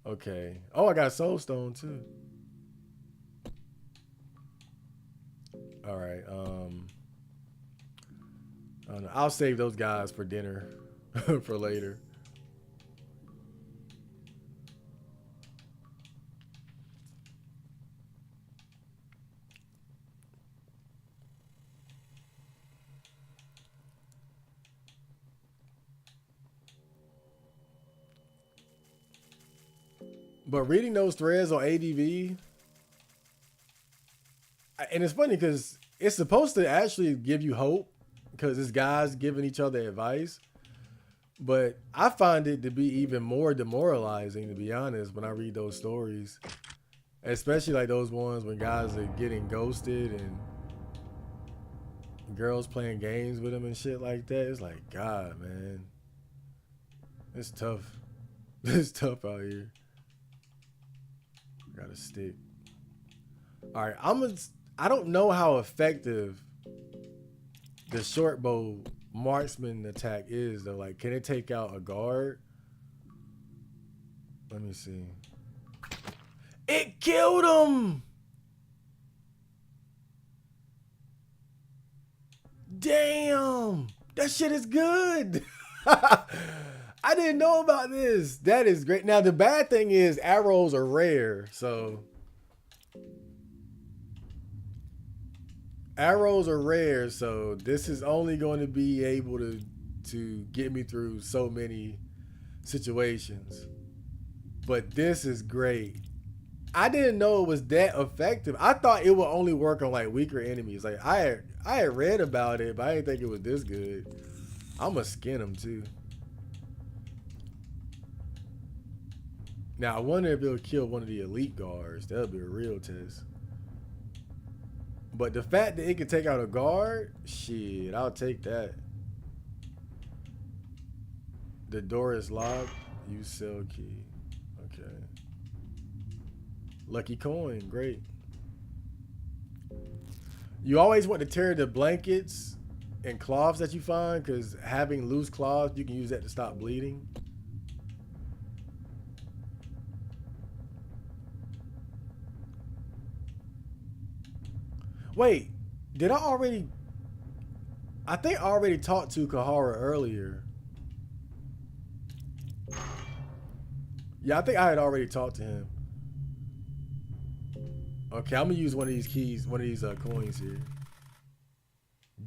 A: Okay. Oh, I got soul stone too. All right. I don't know. I'll save those guys for dinner for later. But reading those threads on ADV, and it's funny because it's supposed to actually give you hope because it's guys giving each other advice. But I find it to be even more demoralizing, to be honest, when I read those stories. Especially like those ones when guys are getting ghosted and girls playing games with them and shit like that. It's like, God, man. It's tough. It's tough out here. Got a stick. All right, I don't know how effective the short bow marksman attack is though. Like, can it take out a guard? Let me see. It killed him. Damn, that shit is good. I didn't know about this. That is great. Now the bad thing is arrows are rare, so this is only going to be able to get me through so many situations. But this is great. I didn't know it was that effective. I thought it would only work on like weaker enemies. Like I had read about it, but I didn't think it was this good. I'm gonna skin them too. Now I wonder if it'll kill one of the elite guards. That'll be a real test. But the fact that it can take out a guard, shit, I'll take that. The door is locked. Use cell key. Okay. Lucky coin, great. You always want to tear the blankets and cloths that you find, because having loose cloths, you can use that to stop bleeding. Wait, did I already... I think I already talked to Kahara earlier. Yeah, I think I had already talked to him. Okay, I'm gonna use one of these keys, one of these coins here.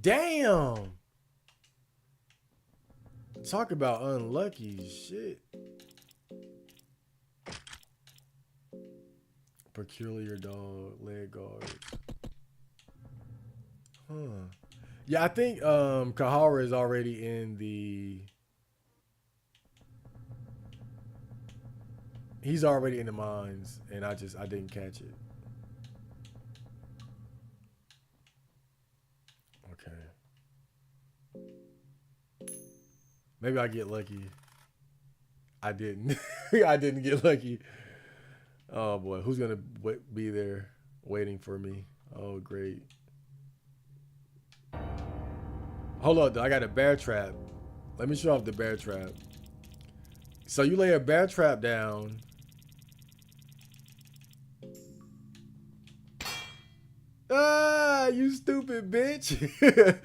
A: Damn! Talk about unlucky shit. Peculiar dog, leg guards. Huh. Yeah, I think Kahara is already in the... He's already in the mines, and I didn't catch it. Okay. Maybe I get lucky. I didn't. I didn't get lucky. Oh boy, who's gonna be there waiting for me? Oh great. Hold on, I got a bear trap. Let me show off the bear trap. So you lay a bear trap down. Ah, you stupid bitch.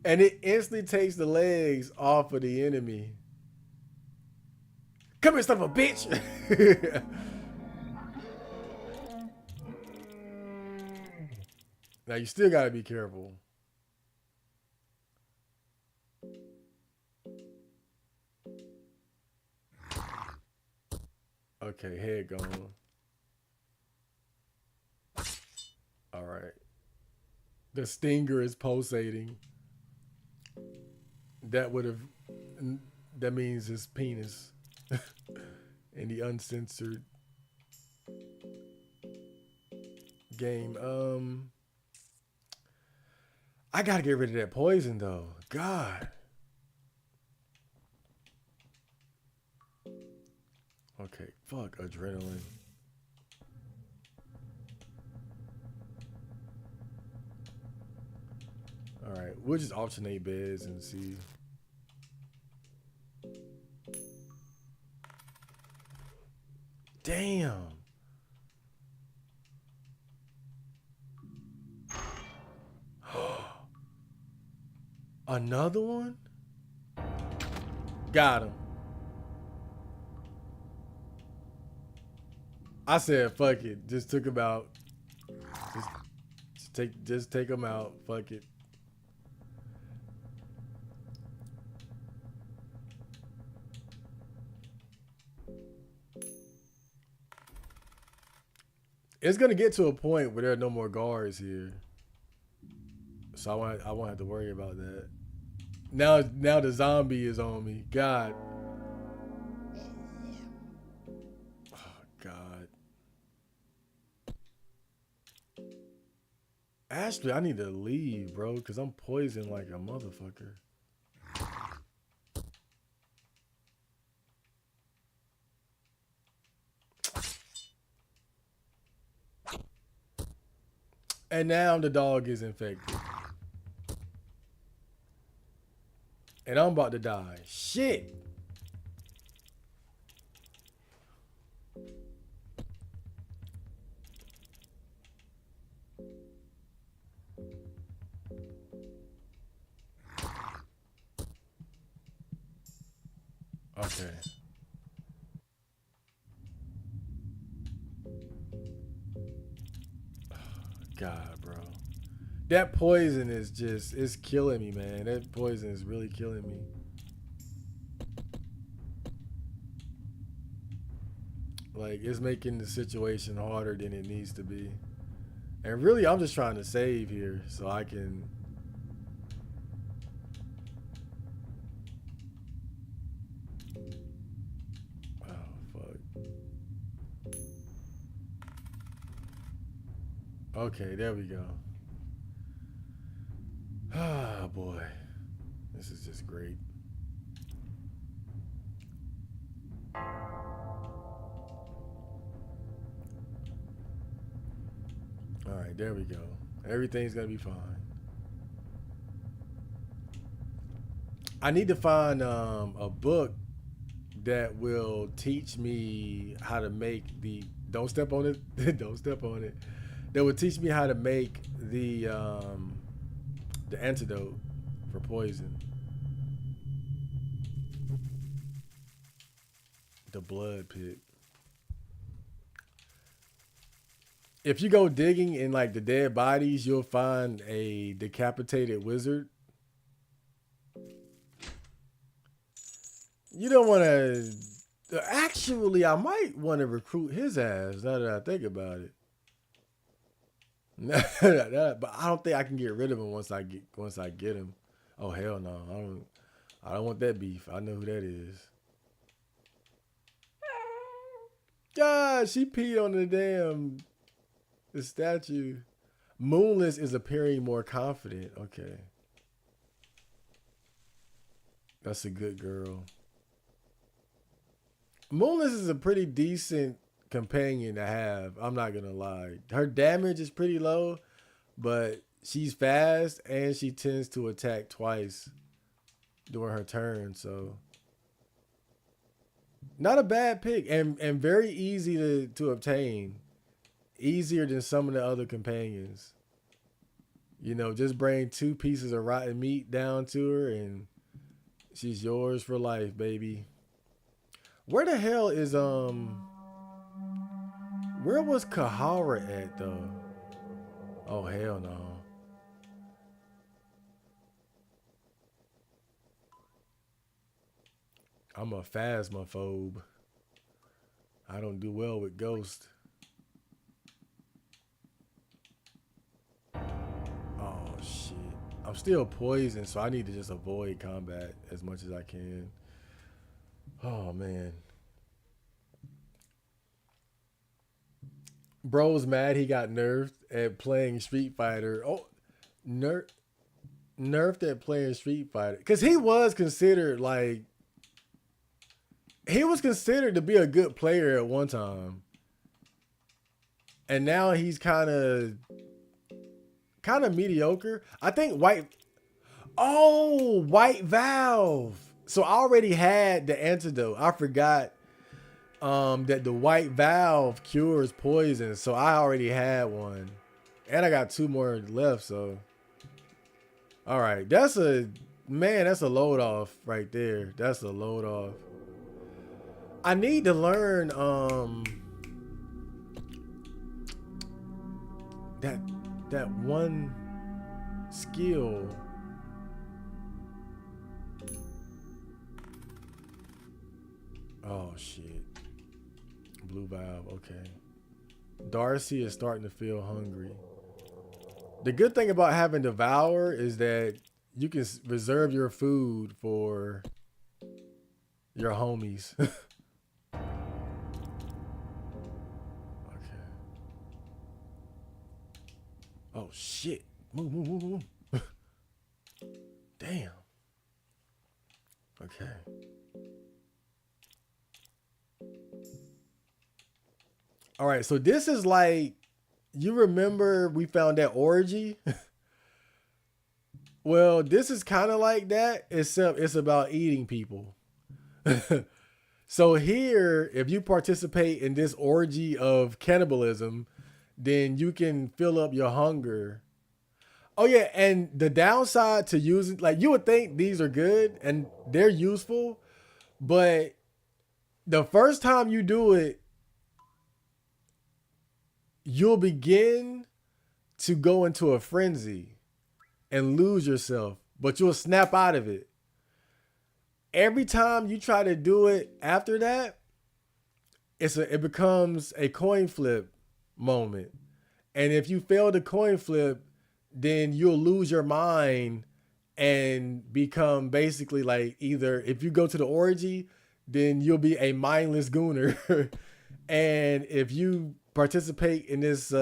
A: And it instantly takes the legs off of the enemy. Come here, son of a bitch. Now you still gotta be careful. Okay, head gone. All right. The stinger is pulsating. That would have. That means his penis. In the uncensored game. I gotta get rid of that poison though. God. Okay. Fuck adrenaline. All right. We'll just alternate beds and see. Damn. Another one? Got him. I said, fuck it. Just took him out. Just take him out. Fuck it. It's gonna get to a point where there are no more guards here. So I won't have to worry about that. Now the zombie is on me. God. Oh God. Ashley, I need to leave, bro, because I'm poisoned like a motherfucker. And now the dog is infected. And I'm about to die. Shit. Okay. God, bro. That poison is just, it's killing me, man. That poison is really killing me. Like, it's making the situation harder than it needs to be. And really, I'm just trying to save here so I can. Oh, fuck. Okay, there we go. Ah, boy. This is just great. All right, there we go. Everything's going to be fine. I need to find a book that will teach me how to make the. Don't step on it. Don't step on it. That will teach me how to make the antidote for poison. The blood pit. If you go digging in like the dead bodies, you'll find a decapitated wizard. You don't want to. Actually, I might want to recruit his ass. Now that I think about it, but I don't think I can get rid of him once I get him. Oh hell no, I don't want that beef. I know who that is. God, she peed on the statue. Moonless is appearing more confident. Okay, that's a good girl. Moonless is a pretty decent companion to have. I'm not gonna lie. Her damage is pretty low, but she's fast and she tends to attack twice during her turn. So not a bad pick and very easy to obtain. Easier than some of the other companions. You know, just bring 2 pieces of rotten meat down to her and she's yours for life, baby. Where the hell is where was Kahara at though? Oh hell no. I'm a phasmophobe. I don't do well with ghosts. Oh shit. I'm still poisoned, so I need to just avoid combat as much as I can. Oh man. Bro's mad he got nerfed at playing Street Fighter. Oh, nerfed at playing Street Fighter. Cause he was considered to be a good player at one time. And now he's kind of mediocre. I think White Valve. So I already had the antidote. I forgot that the White Valve cures poison. So I already had one. And I got 2 more left, so all right. That's a load off right there. That's a load off. I need to learn that one skill. Oh shit. Blue valve, okay. Darcy is starting to feel hungry. The good thing about having Devour is that you can reserve your food for your homies. Okay. Oh shit. Move, move, move, move. Damn. Okay. All right, so this is like, you remember we found that orgy? Well, this is kind of like that, except it's about eating people. So here, if you participate in this orgy of cannibalism, then you can fill up your hunger. Oh yeah, and the downside to using, like, you would think these are good and they're useful, but the first time you do it, you'll begin to go into a frenzy and lose yourself, but you'll snap out of it. Every time you try to do it after that, it becomes a coin flip moment. And if you fail the coin flip, then you'll lose your mind and become basically like, either if you go to the orgy, then you'll be a mindless gooner. And if you participate in this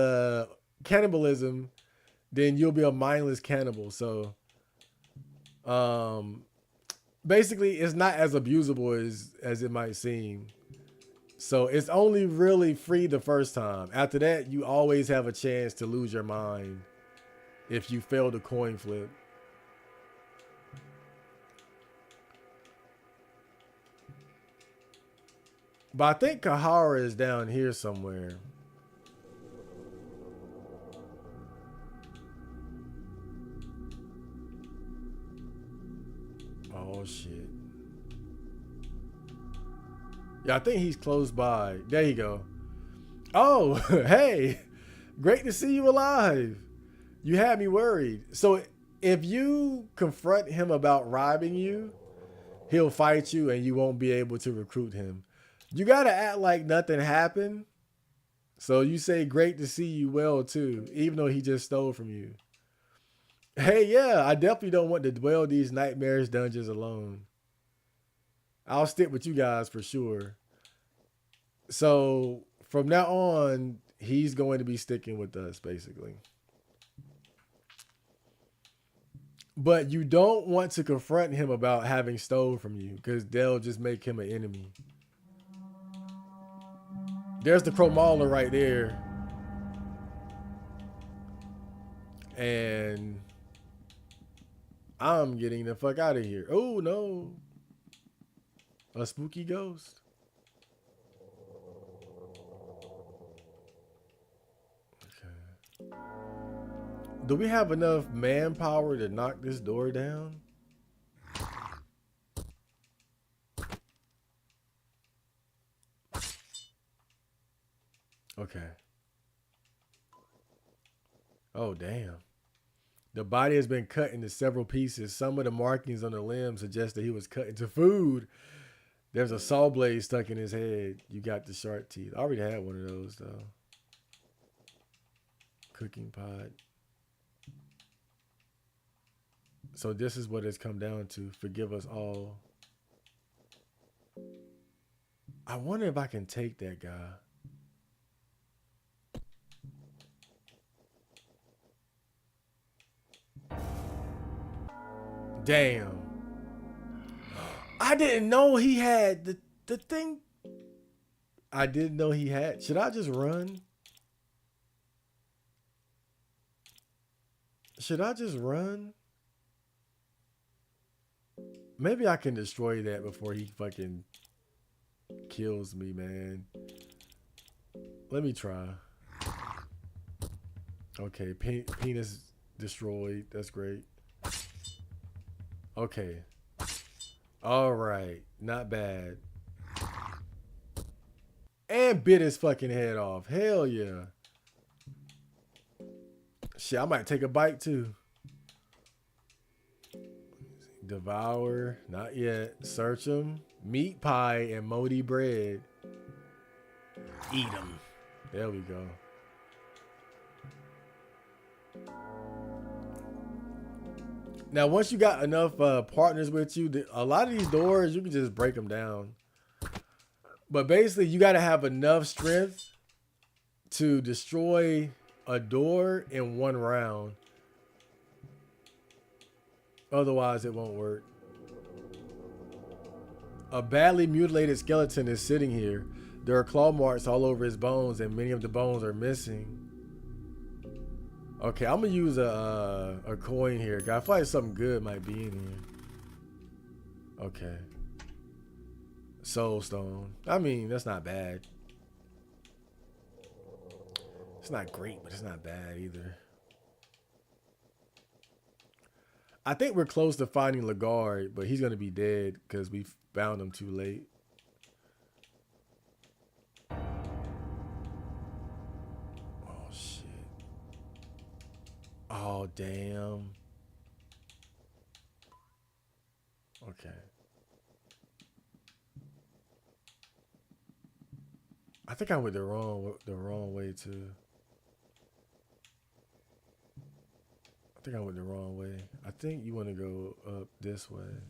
A: cannibalism, then you'll be a mindless cannibal. So basically it's not as abusable as it might seem. So it's only really free the first time. After that, you always have a chance to lose your mind if you fail the coin flip. But I think Kahara is down here somewhere. Oh shit. Yeah, I think he's close by. There you go. Oh, hey. Great to see you alive. You had me worried. So if you confront him about robbing you, he'll fight you and you won't be able to recruit him. You gotta act like nothing happened. So you say great to see you well too, even though he just stole from you. Hey, yeah, I definitely don't want to dwell these nightmares dungeons alone. I'll stick with you guys for sure. So from now on, he's going to be sticking with us, basically. But you don't want to confront him about having stole from you, because they'll just make him an enemy. There's the Chromaler right there. And I'm getting the fuck out of here. Oh no. A spooky ghost. Okay. Do we have enough manpower to knock this door down? Okay. Oh, damn. The body has been cut into several pieces. Some of the markings on the limb suggest that he was cut into food. There's a saw blade stuck in his head. You got the shark teeth. I already had one of those, though. Cooking pot. So this is what it's come down to. Forgive us all. I wonder if I can take that guy. Damn. I didn't know he had the thing. I didn't know he had. Should I just run? Should I just run? Maybe I can destroy that before he fucking kills me, man. Let me try. Okay, penis destroyed. That's great. Okay. All right. Not bad. And bit his fucking head off. Hell yeah. Shit, I might take a bite too. Devour. Not yet. Search him. Meat pie and moldy bread. Eat him. There we go. Now, once you got enough partners with you, a lot of these doors, you can just break them down. But basically, you got to have enough strength to destroy a door in one round. Otherwise, it won't work. A badly mutilated skeleton is sitting here. There are claw marks all over his bones, and many of the bones are missing. Okay, I'm gonna use a coin here. I feel like something good might be in here. Okay. Soul stone. I mean, that's not bad. It's not great, but it's not bad either. I think we're close to finding Lagarde, but he's gonna be dead because we found him too late. Oh shit. Oh damn. Okay. I think I went the wrong way too. I think I went the wrong way. I think you want to go up this way.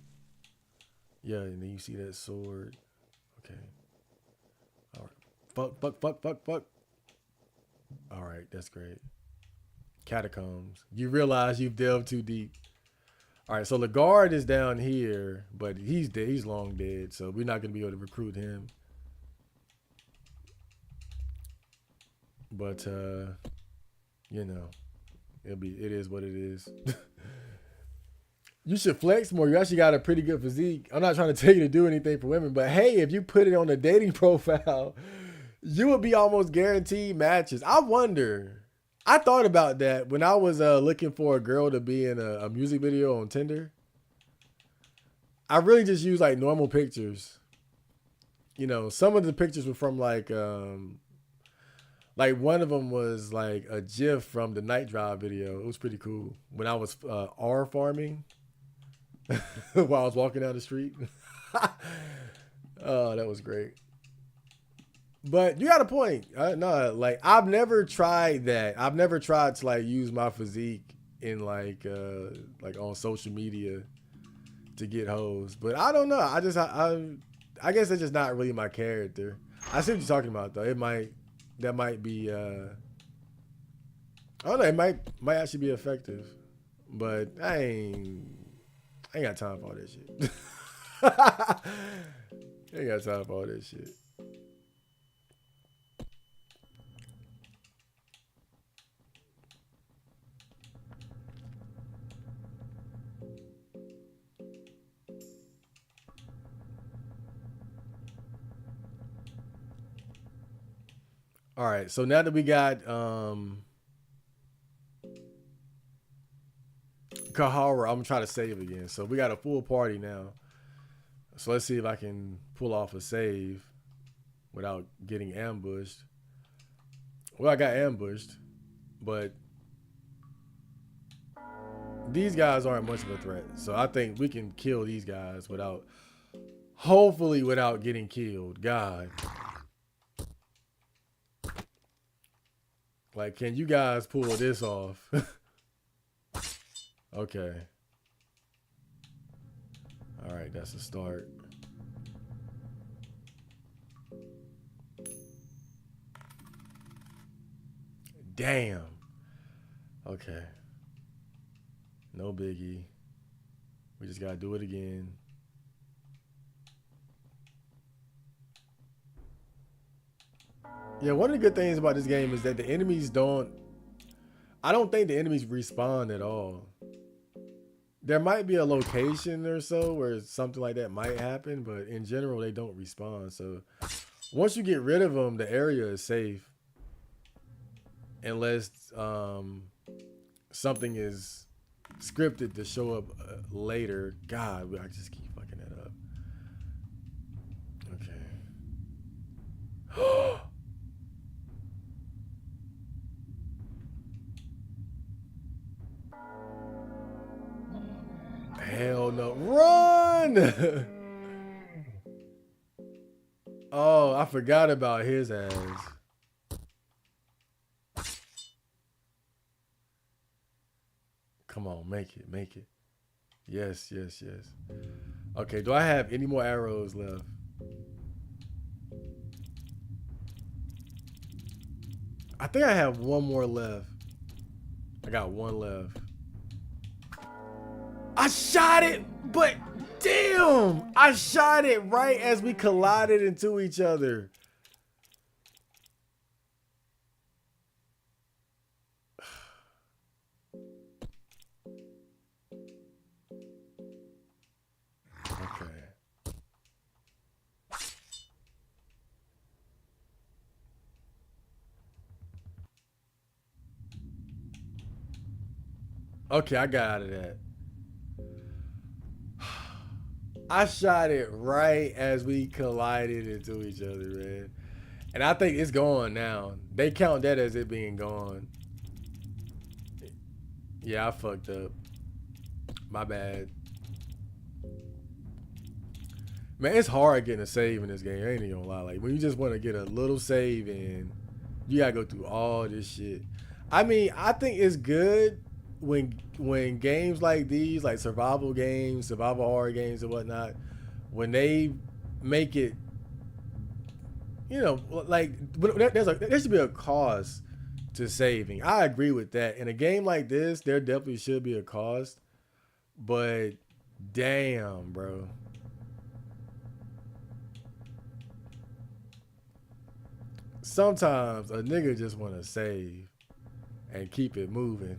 A: Yeah, and then you see that sword. Okay. All right. Fuck. All right, that's great. Catacombs. You realize you've delved too deep. All right, so Lagarde is down here, but he's dead. He's long dead, so we're not gonna be able to recruit him. But you know, it is what it is. You should flex more. You actually got a pretty good physique. I'm not trying to tell you to do anything for women, but hey, if you put it on a dating profile, you would be almost guaranteed matches. I wonder. I thought about that when I was looking for a girl to be in a music video on Tinder. I really just used like normal pictures. You know, some of the pictures were from like one of them was like a GIF from the Night Drive video. It was pretty cool. When I was R farming while I was walking down the street. Oh, that was great. But you got a point. No, like I've never tried that. I've never tried to like use my physique in like on social media to get hoes. But I don't know. I guess that's just not really my character. I see what you're talking about though. That might be I don't know, it might actually be effective. But I ain't got time for all that shit. I ain't got time for all that shit. All right, so now that we got Kahara, I'm gonna try to save again. So we got a full party now. So let's see if I can pull off a save without getting ambushed. Well, I got ambushed, but these guys aren't much of a threat. So I think we can kill these guys without, hopefully without getting killed. God. Like, can you guys pull this off? Okay. All right, that's a start. Damn. Okay. No biggie. We just gotta do it again. Yeah, one of the good things about this game is that the enemies don't... I don't think the enemies respawn at all. There might be a location or so where something like that might happen, but in general, they don't respawn. So once you get rid of them, the area is safe. Unless something is scripted to show up later. God, I just keep fucking that up. Okay. Hell no. Run! Oh, I forgot about his ass. Come on, make it, make it. Yes, yes, yes. Okay, do I have any more arrows left? I think I have one more left. I got one left. I shot it, but damn! I shot it right as we collided into each other. Okay, I got out of that. I shot it right as we collided into each other, man. And I think it's gone now. They count that as it being gone. Yeah, I fucked up. My bad. Man, it's hard getting a save in this game. I ain't even gonna lie. Like, when you just want to get a little save in, you gotta go through all this shit. I mean, I think it's good when games like these, like survival games, survival horror games and whatnot, when they make it, you know, like there should be a cost to saving. I agree with that. In a game like this, there definitely should be a cost, but damn, bro. Sometimes a nigga just want to save and keep it moving.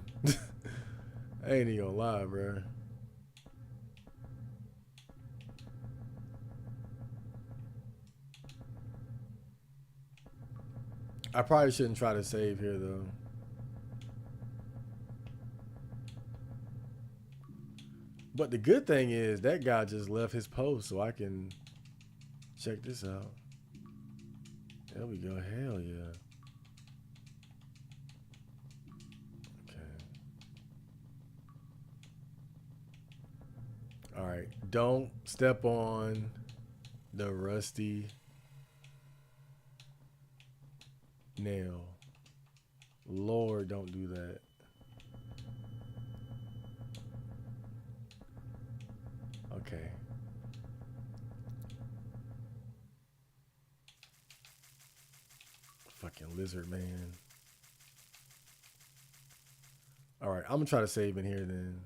A: I ain't even gonna lie, bro. I probably shouldn't try to save here, though. But the good thing is that guy just left his post, so I can check this out. There we go. Hell yeah. Okay. All right. Don't step on the rusty nail. Lord, don't do that. Okay. Fucking lizard, man. All right, I'm gonna try to save in here then.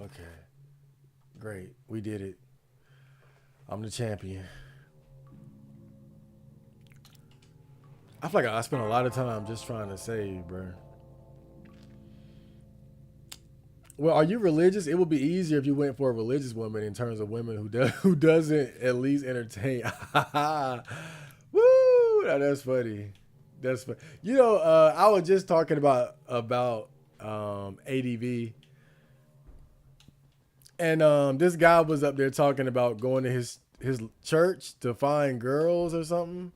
A: Okay. Great. We did it. I'm the champion. I feel like I spent a lot of time just trying to save, bro. Well, are you religious? It would be easier if you went for a religious woman in terms of women who doesn't at least entertain. Woo! Now that's funny. That's funny. I was just talking about ADV, and this guy was up there talking about going to his church to find girls or something.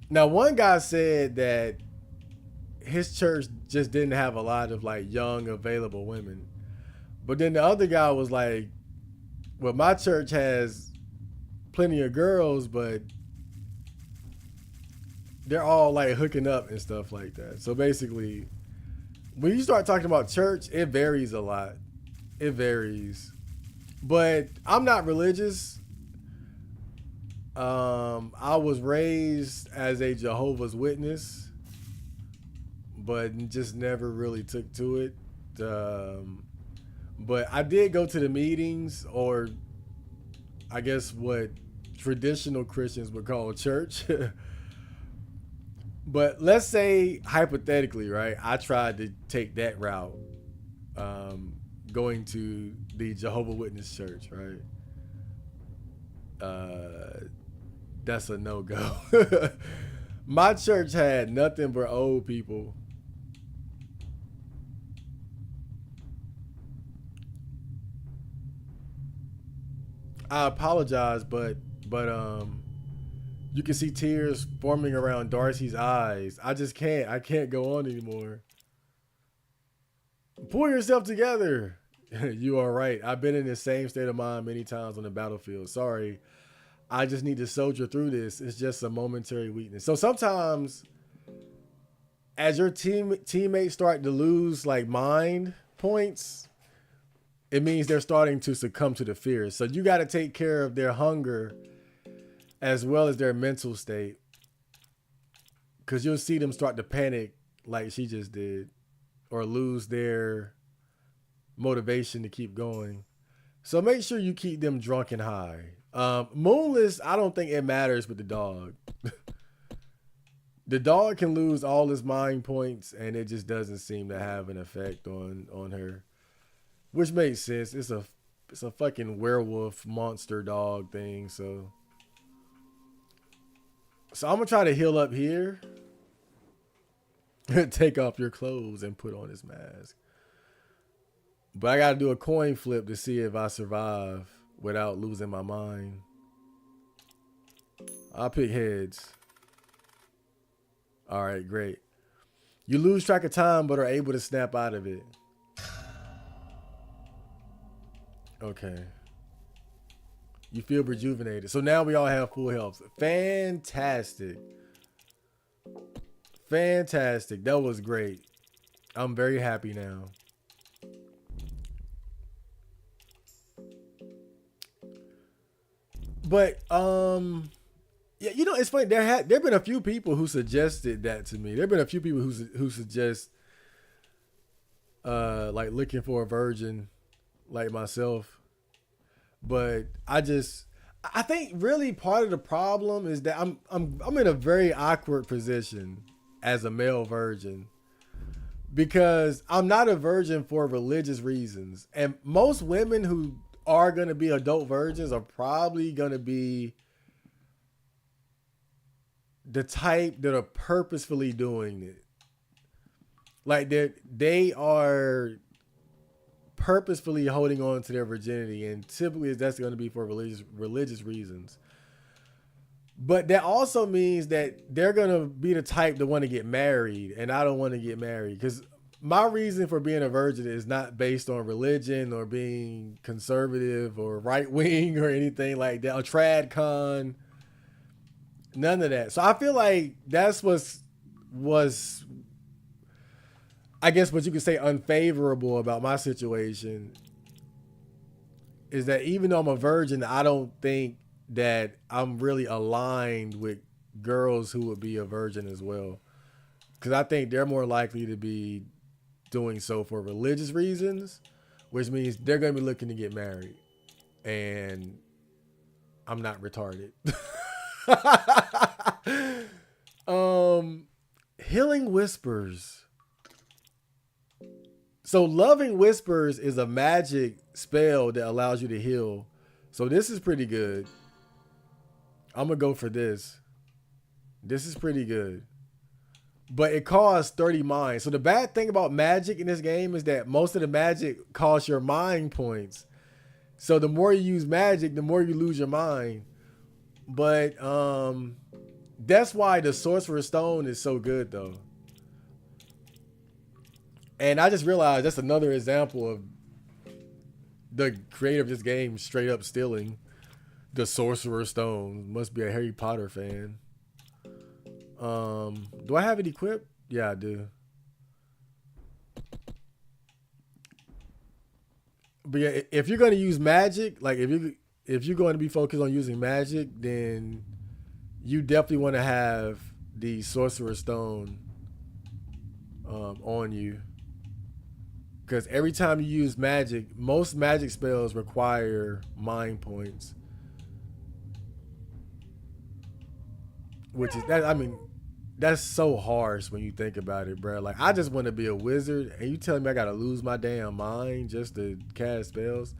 A: Now, one guy said that his church just didn't have a lot of like young available women. But then the other guy was like, "Well, my church has plenty of girls, but they're all like hooking up and stuff like that." So basically, when you start talking about church, it varies a lot. It varies. But I'm not religious. I was raised as a Jehovah's Witness, but just never really took to it. Um, but I did go to the meetings, or I guess what traditional Christians would call church. But let's say hypothetically, right? I tried to take that route, um, going to the Jehovah Witness church, right? Uh, that's a no go. My church had nothing but old people. I apologize, but you can see tears forming around Darcy's eyes. I just can't. I can't go on anymore. Pull yourself together. You are right. I've been in the same state of mind many times on the battlefield. Sorry. I just need to soldier through this. It's just a momentary weakness. So sometimes, as your teammates start to lose like mind points, it means they're starting to succumb to the fear. So you got to take care of their hunger as well as their mental state, because you'll see them start to panic like she just did, or lose their motivation to keep going. So make sure you keep them drunk and high. Moonless, I don't think it matters with the dog. The dog can lose all his mind points, and it just doesn't seem to have an effect on her, which makes sense. It's a fucking werewolf monster dog thing. So I'm gonna try to heal up here. Take off your clothes and put on his mask. But I gotta do a coin flip to see if I survive without losing my mind. I'll pick heads. All right, great. You lose track of time, but are able to snap out of it. Okay. You feel rejuvenated. So now we all have full health. Fantastic. Fantastic. That was great. I'm very happy now. But yeah, it's funny. There've been a few people who suggested that to me. There've been a few people who suggest like looking for a virgin like myself. But I think really part of the problem is that I'm in a very awkward position as a male virgin, because I'm not a virgin for religious reasons. And most women who are going to be adult virgins are probably going to be the type that are purposefully doing it. Like they are purposefully holding on to their virginity, and typically that's going to be for religious reasons. But that also means that they're going to be the type that want to get married, and I don't want to get married, because my reason for being a virgin is not based on religion or being conservative or right wing or anything like that, or trad con, none of that. So I feel like that's was I guess what you could say unfavorable about my situation, is that even though I'm a virgin, I don't think that I'm really aligned with girls who would be a virgin as well. Because I think they're more likely to be doing so for religious reasons, which means they're going to be looking to get married. And I'm not retarded. Healing Whispers. So Loving Whispers is a magic spell that allows you to heal. So this is pretty good. I'm gonna go for this. This is pretty good. But it costs 30 mines. So the bad thing about magic in this game is that most of the magic costs your mind points. So the more you use magic, the more you lose your mind. But that's why the Sorcerer's Stone is so good though. And I just realized that's another example of the creator of this game straight up stealing the Sorcerer's Stone. Must be a Harry Potter fan. Do I have it equipped? Yeah, I do. But yeah, if you're gonna use magic, like if you're going to be focused on using magic, then you definitely want to have the Sorcerer's Stone on you. Because every time you use magic, most magic spells require mind points. Which is that I mean, that's so harsh when you think about it, bro. Like I just want to be a wizard, and you telling me I gotta lose my damn mind just to cast spells.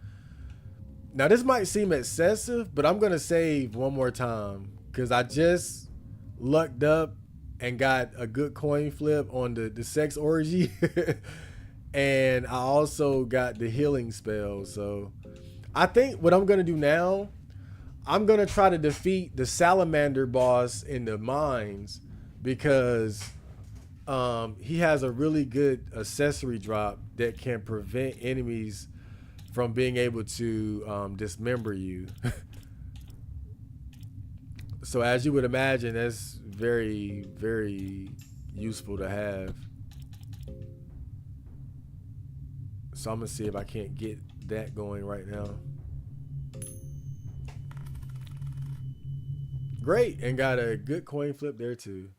A: Now this might seem excessive, but I'm gonna save one more time because I just lucked up and got a good coin flip on the sex orgy, and I also got the healing spell. So I think what I'm gonna do now, I'm gonna try to defeat the salamander boss in the mines because he has a really good accessory drop that can prevent enemies from being able to dismember you. So as you would imagine, that's very, very useful to have. So I'm gonna see if I can't get that going right now. Great, and got a good coin flip there too.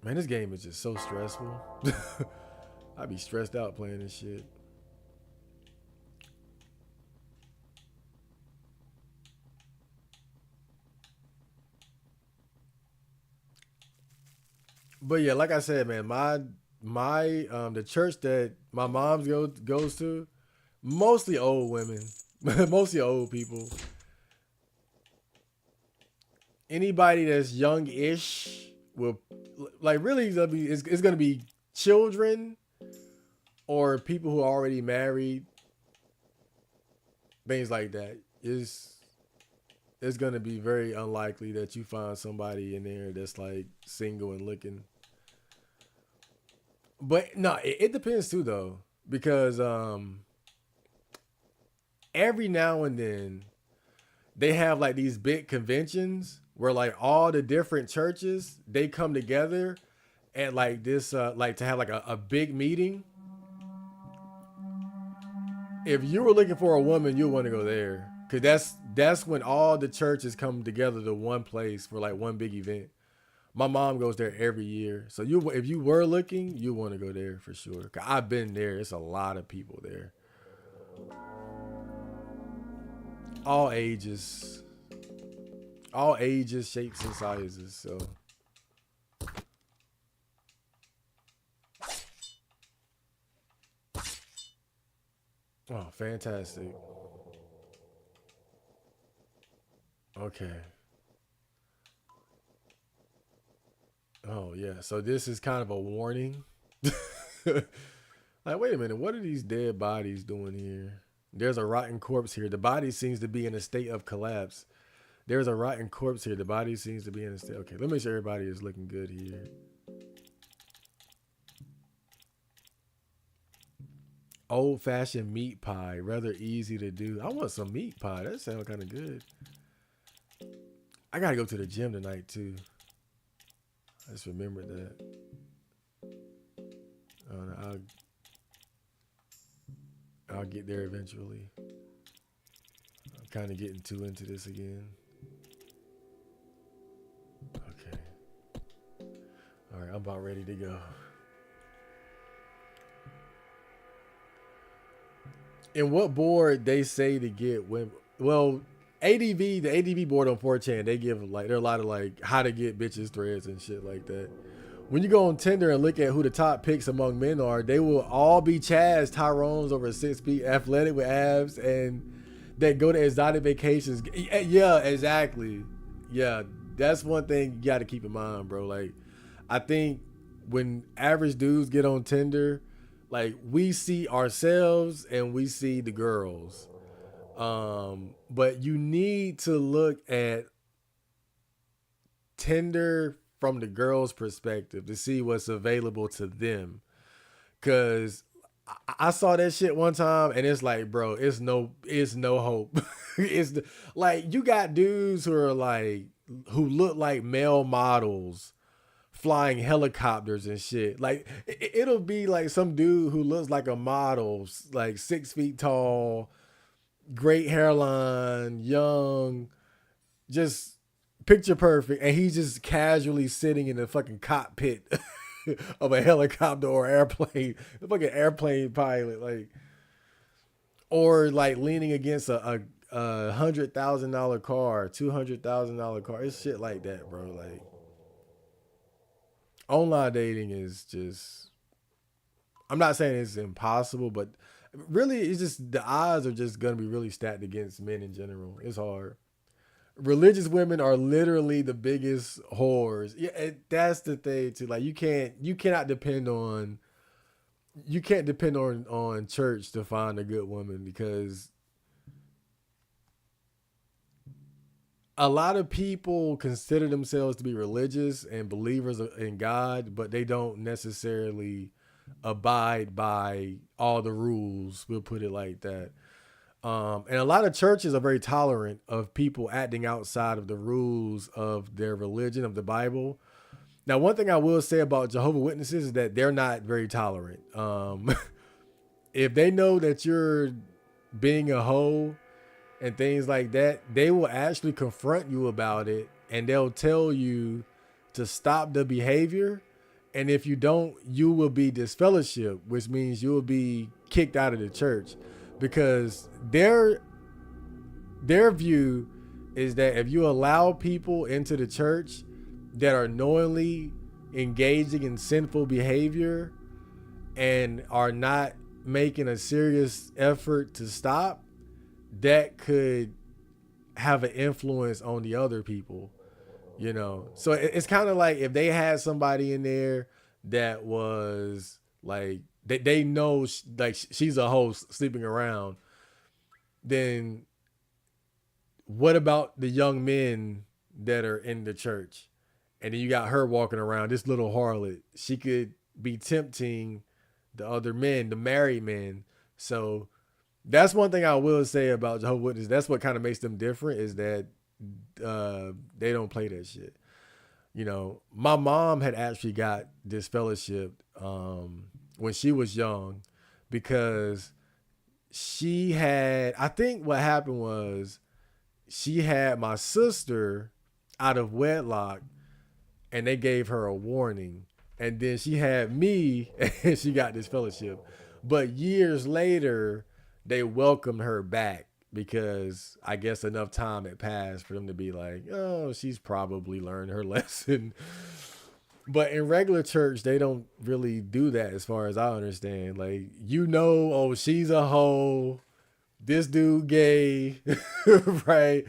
A: Man, this game is just so stressful. I'd be stressed out playing this shit. But yeah, like I said, man, my the church that my mom's goes to, mostly old women, mostly old people. Anybody that's young-ish will like really it's gonna be children or people who are already married, things like that. It's gonna be very unlikely that you find somebody in there that's like single and looking. But no, it depends too though, because every now and then they have like these big conventions where like all the different churches they come together and like this like to have like a big meeting. If you were looking for a woman, you'll want to go there because that's when all the churches come together to one place for like one big event. My mom goes there every year, so you if you were looking, you want to go there for sure. Cause I've been there. It's a lot of people there, all ages, all ages, shapes, and sizes. So oh, fantastic. Okay. Oh yeah. So this is kind of a warning. Like, wait a minute, what are these dead bodies doing here? There's a rotten corpse here. The body seems to be in a state of collapse. There's a rotten corpse here. The body seems to be in a state. Okay, let me make sure everybody is looking good here. Old fashioned meat pie, rather easy to do. I want some meat pie. That sounds kind of good. I gotta go to the gym tonight too. I just remembered that. I'll get there eventually. I'm kind of getting too into this again. Okay. All right, I'm about ready to go. And what board they say to get women? Well, ADV, the ADV board on 4chan, they give like there are a lot of like how to get bitches threads and shit like that. when you go on Tinder and look at who the top picks among men are, they will all be Chaz Tyrone's over 6 feet, athletic with abs, and that go to exotic vacations. Yeah, exactly. Yeah, that's one thing you got to keep in mind, bro. Like, I think when average dudes get on Tinder, like we see ourselves and we see the girls. But you need to look at Tinder from the girl's perspective to see what's available to them. Cause I saw that shit one time and it's like, bro, it's no hope. Like you got dudes who are like who look like male models flying helicopters and shit. Like it'll be like some dude who looks like a model, like 6 feet tall, great hairline, young, just picture perfect, and he's just casually sitting in the fucking cockpit of a helicopter or airplane, the fucking airplane pilot, like, or like leaning against a $100,000 car, $200,000 car. It's shit like that, bro. Like, online dating is just. I'm not saying it's impossible, but really, it's just the odds are just gonna be really stacked against men in general. It's hard. Religious women are literally the biggest whores. Yeah, that's the thing too. Like you cannot depend on on church to find a good woman because a lot of people consider themselves to be religious and believers in God, but they don't necessarily abide by all the rules. We'll put it like that. And a lot of churches are very tolerant of people acting outside of the rules of their religion, of the Bible. Now, one thing I will say about Jehovah's Witnesses is that they're not very tolerant. If they know that you're being a hoe and things like that, they will actually confront you about it and they'll tell you to stop the behavior. And if you don't, you will be disfellowshipped, which means you will be kicked out of the church. Because their view is that if you allow people into the church that are knowingly engaging in sinful behavior and are not making a serious effort to stop, that could have an influence on the other people, you know? So it's kind of like if they had somebody in there that was like, they know like she's a host sleeping around, then what about the young men that are in the church? And then you got her walking around, this little harlot. She could be tempting the other men, the married men. So that's one thing I will say about Jehovah's Witnesses. That's what kind of makes them different is that they don't play that shit. You know, my mom had actually got disfellowshipped when she was young because she had, I think what happened was she had my sister out of wedlock and they gave her a warning. And then she had me and she got disfellowship. But years later, they welcomed her back because I guess enough time had passed for them to be like, oh, she's probably learned her lesson. But in regular church, they don't really do that as far as I understand. Like, you know, oh, she's a hoe. This dude gay, right?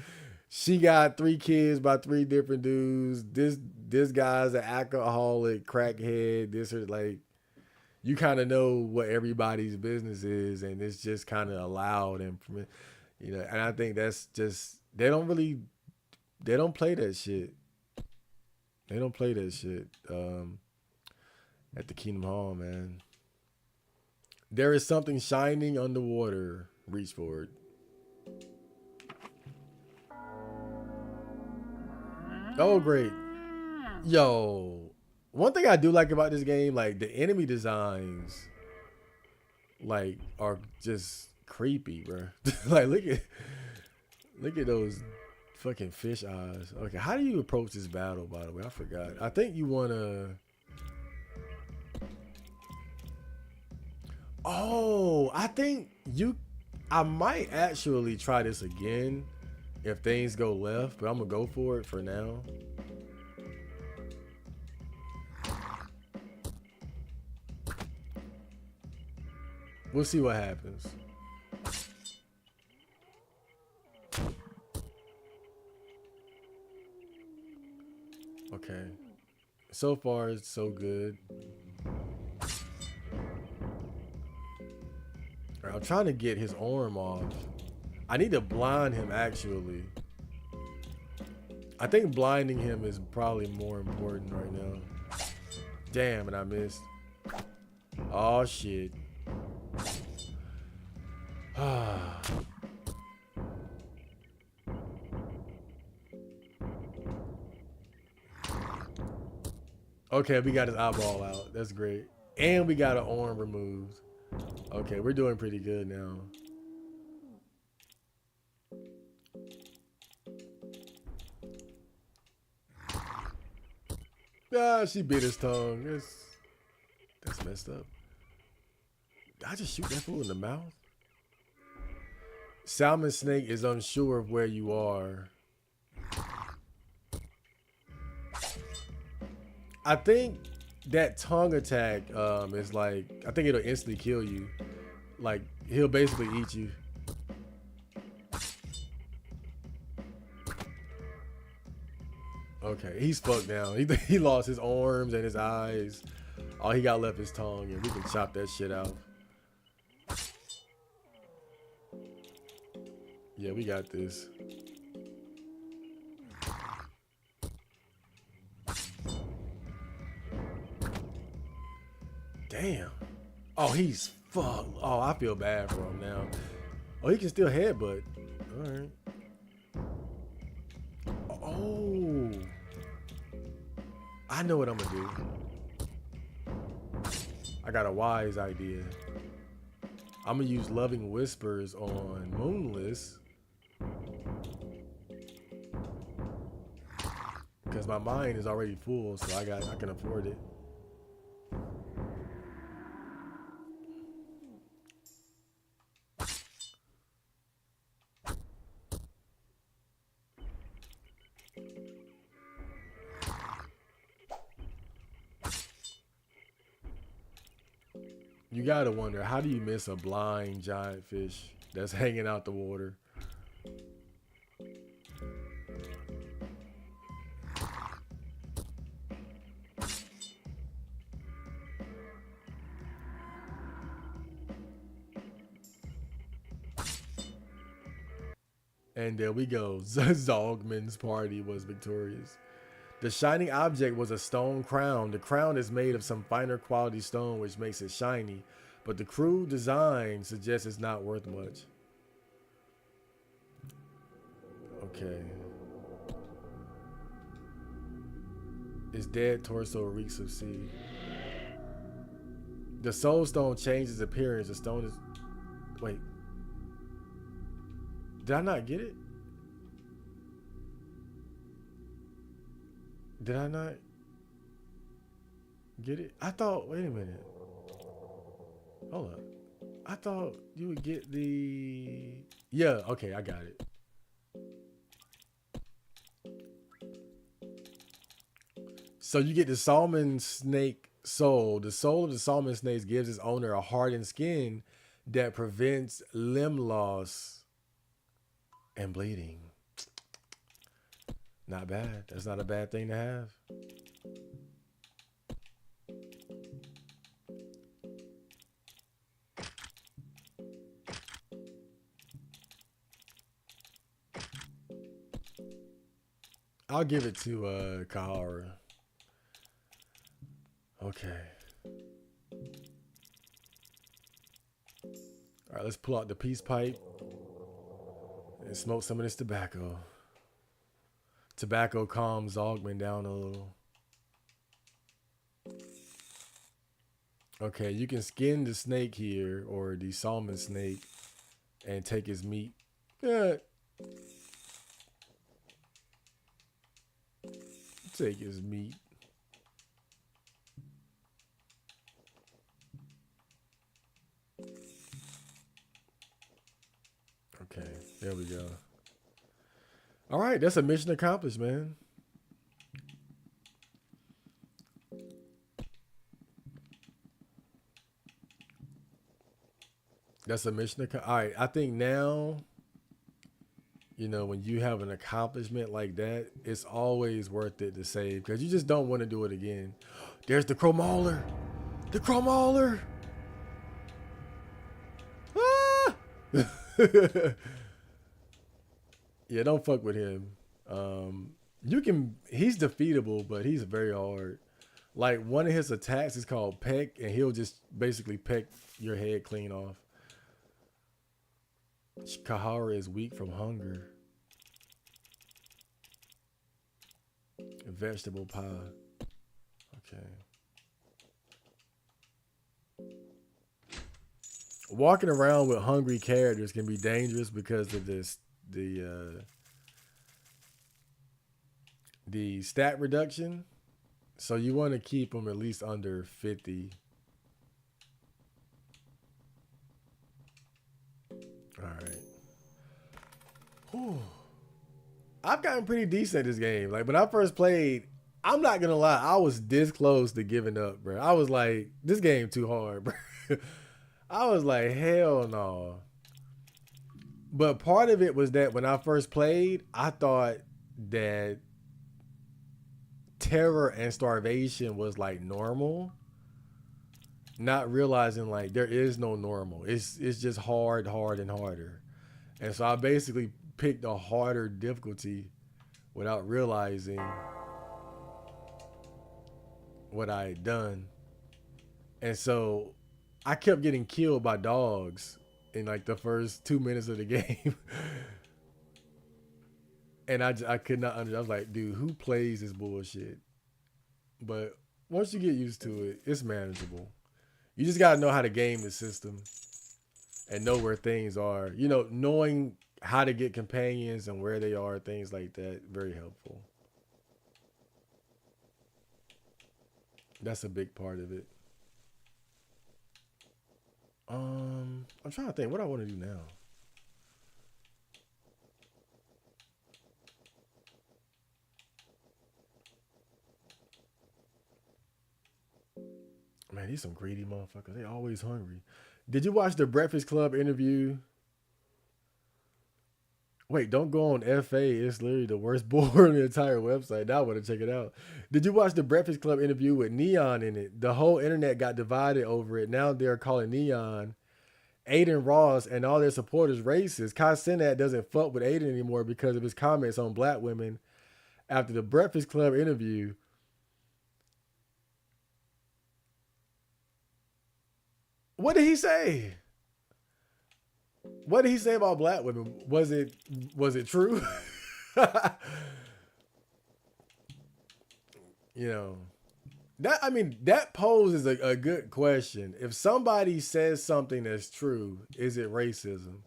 A: She got 3 kids by 3 different dudes. This guy's an alcoholic, crackhead. This or like, you kind of know what everybody's business is, and it's just kind of allowed, and you know. And I think that's just they don't play that shit. They don't play that shit at the Kingdom Hall, man. There is something shining underwater. Reach for it. Oh, great. Yo, one thing I do like about this game, like the enemy designs, like are just creepy, bro. Like look at those fucking fish eyes. Okay, how do you approach this battle? By the way, I forgot. I think you wanna. Oh, I think you. I might actually try this again if things go left, but I'm gonna go for it for now. We'll see what happens. Okay. So far, it's so good. All right, I'm trying to get his arm off. I need to blind him, actually. I think blinding him is probably more important right now. Damn, and I missed. Oh, shit. Okay, we got his eyeball out. That's great. And we got an arm removed. Okay, we're doing pretty good now. Ah, she bit his tongue. That's messed up. Did I just shoot that fool in the mouth? Salmon snake is unsure of where you are. I think that tongue attack is like, I think it'll instantly kill you. Like, he'll basically eat you. Okay, he's fucked now. He lost his arms and his eyes. All he got left is tongue, and we can chop that shit out. Yeah, we got this. Damn. Oh, he's fucked. Oh, I feel bad for him now. Oh, he can still headbutt. All right. Oh. I know what I'm gonna do. I got a wise idea. I'm gonna use Loving Whispers on Moonless. Because my mind is already full, so I can afford it. You gotta wonder, how do you miss a blind giant fish that's hanging out the water? And there we go. Zogman's party was victorious. The shining object was a stone crown. The crown is made of some finer quality stone, which makes it shiny, but the crude design suggests it's not worth much. Okay. Its dead torso reeks of seed. The soul stone changes appearance. The stone is... Wait. Did I not get it? Did I not get it? I thought, wait a minute. Hold up. I thought you would get the... Yeah, okay, I got it. So you get the salmon snake soul. The soul of the salmon snake gives its owner a hardened skin that prevents limb loss and bleeding. Not bad. That's not a bad thing to have. I'll give it to Kahara. Okay. All right, let's pull out the peace pipe and smoke some of this tobacco. Tobacco calms Zogman down a little. Okay, you can skin the snake here, or the salmon snake, and take his meat. Yeah. Take his meat. Okay, there we go. All right, that's a mission accomplished, man. That's a mission. All right, I think now, when you have an accomplishment like that, it's always worth it to save because you just don't want to do it again. There's the Crow Mauler. The Crow Mauler. Ah! Yeah, don't fuck with him. You can. He's defeatable, but he's very hard. Like one of his attacks is called Peck, and he'll just basically peck your head clean off. Kahara is weak from hunger. Vegetable pie. Okay. Walking around with hungry characters can be dangerous because of the stat reduction. So you want to keep them at least under 50. All right. Whew. I've gotten pretty decent at this game. Like when I first played, I'm not gonna lie, I was this close to giving up, bro. I was like, this game too hard, bro. I was like, hell no. But part of it was that when I first played, I thought that terror and starvation was like normal, not realizing like there is no normal. It's just hard, hard, and harder. And so I basically picked a harder difficulty without realizing what I had done. And so I kept getting killed by dogs in like the first 2 minutes of the game. And I could not understand. I was like, dude, who plays this bullshit? But once you get used to it, it's manageable. You just gotta know how to game the system and know where things are. Knowing how to get companions and where they are, things like that, very helpful. That's a big part of it. I'm trying to think what I want to do now. Man, these some greedy motherfuckers. They always hungry. Did you watch the Breakfast Club interview? Wait, don't go on FA. It's literally the worst board on the entire website. Now I want to check it out. Did you watch the Breakfast Club interview with Neon in it? The whole internet got divided over it. Now they're calling Neon Aiden Ross and all their supporters racist. Kai Cenat doesn't fuck with Aiden anymore because of his comments on black women after the Breakfast Club interview. What did he say? What did he say about black women? Was it true? you know that poses a good question. If somebody says something that's true, is it racism?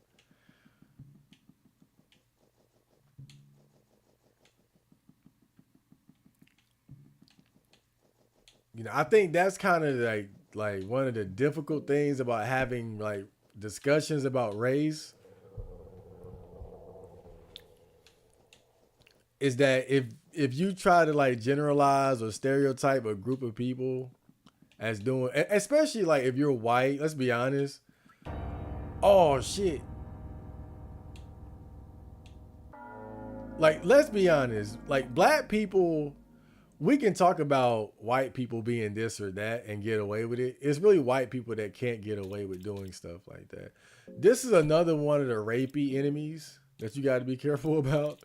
A: I think that's kind of like one of the difficult things about having like discussions about race is that if you try to like generalize or stereotype a group of people as doing, especially like if you're white, let's be honest. Oh shit. Like let's be honest, like black people, we can talk about white people being this or that and get away with it. It's really white people that can't get away with doing stuff like that. This is another one of the rapey enemies that you got to be careful about.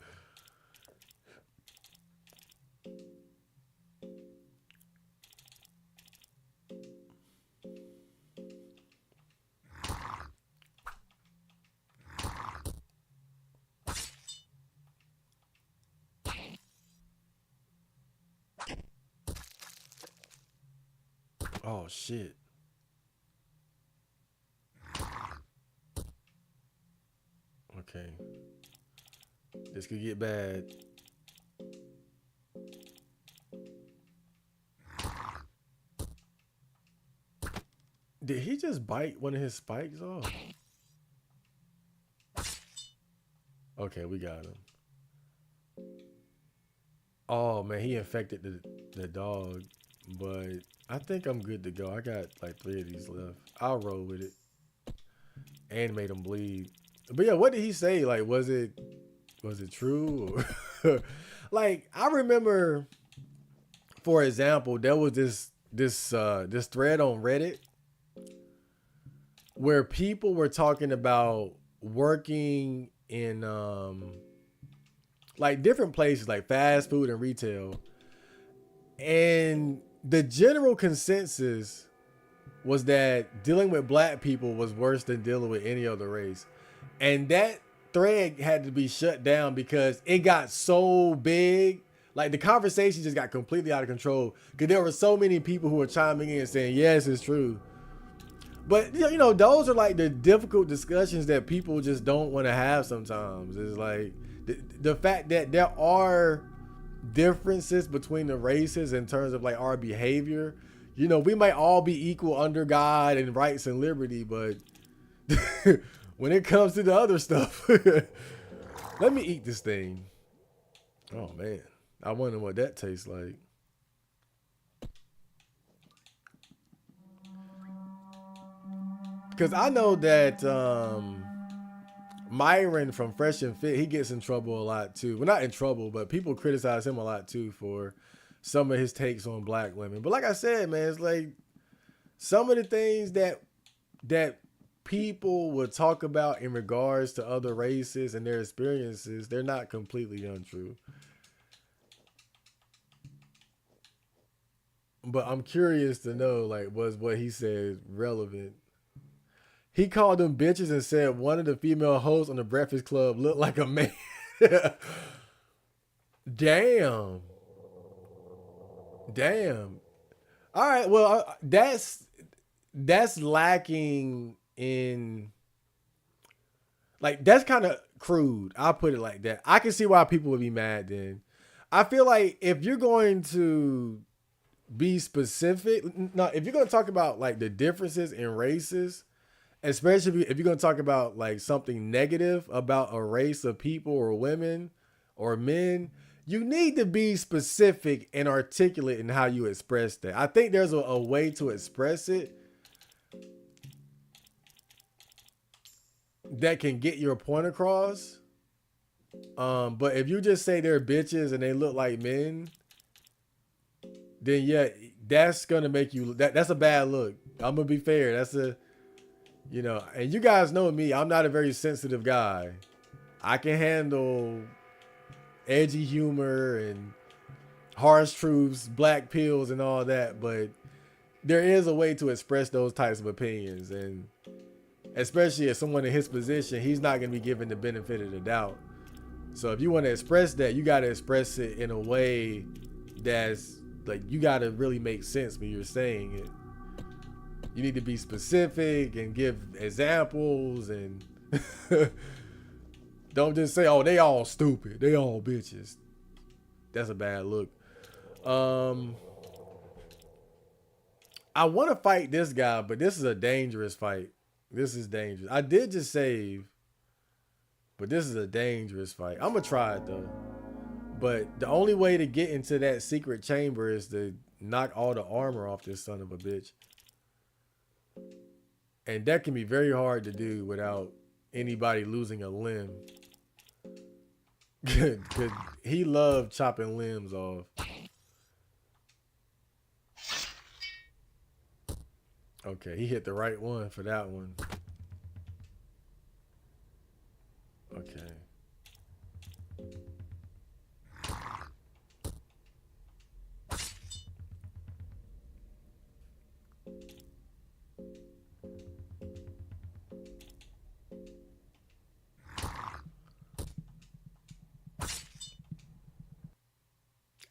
A: Oh shit. Okay. This could get bad. Did he just bite one of his spikes off? Okay, we got him. Oh man, he infected the dog, but I think I'm good to go. I got like 3 of these left. I'll roll with it. and made him bleed. But yeah, what did he say? Like, was it true? Or like, I remember, for example, there was this thread on Reddit where people were talking about working in like different places like fast food and retail, and the general consensus was that dealing with black people was worse than dealing with any other race. And that thread had to be shut down because it got so big. Like the conversation just got completely out of control because there were so many people who were chiming in saying, yes, it's true. But those are like the difficult discussions that people just don't want to have sometimes. It's like the fact that there are differences between the races in terms of like our behavior. We might all be equal under God and rights and liberty, but when it comes to the other stuff, let me eat this thing. Oh man, I wonder what that tastes like. Because I know that Myron from Fresh and Fit, he gets in trouble a lot too. Well, not in trouble, but people criticize him a lot too for some of his takes on black women. But like I said, man, it's like some of the things that people would talk about in regards to other races and their experiences, they're not completely untrue. But I'm curious to know, like, was what he said relevant? He called them bitches and said one of the female hosts on the Breakfast Club looked like a man. Damn. Damn. All right. Well, that's lacking in, like, that's kind of crude. I'll put it like that. I can see why people would be mad then. I feel like if you're going to be specific, no, if you're going to talk about like the differences in races, especially if you're going to talk about like something negative about a race of people or women or men, you need to be specific and articulate in how you express that. I think there's a way to express it that can get your point across. But if you just say they're bitches and they look like men, then yeah, that's gonna make you that's a bad look. I'm gonna be fair. That's a and you guys know me, I'm not a very sensitive guy. I can handle edgy humor and harsh truths, black pills and all that, but there is a way to express those types of opinions, and especially as someone in his position, he's not going to be given the benefit of the doubt. So if you want to express that, you got to express it in a way that's like, you got to really make sense when you're saying it. You need to be specific and give examples, and don't just say, oh, they all stupid, they all bitches. That's a bad look. I want to fight this guy, but this is a dangerous fight. This is dangerous. I did just save, but this is a dangerous fight. I'm gonna try it though. But the only way to get into that secret chamber is to knock all the armor off this son of a bitch. And that can be very hard to do without anybody losing a limb. Because he loved chopping limbs off. Okay, he hit the right one for that one. Okay.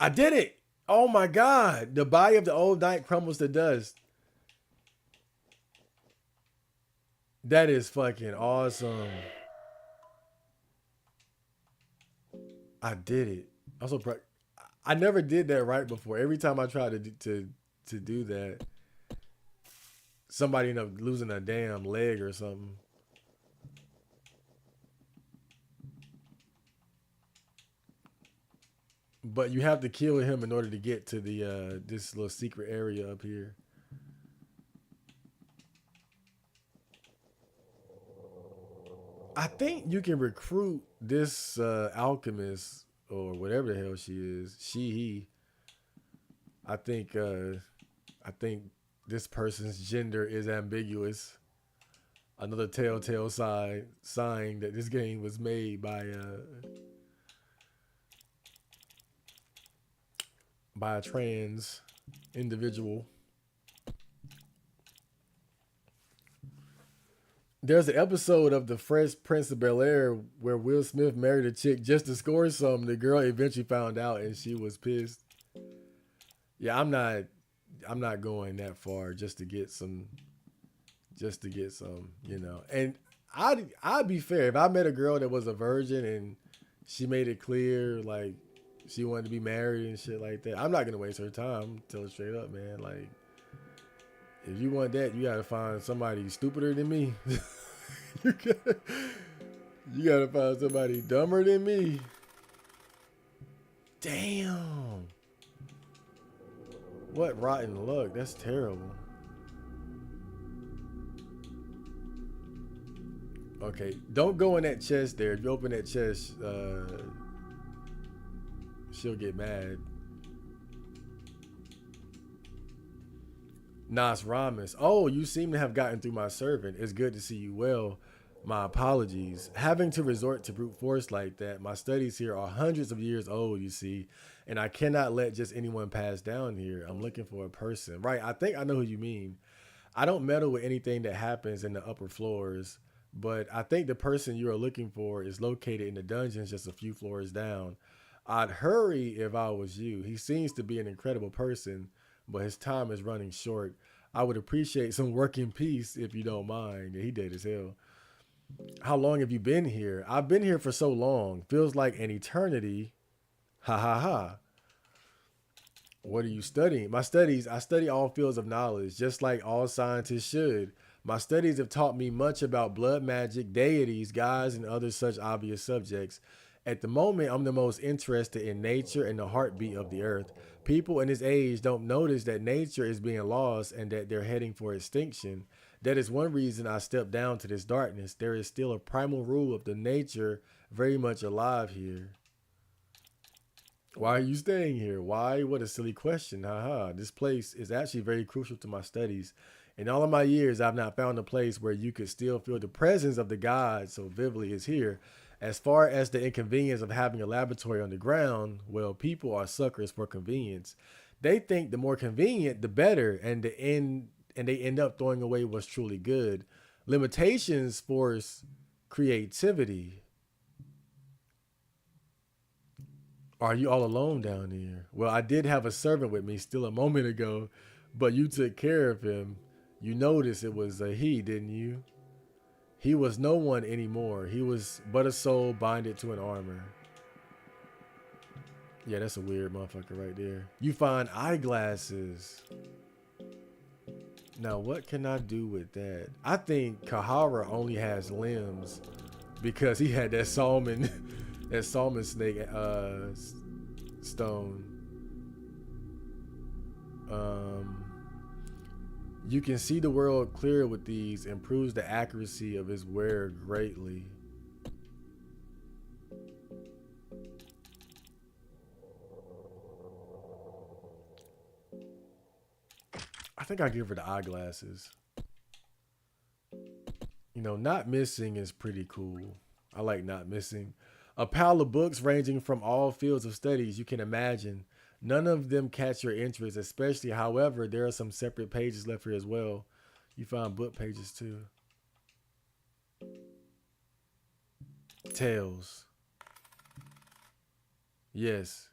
A: I did it! Oh my god! The body of the old knight crumbles to dust. That is fucking awesome. I did it. I'm so proud. I never did that right before. Every time I tried to do that, somebody ended up losing a damn leg or something. But you have to kill him in order to get to the this little secret area up here. I think you can recruit this alchemist or whatever the hell she is. She he. I think I think this person's gender is ambiguous. Another telltale sign that this game was made by a trans individual. There's an episode of The Fresh Prince of Bel Air where Will Smith married a chick just to score some. The girl eventually found out and she was pissed. Yeah, I'm not going that far just to get some, you know. And I'd be fair if I met a girl that was a virgin and she made it clear like she wanted to be married and shit like that. I'm not gonna waste her time. Tell her straight up, man. Like if you want that, you gotta find somebody stupider than me. you gotta, you gotta find somebody dumber than me. Damn. What rotten luck. That's terrible. Okay, don't go in that chest there. If you open that chest, she'll get mad. Nas Ramis. Oh, you seem to have gotten through my servant. It's good to see you well. My apologies. Having to resort to brute force like that, my studies here are hundreds of years old, you see, and I cannot let just anyone pass down here. I'm looking for a person. Right, I think I know who you mean. I don't meddle with anything that happens in the upper floors, but I think the person you are looking for is located in the dungeons just a few floors down. I'd hurry if I was you. He seems to be an incredible person, but his time is running short. I would appreciate some work in peace if you don't mind. Yeah, he dead as hell. How long have you been here? I've been here for so long. Feels like an eternity. Ha ha ha. What are you studying? My studies, I study all fields of knowledge, just like all scientists should. My studies have taught me much about blood magic, deities, gods, and other such obvious subjects. At the moment, I'm the most interested in nature and the heartbeat of the earth. People in this age don't notice that nature is being lost and that they're heading for extinction. That is one reason I stepped down to this darkness. There is still a primal rule of the nature very much alive here. Why are you staying here? Why? What a silly question. Haha. This place is actually very crucial to my studies. In all of my years, I've not found a place where you could still feel the presence of the gods so vividly as here. As far as the inconvenience of having a laboratory on the ground, well, people are suckers for convenience. They think the more convenient, the better, and they end up throwing away what's truly good. Limitations force creativity. Are you all alone down here? Well, I did have a servant with me still a moment ago, but you took care of him. You noticed it was a he, didn't you? He was no one anymore. He was but a soul binded to an armor. Yeah, that's a weird motherfucker right there. You find eyeglasses. Now, what can I do with that? I think Kahara only has limbs because he had that salmon, that salmon snake stone. Um, you can see the world clear with these. Improves the accuracy of his wearer greatly. I think I give her the eyeglasses. You know, not missing is pretty cool. I like not missing. A pile of books ranging from all fields of studies you can imagine. None of them catch your interest, especially, however, there are some separate pages left here as well. You find book pages too. Tales. Yes.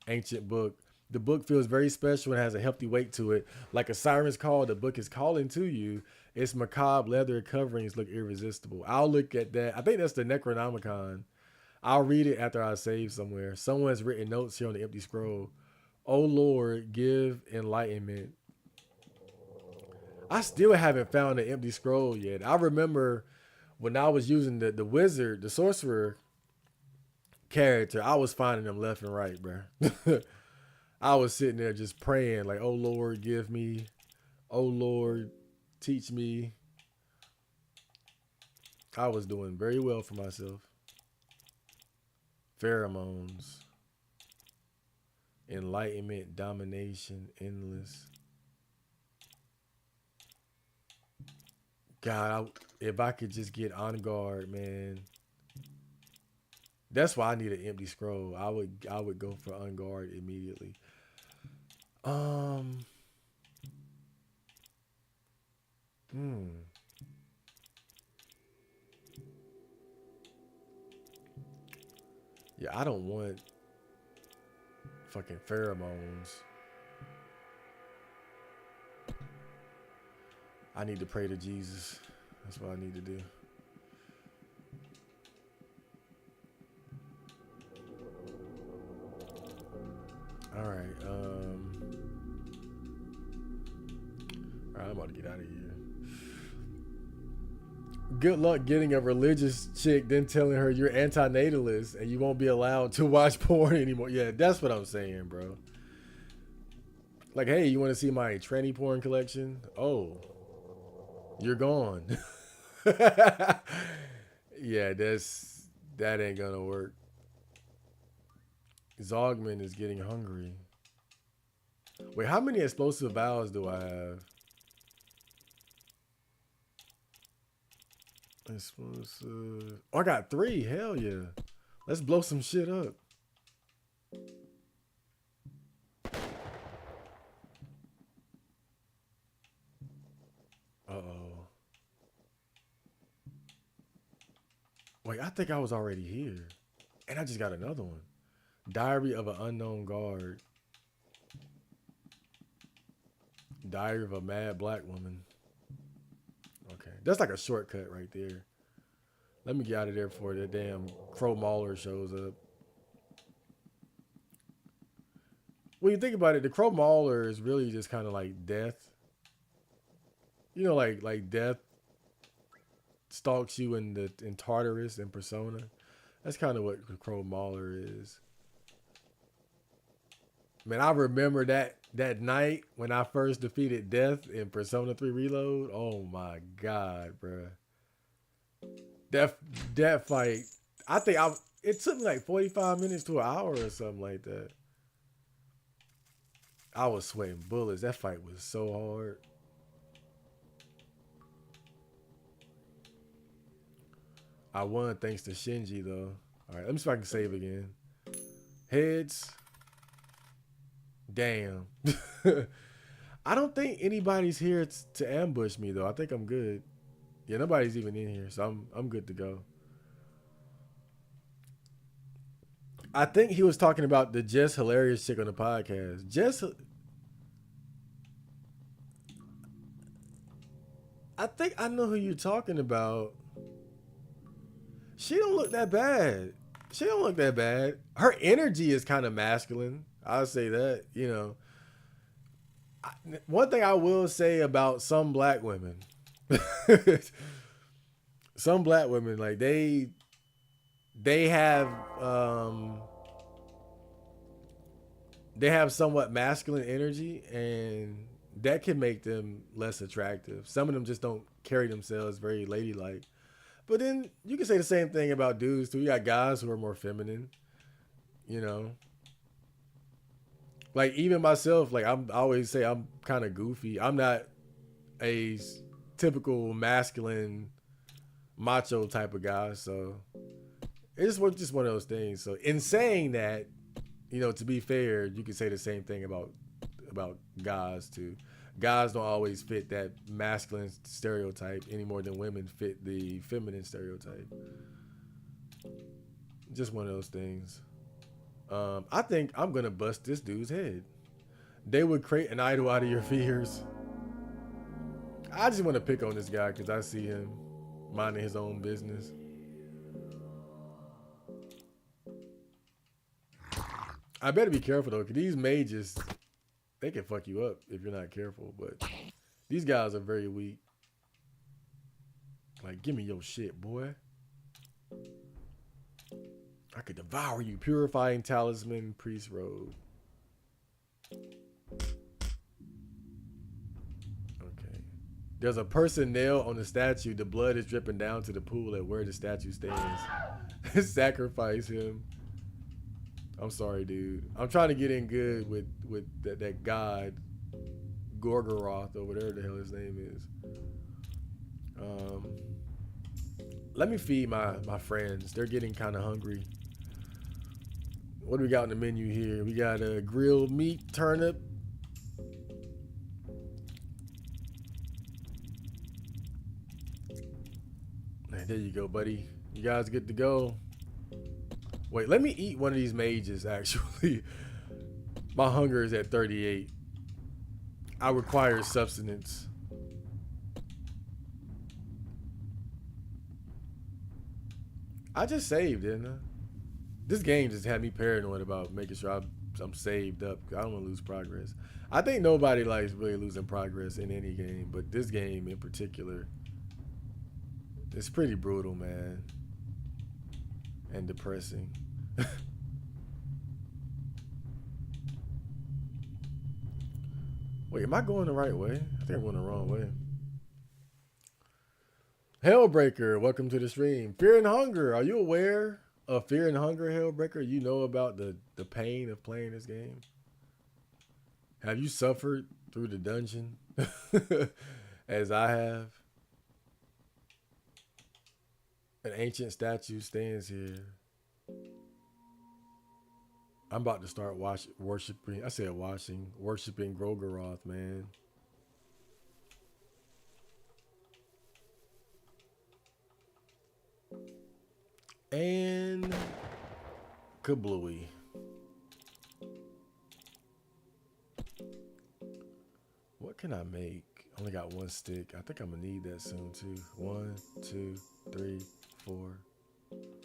A: Ancient book. The book feels very special and has a healthy weight to it. Like a siren's call, the book is calling to you. Its macabre leather coverings look irresistible. I'll look at that. I think that's the Necronomicon. I'll read it after I save somewhere. Someone has written notes here on the empty scroll. Oh Lord, give enlightenment. I still haven't found the empty scroll yet. I remember when I was using the wizard, the sorcerer character, I was finding them left and right, bro. I was sitting there just praying, like, oh Lord, give me. Oh Lord, teach me. I was doing very well for myself. Pheromones, enlightenment, domination, endless. God, if I could just get on guard, man. That's why I need an empty scroll. I would go for on guard immediately. Um, hmm. Yeah, I don't want fucking pheromones. I need to pray to Jesus. That's what I need to do. All right. All right, I'm about to get out of here. Good luck getting a religious chick, then telling her you're anti-natalist and you won't be allowed to watch porn anymore. Yeah, that's what I'm saying, bro. Like, hey, you want to see my tranny porn collection? Oh, you're gone. Yeah, that ain't gonna work. Zogman is getting hungry. Wait, how many explosive vowels do I have? Explosive. Oh, I got 3. Hell yeah. Let's blow some shit up. Uh-oh. Wait, I think I was already here. And I just got another one. Diary of an Unknown Guard. Diary of a Mad Black Woman. Okay. That's like a shortcut right there. Let me get out of there before that damn Crow Mauler shows up. When you think about it, the Crow Mauler is really just kind of like death. You know, like death stalks you in Tartarus and Persona. That's kind of what the Crow Mauler is. Man, I remember that night when I first defeated Death in Persona 3 Reload. Oh my god, bruh. That that fight, I think it took me like 45 minutes to an hour or something like that. I was sweating bullets. That fight was so hard. I won thanks to Shinji though. All right, let me see if I can save again. Heads. Damn. I don't think anybody's here to ambush me though. I think I'm good. Yeah, nobody's even in here, so I'm good to go. I think he was talking about the Jess Hilarious chick on the podcast. I think I know who you're talking about. She don't look that bad. She don't look that bad. Her energy is kind of masculine. I'll say that. One thing I will say about some black women, some black women like they have um they have somewhat masculine energy, and that can make them less attractive. Some of them just don't carry themselves very ladylike. But then you can say the same thing about dudes too. You got guys who are more feminine, you know. Like even myself, like I always say I'm kind of goofy. I'm not a typical masculine macho type of guy, so it's just one of those things. So in saying that, to be fair, you can say the same thing about guys too. Guys don't always fit that masculine stereotype any more than women fit the feminine stereotype. Just one of those things. I think I'm gonna bust this dude's head. They would create an idol out of your fears. I just want to pick on this guy because I see him minding his own business. I better be careful though, because these mages, they can fuck you up if you're not careful. But these guys are very weak. Like, give me your shit, boy. I could devour you. Purifying Talisman, Priest Road. Okay. There's a person nailed on the statue. The blood is dripping down to the pool at where the statue stands. Sacrifice him. I'm sorry, dude. I'm trying to get in good with that god Gorgoroth or whatever the hell his name is. Let me feed my friends. They're getting kind of hungry. What do we got on the menu here? We got a grilled meat turnip. There you go, buddy. You guys good to go. Wait, let me eat one of these mages, actually. My hunger is at 38. I require substance. I just saved, didn't I? This game just had me paranoid about making sure I'm saved up. I don't want to lose progress. I think nobody likes really losing progress in any game, but this game in particular, it's pretty brutal, man. And depressing. Wait, am I going the right way? I think I'm going the wrong way. Hellbreaker, welcome to the stream. Fear and Hunger, are you aware of Fear and Hunger, Hellbreaker? You know about the pain of playing this game? Have you suffered through the dungeon as I have? An ancient statue stands here. I'm about to start worshiping. I said worshiping Gorgoroth, man. And kablooey. What can I make? I only got one stick. I think I'm gonna need that soon too. 1, 2, 3, 4.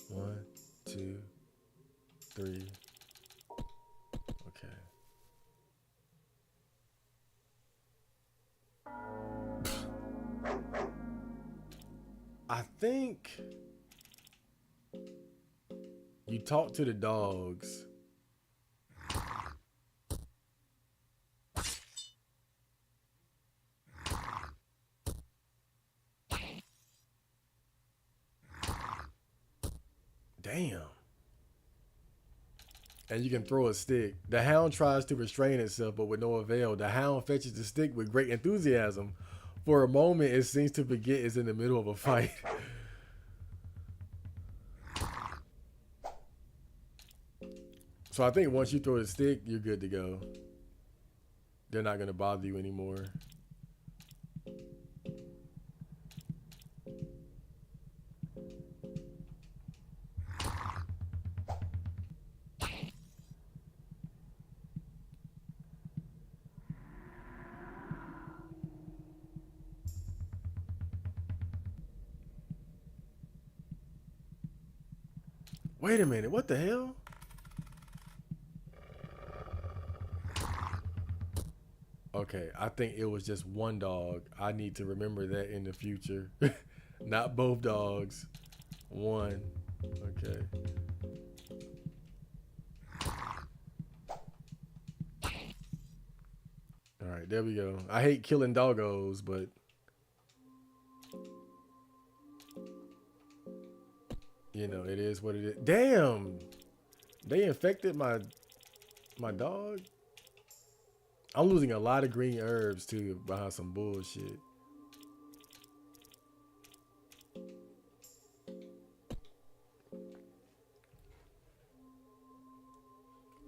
A: 1, 2, 3. Okay. I think you talk to the dogs. Damn. And you can throw a stick. The hound tries to restrain itself, but with no avail. The hound fetches the stick with great enthusiasm. For a moment, it seems to forget it's in the middle of a fight. So I think once you throw the stick, you're good to go. They're not going to bother you anymore. Wait a minute, what the hell? Okay, I think it was just one dog. I need to remember that in the future. Not both dogs. One. Okay. All right, there we go. I hate killing doggos, but you know, it is what it is. Damn. They infected my dog. I'm losing a lot of green herbs too behind some bullshit.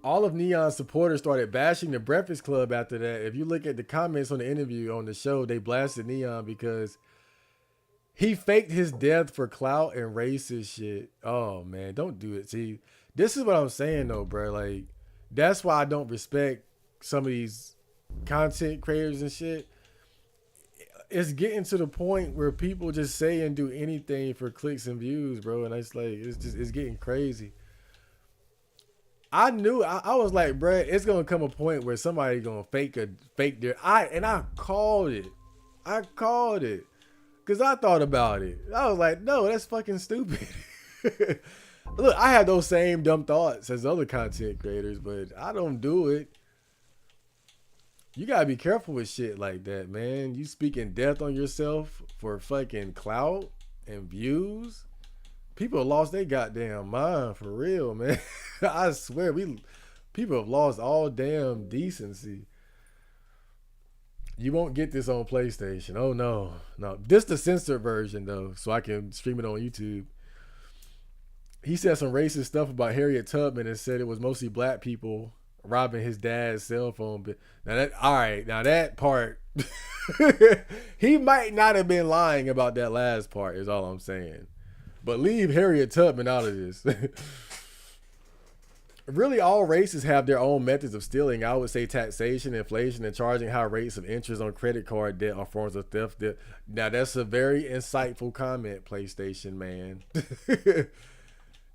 A: All of Neon's supporters started bashing the Breakfast Club after that. If you look at the comments on the interview on the show, they blasted Neon because he faked his death for clout and racist shit. Oh man, don't do it. See, this is what I'm saying though, bro. Like, that's why I don't respect some of these content creators and shit. It's getting to the point where people just say and do anything for clicks and views, bro. And it's like, it's getting crazy. I knew, I was like, bro, it's gonna come a point where somebody gonna fake their, I called it. I called it. Cause I thought about it. I was like, no, that's fucking stupid. Look, I have those same dumb thoughts as other content creators, but I don't do it. You gotta be careful with shit like that, man. You speaking death on yourself for fucking clout and views. People have lost their goddamn mind for real, man. I swear, people have lost all damn decency. You won't get this on PlayStation. Oh no, no. This the censored version though, so I can stream it on YouTube. He said some racist stuff about Harriet Tubman and said it was mostly black people robbing his dad's cell phone. Now that, all right, now that part, he might not have been lying about that last part. Is all I'm saying. But leave Harriet Tubman out of this. Really, all races have their own methods of stealing. I would say taxation, inflation, and charging high rates of interest on credit card debt are forms of theft. Now, that's a very insightful comment, PlayStation man.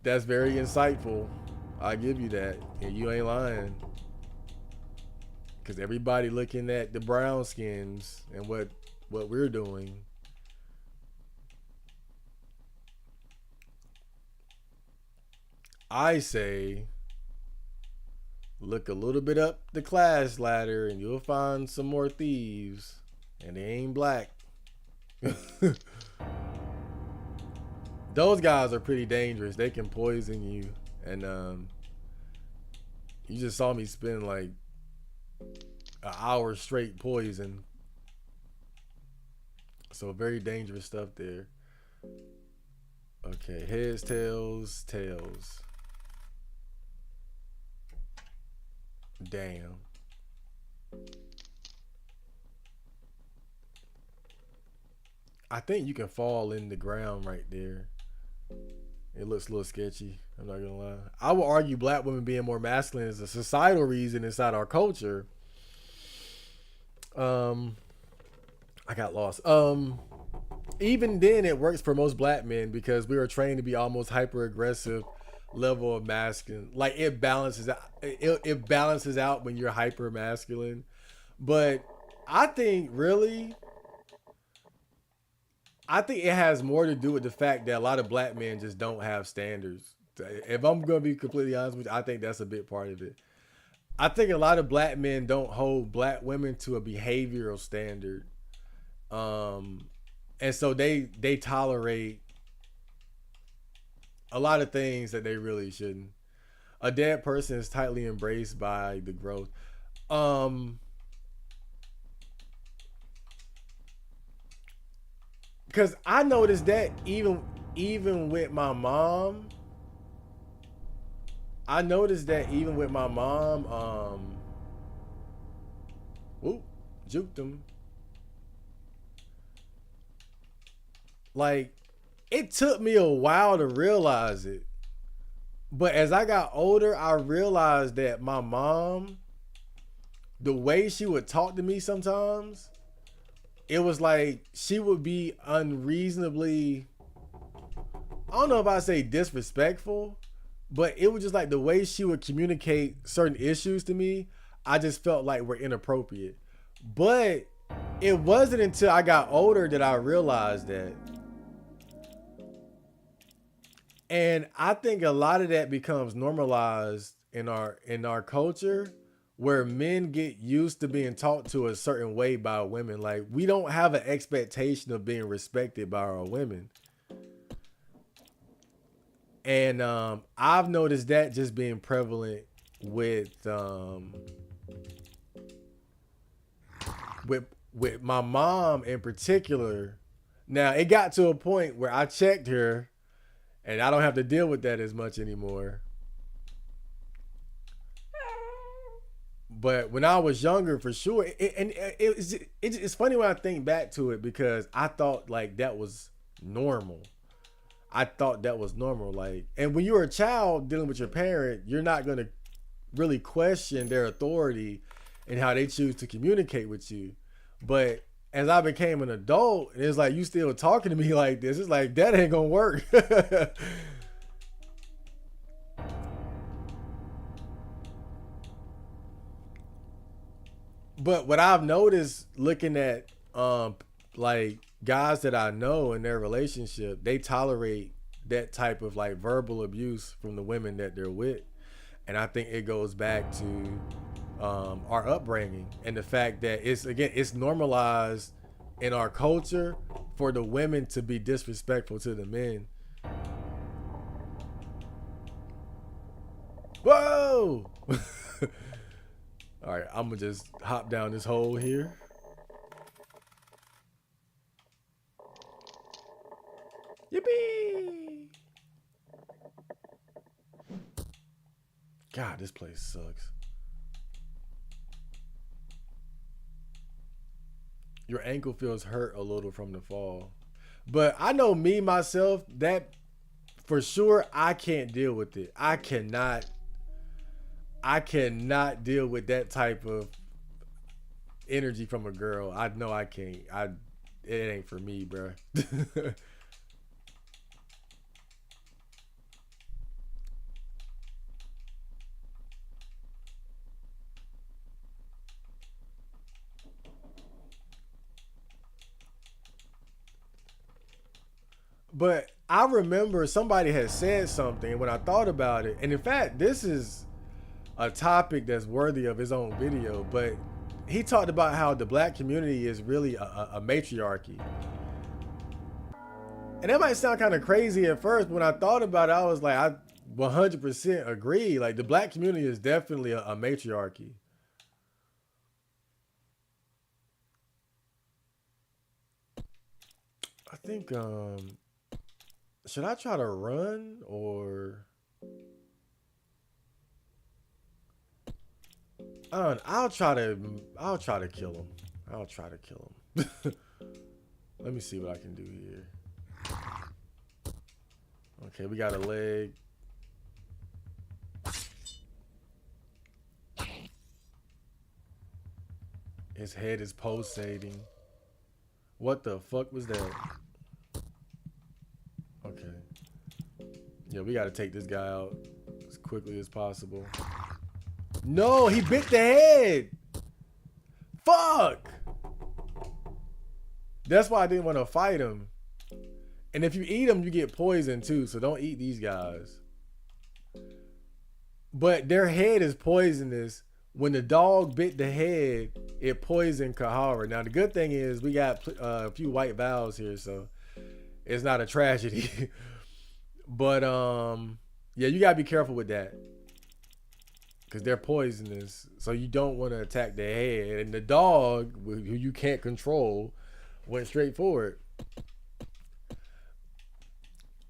A: That's very insightful. I give you that, and you ain't lying. Because everybody looking at the brown skins and what we're doing. I say, look a little bit up the class ladder and you'll find some more thieves. And they ain't black. Those guys are pretty dangerous. They can poison you. And you just saw me spend like an hour straight poison. So very dangerous stuff there. Okay, heads, tails, tails. Damn. I think you can fall in the ground right there. It looks a little sketchy. I'm not gonna lie. I would argue black women being more masculine is a societal reason inside our culture. I got lost. Even then, it works for most black men because we are trained to be almost hyper aggressive level of masculine. Like it balances out. It balances out when you're hyper masculine. But I think it has more to do with the fact that a lot of black men just don't have standards. If I'm gonna be completely honest with you, I think that's a big part of it. I think a lot of black men don't hold black women to a behavioral standard. And so they tolerate a lot of things that they really shouldn't. A dead person is tightly embraced by the growth. Because I noticed that even with my mom, whoop, juked him. Like, it took me a while to realize it. But as I got older, I realized that my mom, the way she would talk to me sometimes, it was like she would be unreasonably, I don't know if I say disrespectful, but it was just like the way she would communicate certain issues to me, I just felt like were inappropriate. But it wasn't until I got older that I realized that. And I think a lot of that becomes normalized in our culture, where men get used to being talked to a certain way by women. Like, we don't have an expectation of being respected by our women. And I've noticed that just being prevalent with my mom in particular. Now, it got to a point where I checked her and I don't have to deal with that as much anymore. But when I was younger, for sure, it's funny when I think back to it, because I thought like that was normal. I thought that was normal. Like, and when you're a child dealing with your parent, you're not going to really question their authority and how they choose to communicate with you. But as I became an adult, and it's like, you still talking to me like this, it's like, that ain't gonna work. But what I've noticed looking at like guys that I know in their relationship, they tolerate that type of like verbal abuse from the women that they're with. And I think it goes back to our upbringing and the fact that it's normalized in our culture for the women to be disrespectful to the men. Whoa! All right, I'm gonna just hop down this hole here. Yippee! God, this place sucks. Your ankle feels hurt a little from the fall. But I know me myself, that for sure I can't deal with it. I cannot deal with that type of energy from a girl. I know I can't. It ain't for me, bro. But I remember somebody had said something when I thought about it. And in fact, this is a topic that's worthy of his own video. But he talked about how the black community is really a matriarchy. And that might sound kind of crazy at first, but when I thought about it, I was like, I 100% agree. Like, the black community is definitely a matriarchy. I think, should I try to run or I don't know, I'll try to kill him. I'll try to kill him. Let me see what I can do here. Okay, we got a leg. His head is pulsating. What the fuck was that? Okay. Yeah, we gotta take this guy out as quickly as possible. No, he bit the head. Fuck. That's why I didn't want to fight him. And if you eat them, you get poisoned too. So don't eat these guys. But their head is poisonous. When the dog bit the head, it poisoned Kahara. Now the good thing is we got a few white vowels here, so it's not a tragedy. But yeah, you gotta be careful with that because they're poisonous. So you don't want to attack their head. And the dog, who you can't control, went straight for it.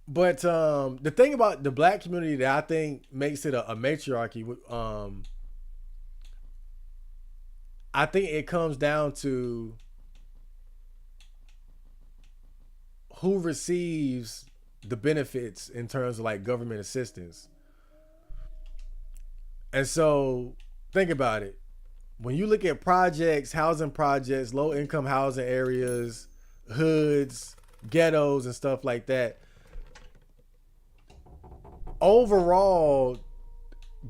A: But the thing about the black community that I think makes it a matriarchy, I think it comes down to who receives the benefits in terms of like government assistance. And so think about it. When you look at projects, housing projects, low income housing areas, hoods, ghettos and stuff like that, overall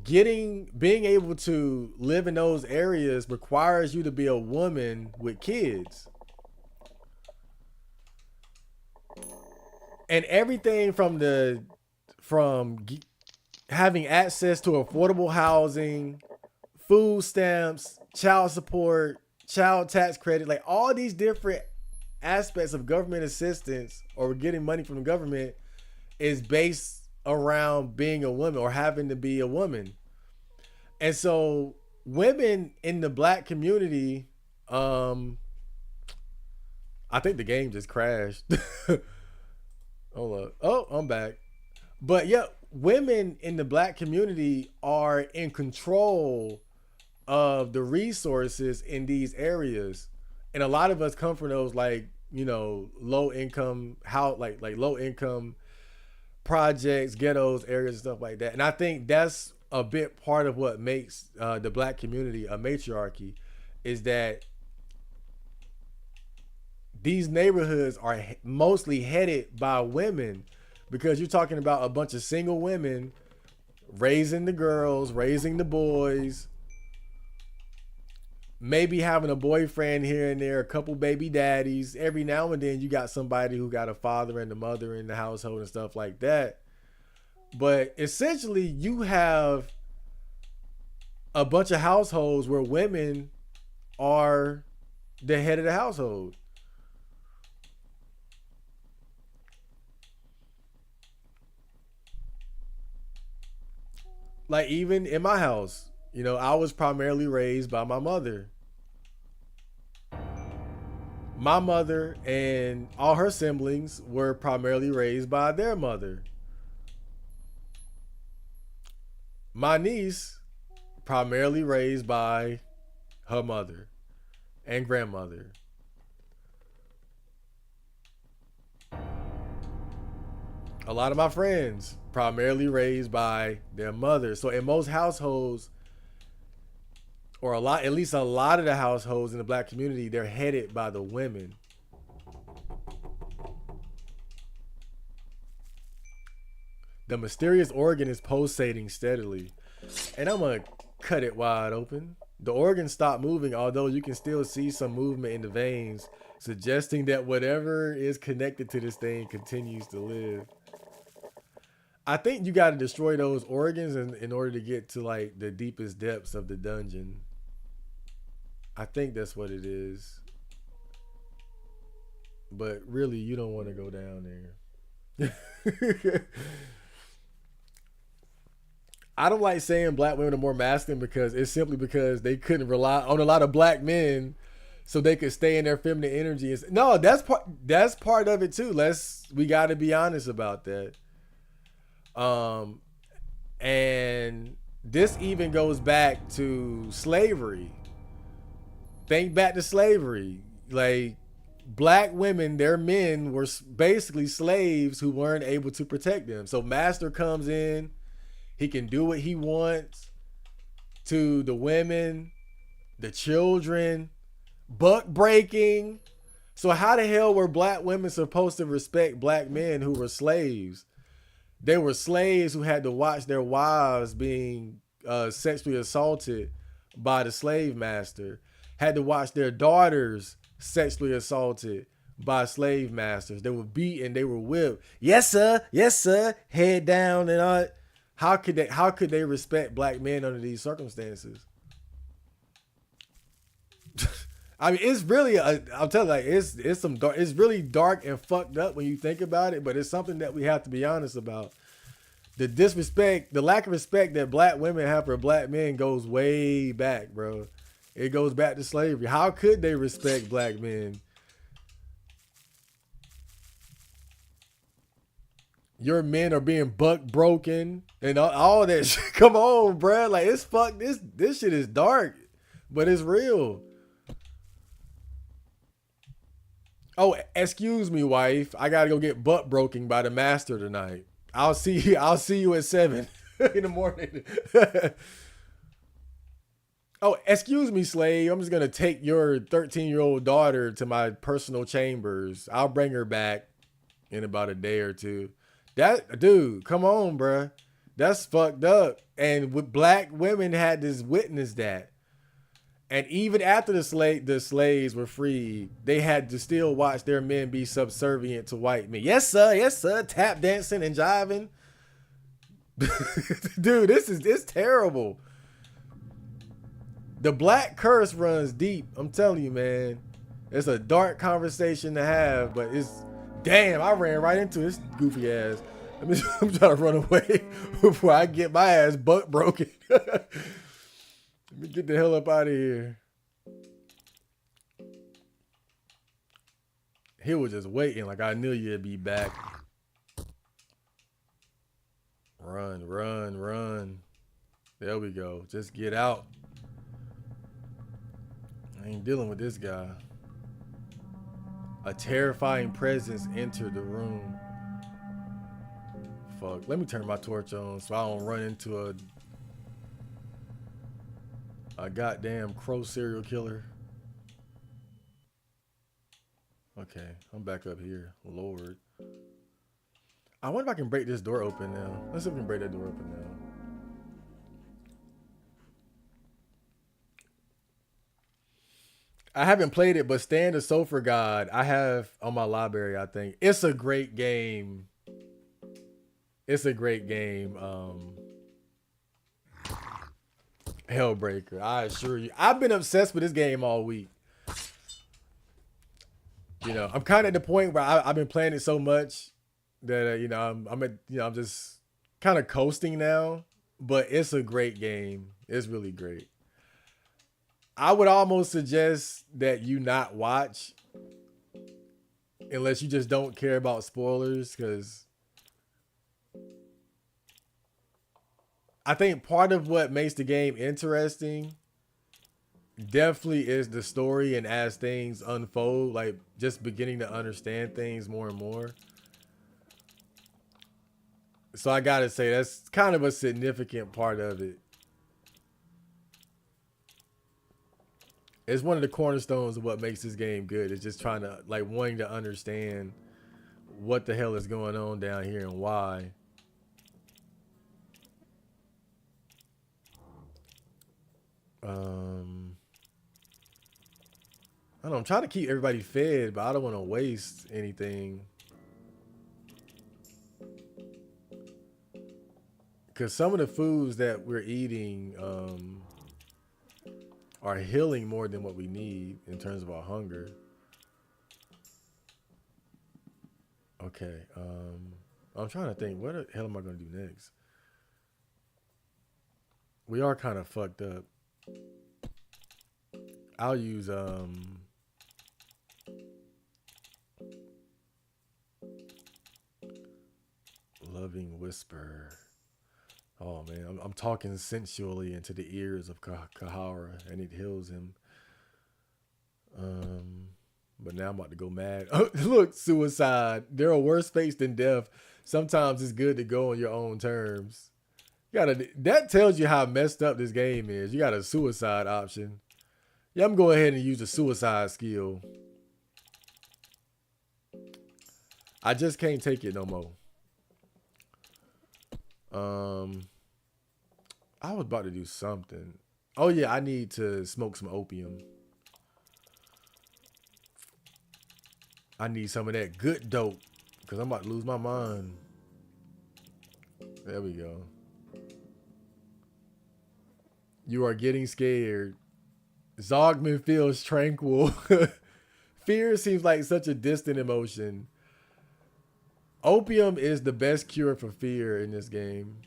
A: being able to live in those areas requires you to be a woman with kids. And everything from having access to affordable housing, food stamps, child support, child tax credit, like all these different aspects of government assistance or getting money from the government is based around being a woman or having to be a woman. And so women in the black community, I think the game just crashed. Hold up. Oh, I'm back. But yeah, women in the black community are in control of the resources in these areas. And a lot of us come from those like, low income, like low income projects, ghettos, areas, and stuff like that. And I think that's a bit part of what makes the black community a matriarchy, is that these neighborhoods are mostly headed by women, because you're talking about a bunch of single women raising the girls, raising the boys, maybe having a boyfriend here and there, a couple baby daddies. Every now and then you got somebody who got a father and a mother in the household and stuff like that. But essentially you have a bunch of households where women are the head of the household. Like even in my house, I was primarily raised by my mother. My mother and all her siblings were primarily raised by their mother. My niece, primarily raised by her mother and grandmother. A lot of my friends, primarily raised by their mother. So in most households, or at least a lot of the households in the black community, they're headed by the women. The mysterious organ is pulsating steadily. And I'm going to cut it wide open. The organ stopped moving, although you can still see some movement in the veins, suggesting that whatever is connected to this thing continues to live. I think you got to destroy those organs in order to get to like the deepest depths of the dungeon. I think that's what it is. But really, you don't want to go down there. I don't like saying black women are more masculine because it's simply because they couldn't rely on a lot of black men so they could stay in their feminine energy. No, that's part of it too. We got to be honest about that. And this even goes back to slavery. Think back to slavery. Like black women, their men were basically slaves who weren't able to protect them. So master comes in, he can do what he wants to the women, the children, buck breaking. So how the hell were black women supposed to respect black men who were slaves? They were slaves who had to watch their wives being sexually assaulted by the slave master, had to watch their daughters sexually assaulted by slave masters. They were beaten, they were whipped. Yes, sir, head down and all. How could they respect black men under these circumstances? I mean, it's really I'm telling you, like it's really dark and fucked up when you think about it, but it's something that we have to be honest about. The disrespect, the lack of respect that black women have for black men goes way back, bro. It goes back to slavery. How could they respect black men? Your men are being buck broken and all that shit. Come on, bro. Like it's fuck. This shit is dark, but it's real. Oh, excuse me, wife. I gotta go get butt broken by the master tonight. I'll see you at 7 in the morning. Oh, excuse me, slave. I'm just gonna take your 13-year-old daughter to my personal chambers. I'll bring her back in about a day or two. That dude, come on, bruh. That's fucked up. And with black women had to witness that. And even after the slaves were freed, they had to still watch their men be subservient to white men. Yes, sir. Tap dancing and jiving. Dude, it's terrible. The black curse runs deep. I'm telling you, man. It's a dark conversation to have, but it's damn, I ran right into this goofy ass. I'm trying to run away before I get my ass butt broken. Let me get the hell up out of here. He was just waiting like I knew you'd be back. Run. There we go. Just get out. I ain't dealing with this guy. A terrifying presence entered the room. Fuck. Let me turn my torch on so I don't run into a goddamn crow serial killer. Okay, I'm back up here. Lord. I wonder if I can break this door open now. Let's see if we can break that door open now. I haven't played it, but Stand the Sofa God, I have on my library, I think. It's a great game. Hellbreaker. I assure you. I've been obsessed with this game all week. You know, I'm kind of at the point where I've been playing it so much that you know I'm just kind of coasting now. But it's a great game. It's really great. I would almost suggest that you not watch unless you just don't care about spoilers, because I think part of what makes the game interesting definitely is the story, and as things unfold, like just beginning to understand things more and more. So I gotta say that's kind of a significant part of it. It's one of the cornerstones of what makes this game good. It's just trying to like wanting to understand what the hell is going on down here and why. I don't know, I'm trying to keep everybody fed, but I don't want to waste anything. Because some of the foods that we're eating are healing more than what we need in terms of our hunger. Okay. I'm trying to think, what the hell am I going to do next? We are kind of fucked up. I'll use Loving Whisper. Oh man, I'm talking sensually into the ears of Kahara, and it heals him. But now I'm about to go mad. Look, suicide. There are worse fates than death. Sometimes it's good to go on your own terms. You gotta. That tells you how messed up this game is. You got a suicide option. Yeah, I'm going ahead and use the suicide skill. I just can't take it no more. I was about to do something. Oh yeah, I need to smoke some opium. I need some of that good dope because I'm about to lose my mind. There we go. You are getting scared. Zogman feels tranquil. Fear seems like such a distant emotion. Opium is the best cure for fear in this game.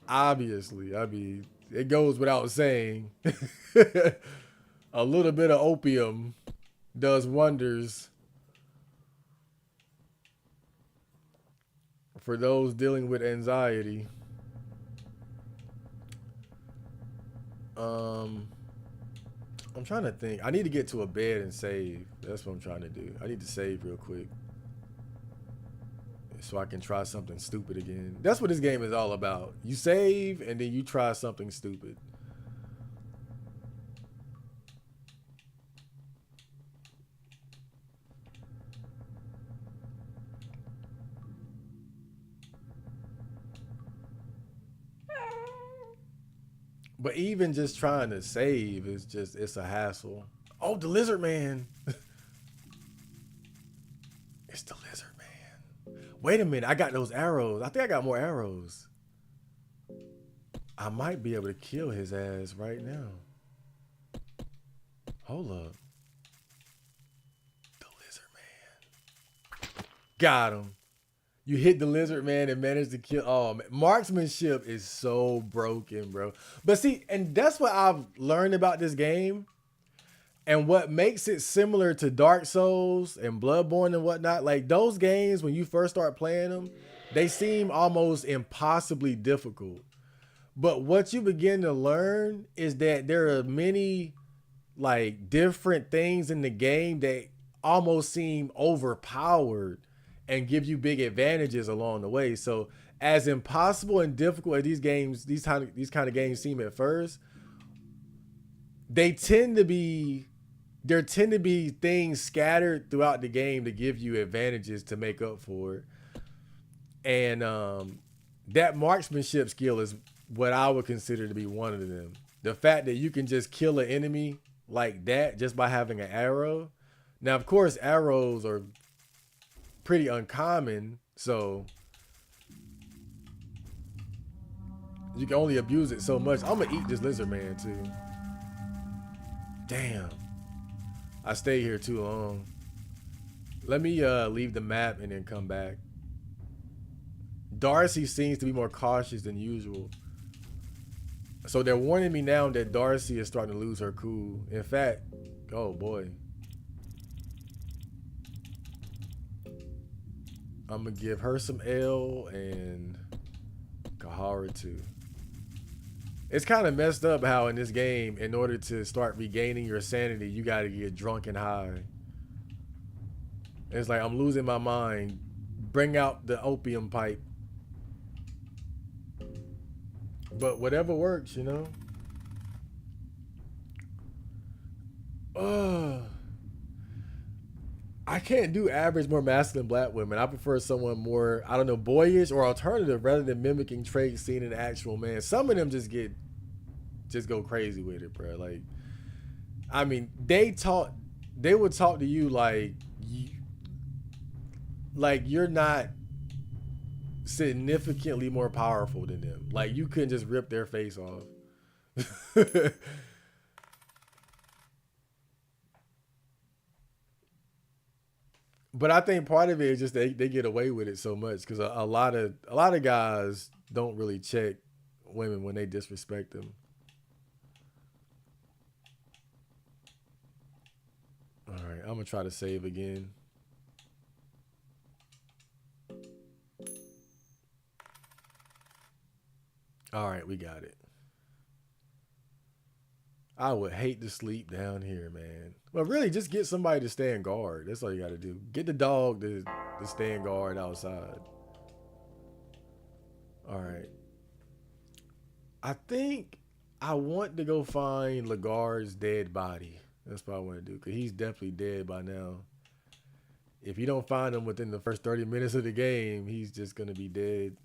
A: Obviously, I mean, it goes without saying. A little bit of opium does wonders for those dealing with anxiety. I'm trying to think. I need to get to a bed and save. That's what I'm trying to do. I need to save real quick so I can try something stupid again. That's what this game is all about. You save and then you try something stupid. But even just trying to save is just, it's a hassle. Oh, the lizard man. It's the lizard man. Wait a minute, I got those arrows. I think I got more arrows. I might be able to kill his ass right now. Hold up. The lizard man. Got him. You hit the lizard man and managed to kill. Oh man, marksmanship is so broken, bro. But see, and that's what I've learned about this game. And what makes it similar to Dark Souls and Bloodborne and whatnot, like those games, when you first start playing them, they seem almost impossibly difficult. But what you begin to learn is that there are many like different things in the game that almost seem overpowered and give you big advantages along the way. So as impossible and difficult as these games, these kind of games seem at first, they tend to be there tend to be things scattered throughout the game to give you advantages to make up for it. And that marksmanship skill is what I would consider to be one of them. The fact that you can just kill an enemy like that just by having an arrow. Now, of course, arrows are pretty uncommon, so You can only abuse it so much. I'm gonna eat this lizard man too. Damn. I stayed here too long. Let me leave the map and then come back. Darcy seems to be more cautious than usual. So they're warning me now that Darcy is starting to lose her cool. In fact, oh boy. I'm gonna give her some L and Kahara too. It's kind of messed up how in this game, in order to start regaining your sanity, you gotta get drunk and high. It's like, I'm losing my mind. Bring out the opium pipe. But whatever works, you know? I can't do average, more masculine black women. I prefer someone more, I don't know, boyish or alternative rather than mimicking traits seen in an actual man. Some of them just go crazy with it, bro. Like, I mean, they would talk to you like you're not significantly more powerful than them. Like, you couldn't just rip their face off. But I think part of it is just they get away with it so much because a lot of guys don't really check women when they disrespect them. All right, I'm gonna try to save again. All right, we got it. I would hate to sleep down here, man. Well, really, just get somebody to stand guard. That's all you got to do. Get the dog to stand guard outside. All right. I think I want to go find Lagarde's dead body. That's what I want to do, because he's definitely dead by now. If you don't find him within the first 30 minutes of the game, he's just going to be dead.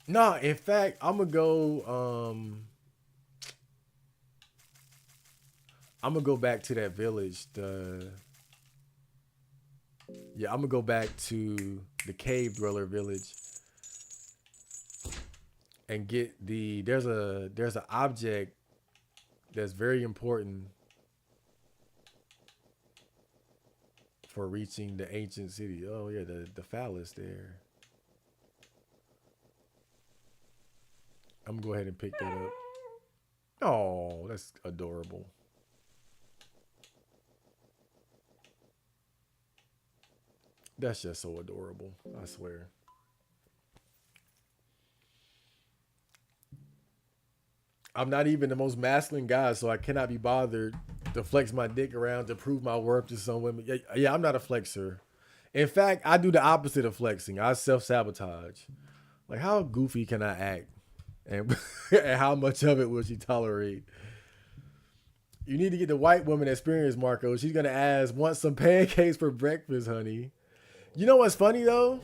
A: Nah, in fact, I'm gonna go back to that village. I'm gonna go back to the cave dweller village and get there's an object that's very important for reaching the ancient city. Oh yeah, the phallus there. I'm gonna go ahead and pick that up. Oh, that's adorable. That's just so adorable, I swear. I'm not even the most masculine guy, so I cannot be bothered to flex my dick around to prove my worth to some women. Yeah, I'm not a flexer. In fact, I do the opposite of flexing. I self-sabotage. Like, how goofy can I act? And, and how much of it will she tolerate? You need to get the white woman experience, Marco. She's going to ask, want some pancakes for breakfast, honey? You know what's funny, though?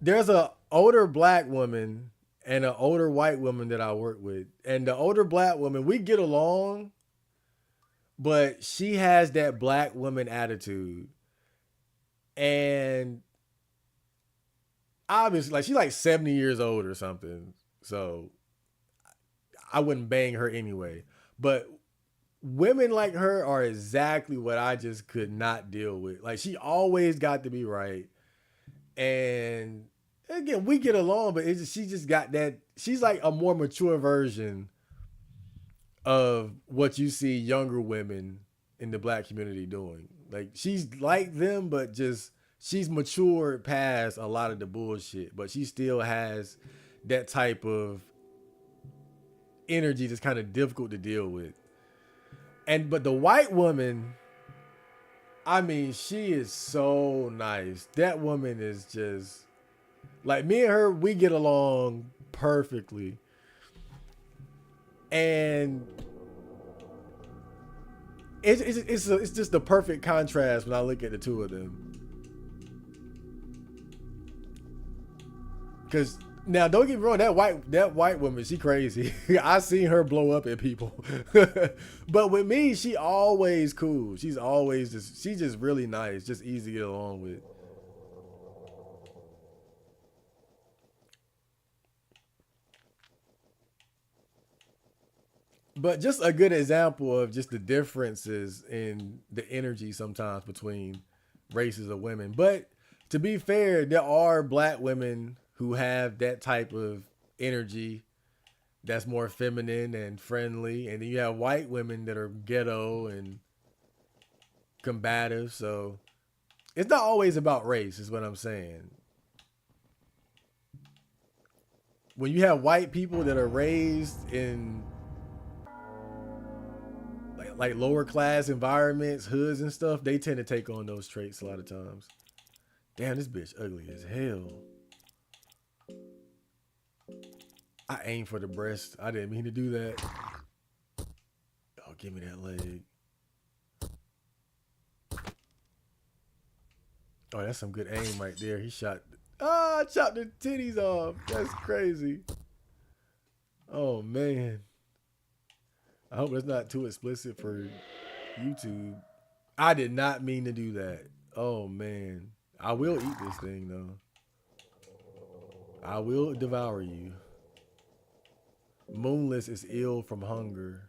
A: There's an older black woman and an older white woman that I work with. And the older black woman, we get along, but she has that black woman attitude. And obviously, like, she's like 70 years old or something. So I wouldn't bang her anyway. But women like her are exactly what I just could not deal with. Like, she always got to be right. And again, we get along, but she just got that. She's like a more mature version of what you see younger women in the black community doing. Like, she's like them, but just she's matured past a lot of the bullshit, but she still has that type of energy that's kind of difficult to deal with. But the white woman, I mean, she is so nice. That woman is just like, me and her, we get along perfectly. And it's just the perfect contrast when I look at the two of them. Because now, don't get me wrong, that white woman, she crazy. I seen her blow up at people. But with me, she always cool. She's just really nice, just easy to get along with. But just a good example of just the differences in the energy sometimes between races of women. But to be fair, there are black women who have that type of energy that's more feminine and friendly, and then you have white women that are ghetto and combative. So it's not always about race, is what I'm saying. When you have white people that are raised in like lower class environments, hoods and stuff, they tend to take on those traits a lot of times. Damn, this bitch ugly as hell. I aimed for the breast. I didn't mean to do that. Oh, give me that leg. Oh, that's some good aim right there. He shot. Ah, chopped the titties off. That's crazy. Oh man. I hope it's not too explicit for YouTube. I did not mean to do that. Oh man. I will eat this thing though. I will devour you. Moonless is ill from hunger.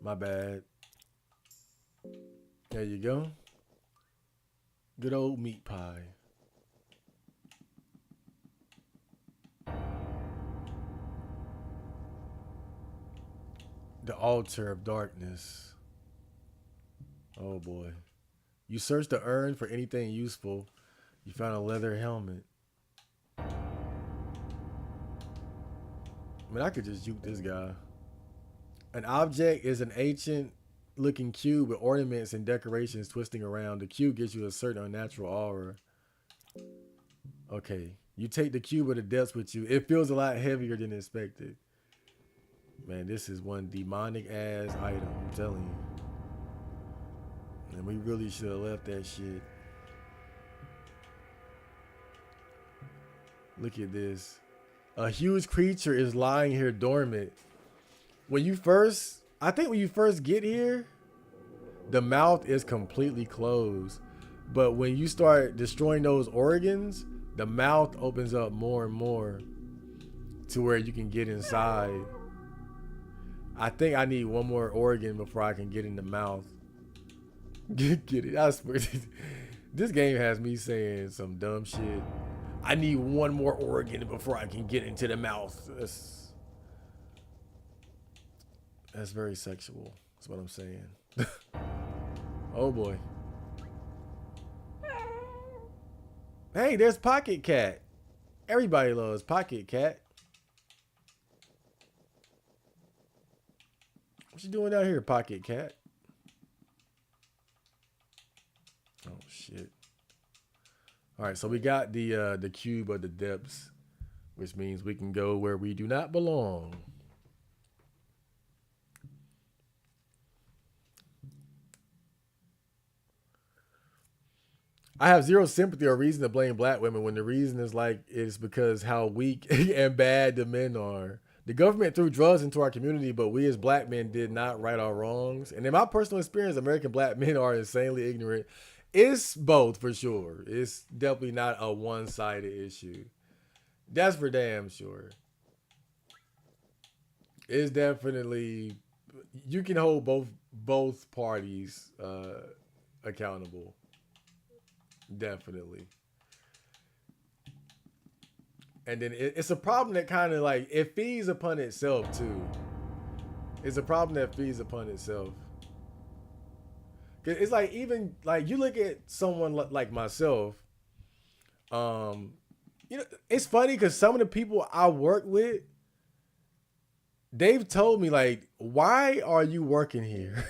A: My bad. There you go. Good old meat pie. The altar of darkness. Oh boy. You searched the urn for anything useful. You found a leather helmet. I mean, I could just juke this guy. An object is an ancient looking cube with ornaments and decorations twisting around. The cube gives you a certain unnatural aura. Okay. You take the cube of the depths with you. It feels a lot heavier than expected. Man, this is one demonic ass item, I'm telling you. And we really should have left that shit. Look at this. A huge creature is lying here dormant. When you first get here, the mouth is completely closed. But when you start destroying those organs, the mouth opens up more and more to where you can get inside. I think I need one more organ before I can get in the mouth. Get it. I swear. This game has me saying some dumb shit. I need one more organ before I can get into the mouth. That's very sexual. That's what I'm saying. Oh boy. Hey, there's Pocket Cat. Everybody loves Pocket Cat. What you doing down here, Pocket Cat? Oh shit. Alright, so we got the cube of the depths, which means we can go where we do not belong. I have zero sympathy or reason to blame black women when the reason is like it's because how weak and bad the men are. The government threw drugs into our community, but we as black men did not right our wrongs. And in my personal experience, American black men are insanely ignorant. It's both for sure. It's definitely not a one-sided issue. That's for damn sure. It's definitely, you can hold both parties accountable. Definitely. And then it's a problem that kind of like, it feeds upon itself too. It's a problem that feeds upon itself. It's like, even like you look at someone like myself, you know, it's funny because some of the people I work with, they've told me like, why are you working here?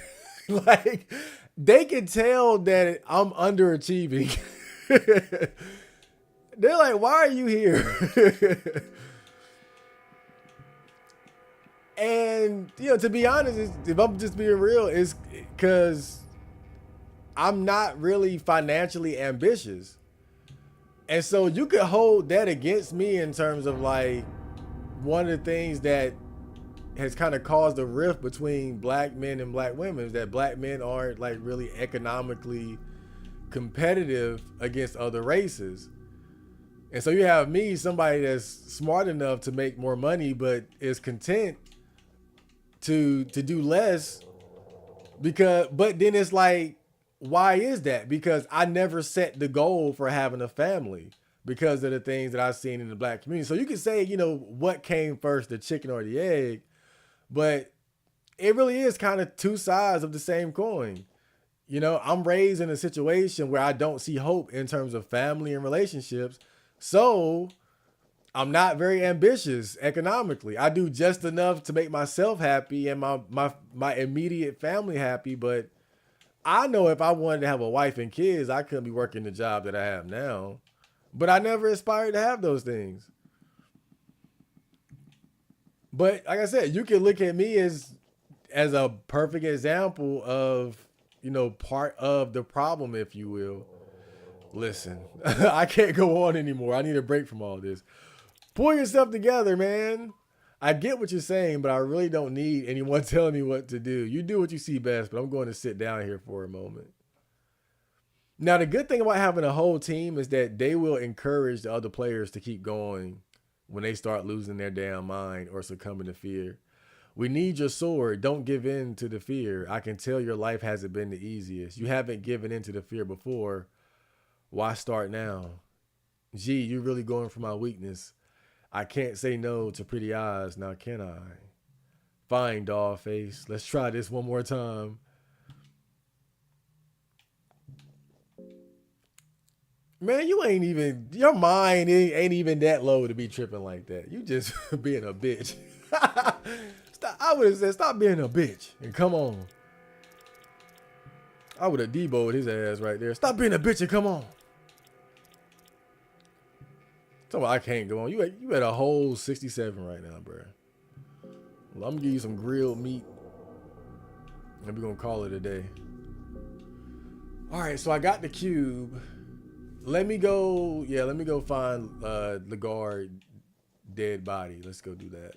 A: Like, they can tell that I'm underachieving. They're like, why are you here? And, you know, to be honest, if I'm just being real, it's because I'm not really financially ambitious. And so you could hold that against me in terms of like, one of the things that has kind of caused a rift between black men and black women is that black men aren't like really economically competitive against other races. And so you have me, somebody that's smart enough to make more money, but is content to do less because but then it's like why is that? Because I never set the goal for having a family because of the things that I've seen in the black community. So you could say, what came first, the chicken or the egg, but it really is kind of two sides of the same coin. I'm raised in a situation where I don't see hope in terms of family and relationships. So I'm not very ambitious economically. I do just enough to make myself happy and my immediate family happy. But I know if I wanted to have a wife and kids, I couldn't be working the job that I have now. But I never aspired to have those things. But like I said, you can look at me as a perfect example of, part of the problem, if you will. Listen, I can't go on anymore. I need a break from all this. Pull yourself together, man. I get what you're saying, but I really don't need anyone telling me what to do. You do what you see best, but I'm going to sit down here for a moment. Now, the good thing about having a whole team is that they will encourage the other players to keep going when they start losing their damn mind or succumbing to fear. We need your sword. Don't give in to the fear. I can tell your life hasn't been the easiest. You haven't given in to the fear before. Why start now? Gee, you're really going for my weakness. I can't say no to pretty eyes, now can I? Fine, doll face. Let's try this one more time. Man, your mind ain't even that low to be tripping like that. You just being a bitch. Stop, I would have said, stop being a bitch and come on. I would have deboed his ass right there. Stop being a bitch and come on. So I can't go on. You at a whole 67 right now, bro. Well, I'm gonna give you some grilled meat, and we're gonna call it a day. All right, so I got the cube. Let me go. Yeah, let me go find the guard dead body. Let's go do that.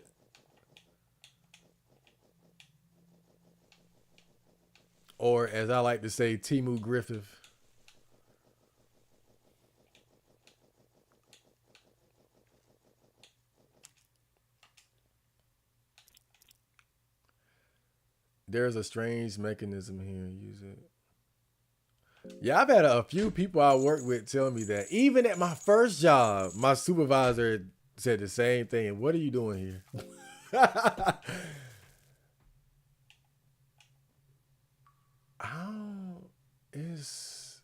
A: Or as I like to say, Timu Griffith. There's a strange mechanism here. Use it. Yeah, I've had a few people I work with tell me that. Even at my first job, my supervisor said the same thing. What are you doing here? How is.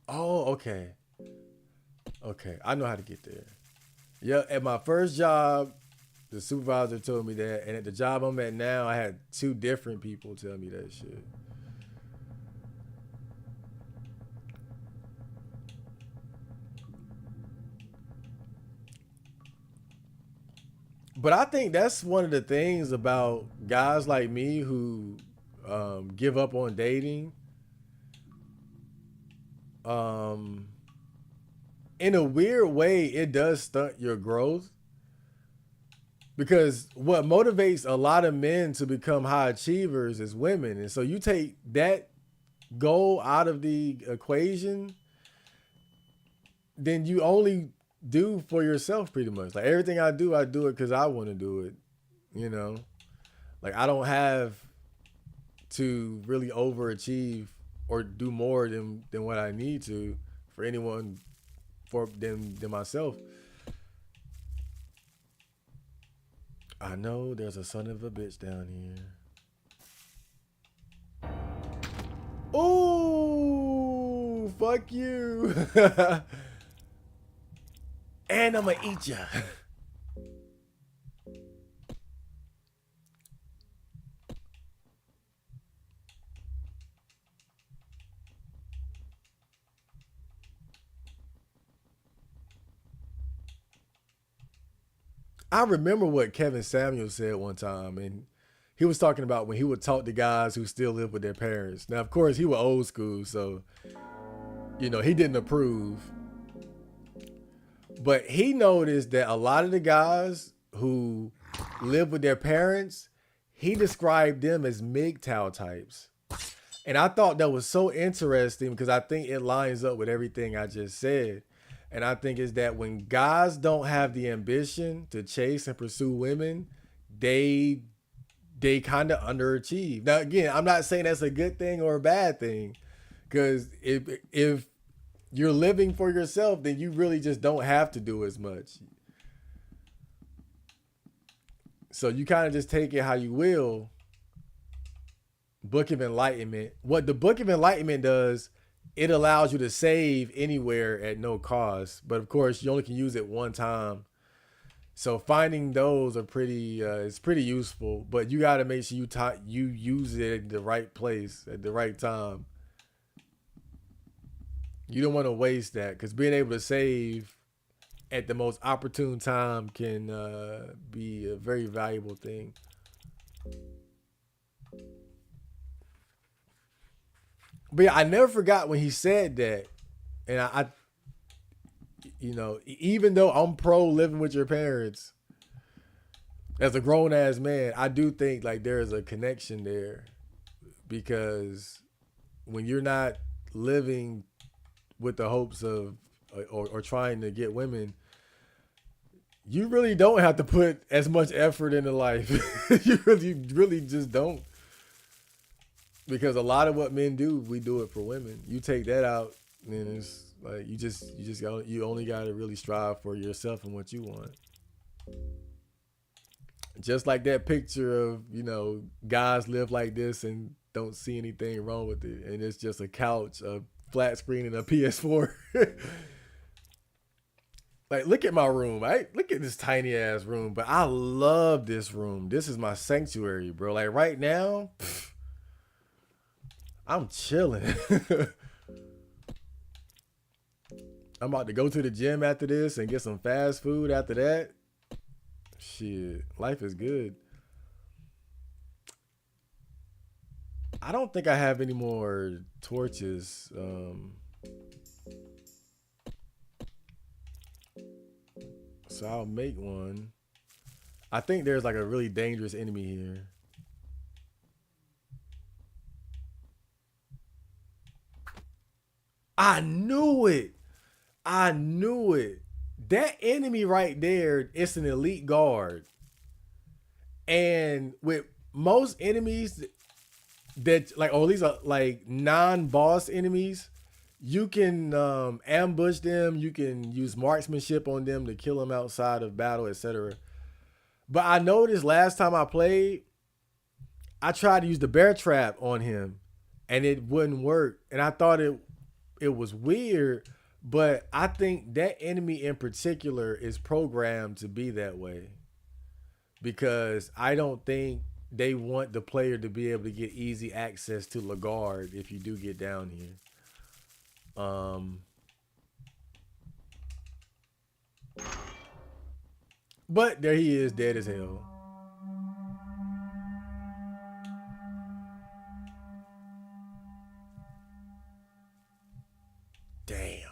A: Oh, okay. Okay, I know how to get there. Yeah, at my first job, the supervisor told me that. And at the job I'm at now, I had two different people tell me that shit. But I think that's one of the things about guys like me who give up on dating. Um, in a weird way, it does stunt your growth because what motivates a lot of men to become high achievers is women. And so you take that goal out of the equation, then you only do for yourself pretty much. Like everything I do it because I want to do it. You know, like I don't have to really overachieve or do more than what I need to for anyone for than myself. I know there's a son of a bitch down here. Ooh, fuck you. And I'm gonna eat ya. I remember what Kevin Samuel said one time, and he was talking about when he would talk to guys who still live with their parents. Now, of course, he was old school, so he didn't approve. But he noticed that a lot of the guys who live with their parents, he described them as MGTOW types. And I thought that was so interesting because I think it lines up with everything I just said. And I think is that when guys don't have the ambition to chase and pursue women, they they kind of underachieve. Now again, I'm not saying that's a good thing or a bad thing, because if you're living for yourself, then you really just don't have to do as much. So you kind of just take it how you will. Book of Enlightenment. What the Book of Enlightenment does, it allows you to save anywhere at no cost. But of course, you only can use it one time. So finding those are pretty, it's pretty useful. But you got to make sure you use it at the right place at the right time. You don't want to waste that, because being able to save at the most opportune time can be a very valuable thing. But yeah, I never forgot when he said that, and even though I'm pro living with your parents, as a grown ass man, I do think like there is a connection there, because when you're not living with the hopes of or trying to get women, you really don't have to put as much effort into life. You really just don't, because a lot of what men do, we do it for women. You take that out, and it's like you only got to really strive for yourself and what you want. Just like that picture of, guys live like this and don't see anything wrong with it, and it's just a couch, a flat screen, and a PS4. Like, look at my room. Look at this tiny ass room, but I love this room. This is my sanctuary, bro. Like right now, I'm chilling. I'm about to go to the gym after this and get some fast food after that. Shit, life is good. I don't think I have any more torches. So I'll make one. I think there's like a really dangerous enemy here. I knew it. I knew it. That enemy right there, it's an elite guard. And with most enemies that like, or at least like non-boss enemies, you can ambush them. You can use marksmanship on them to kill them outside of battle, etc. But I noticed last time I played, I tried to use the bear trap on him, and it wouldn't work. And I thought it was weird, but I think that enemy in particular is programmed to be that way, because I don't think they want the player to be able to get easy access to Lagarde if you do get down here. But there he is, dead as hell. Damn,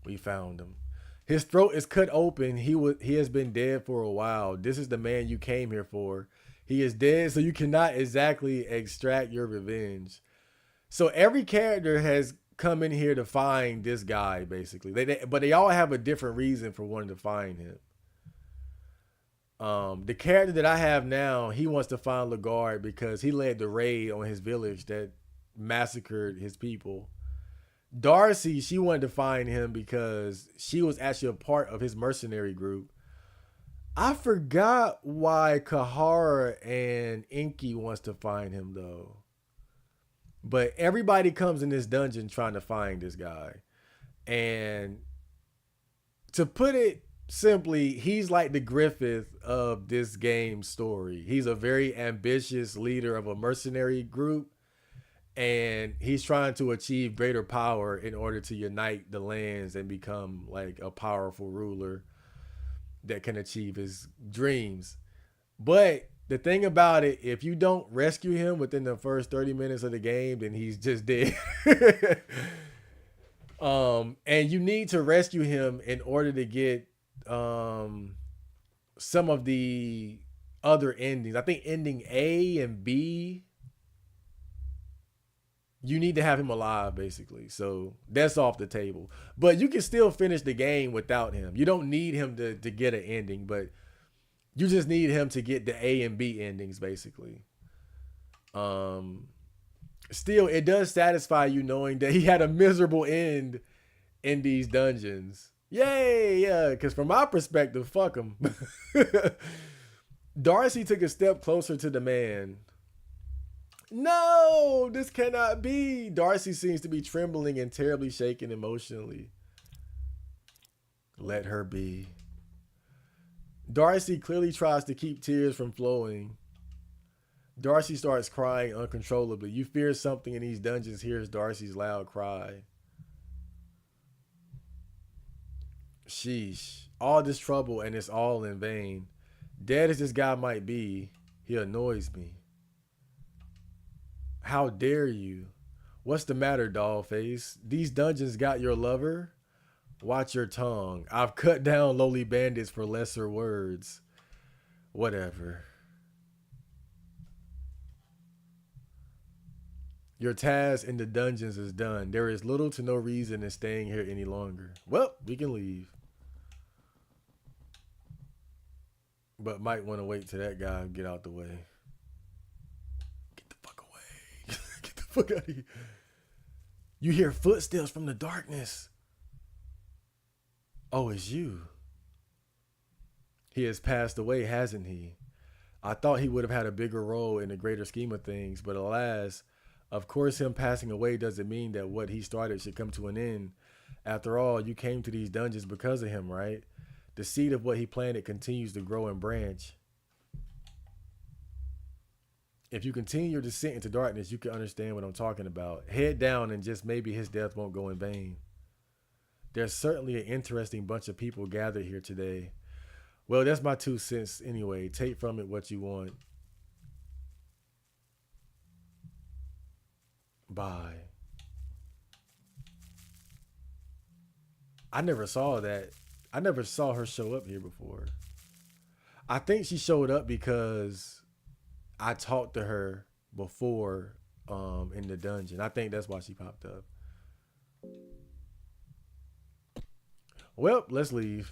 A: we found him. His throat is cut open. He has been dead for a while. This is the man you came here for. He is dead, so you cannot exactly extract your revenge. So every character has come in here to find this guy, basically. But they all have a different reason for wanting to find him. The character that I have now, he wants to find Lagarde because he led the raid on his village that massacred his people. Darcy, she wanted to find him because she was actually a part of his mercenary group. I forgot why Kahara and Inky wants to find him though. But everybody comes in this dungeon trying to find this guy. And to put it simply, he's like the Griffith of this game's story. He's a very ambitious leader of a mercenary group, and he's trying to achieve greater power in order to unite the lands and become like a powerful ruler that can achieve his dreams. But the thing about it, if you don't rescue him within the first 30 minutes of the game, then he's just dead. And you need to rescue him in order to get some of the other endings. I think ending A and B, you need to have him alive, basically. So that's off the table. But you can still finish the game without him. You don't need him to get an ending, but You just need him to get the A and B endings, basically. Um, Still, it does satisfy you knowing that he had a miserable end in these dungeons. Yay, yeah, because from my perspective, fuck him. Darcy took a step closer to the man. No, this cannot be. Darcy seems to be trembling and terribly shaken emotionally. Let her be. Darcy clearly tries to keep tears from flowing. Darcy starts crying uncontrollably. You fear something in these dungeons hears Darcy's loud cry. Sheesh. All this trouble and it's all in vain. Dead as this guy might be, he annoys me. How dare you? What's the matter, dollface? These dungeons got your lover? Watch your tongue. I've cut down lowly bandits for lesser words. Whatever. Your task in the dungeons is done. There is little to no reason in staying here any longer. Well, we can leave. But might want to wait till that guy get out the way. Get the fuck away. Get the fuck out of here. You hear footsteps from the darkness. Oh, it's you. He has passed away, hasn't he? I thought he would have had a bigger role in the greater scheme of things, but alas, of course, him passing away doesn't mean that what he started should come to an end. After all, you came to these dungeons because of him, right? The seed of what he planted continues to grow and branch. If you continue your descent into darkness, you can understand what I'm talking about. Head down and just maybe his death won't go in vain. There's certainly an interesting bunch of people gathered here today. Well, that's my 2 cents anyway. Take from it what you want. Bye. I never saw that. I never saw her show up here before. I think she showed up because I talked to her before in the dungeon. I think that's why she popped up. Well, let's leave.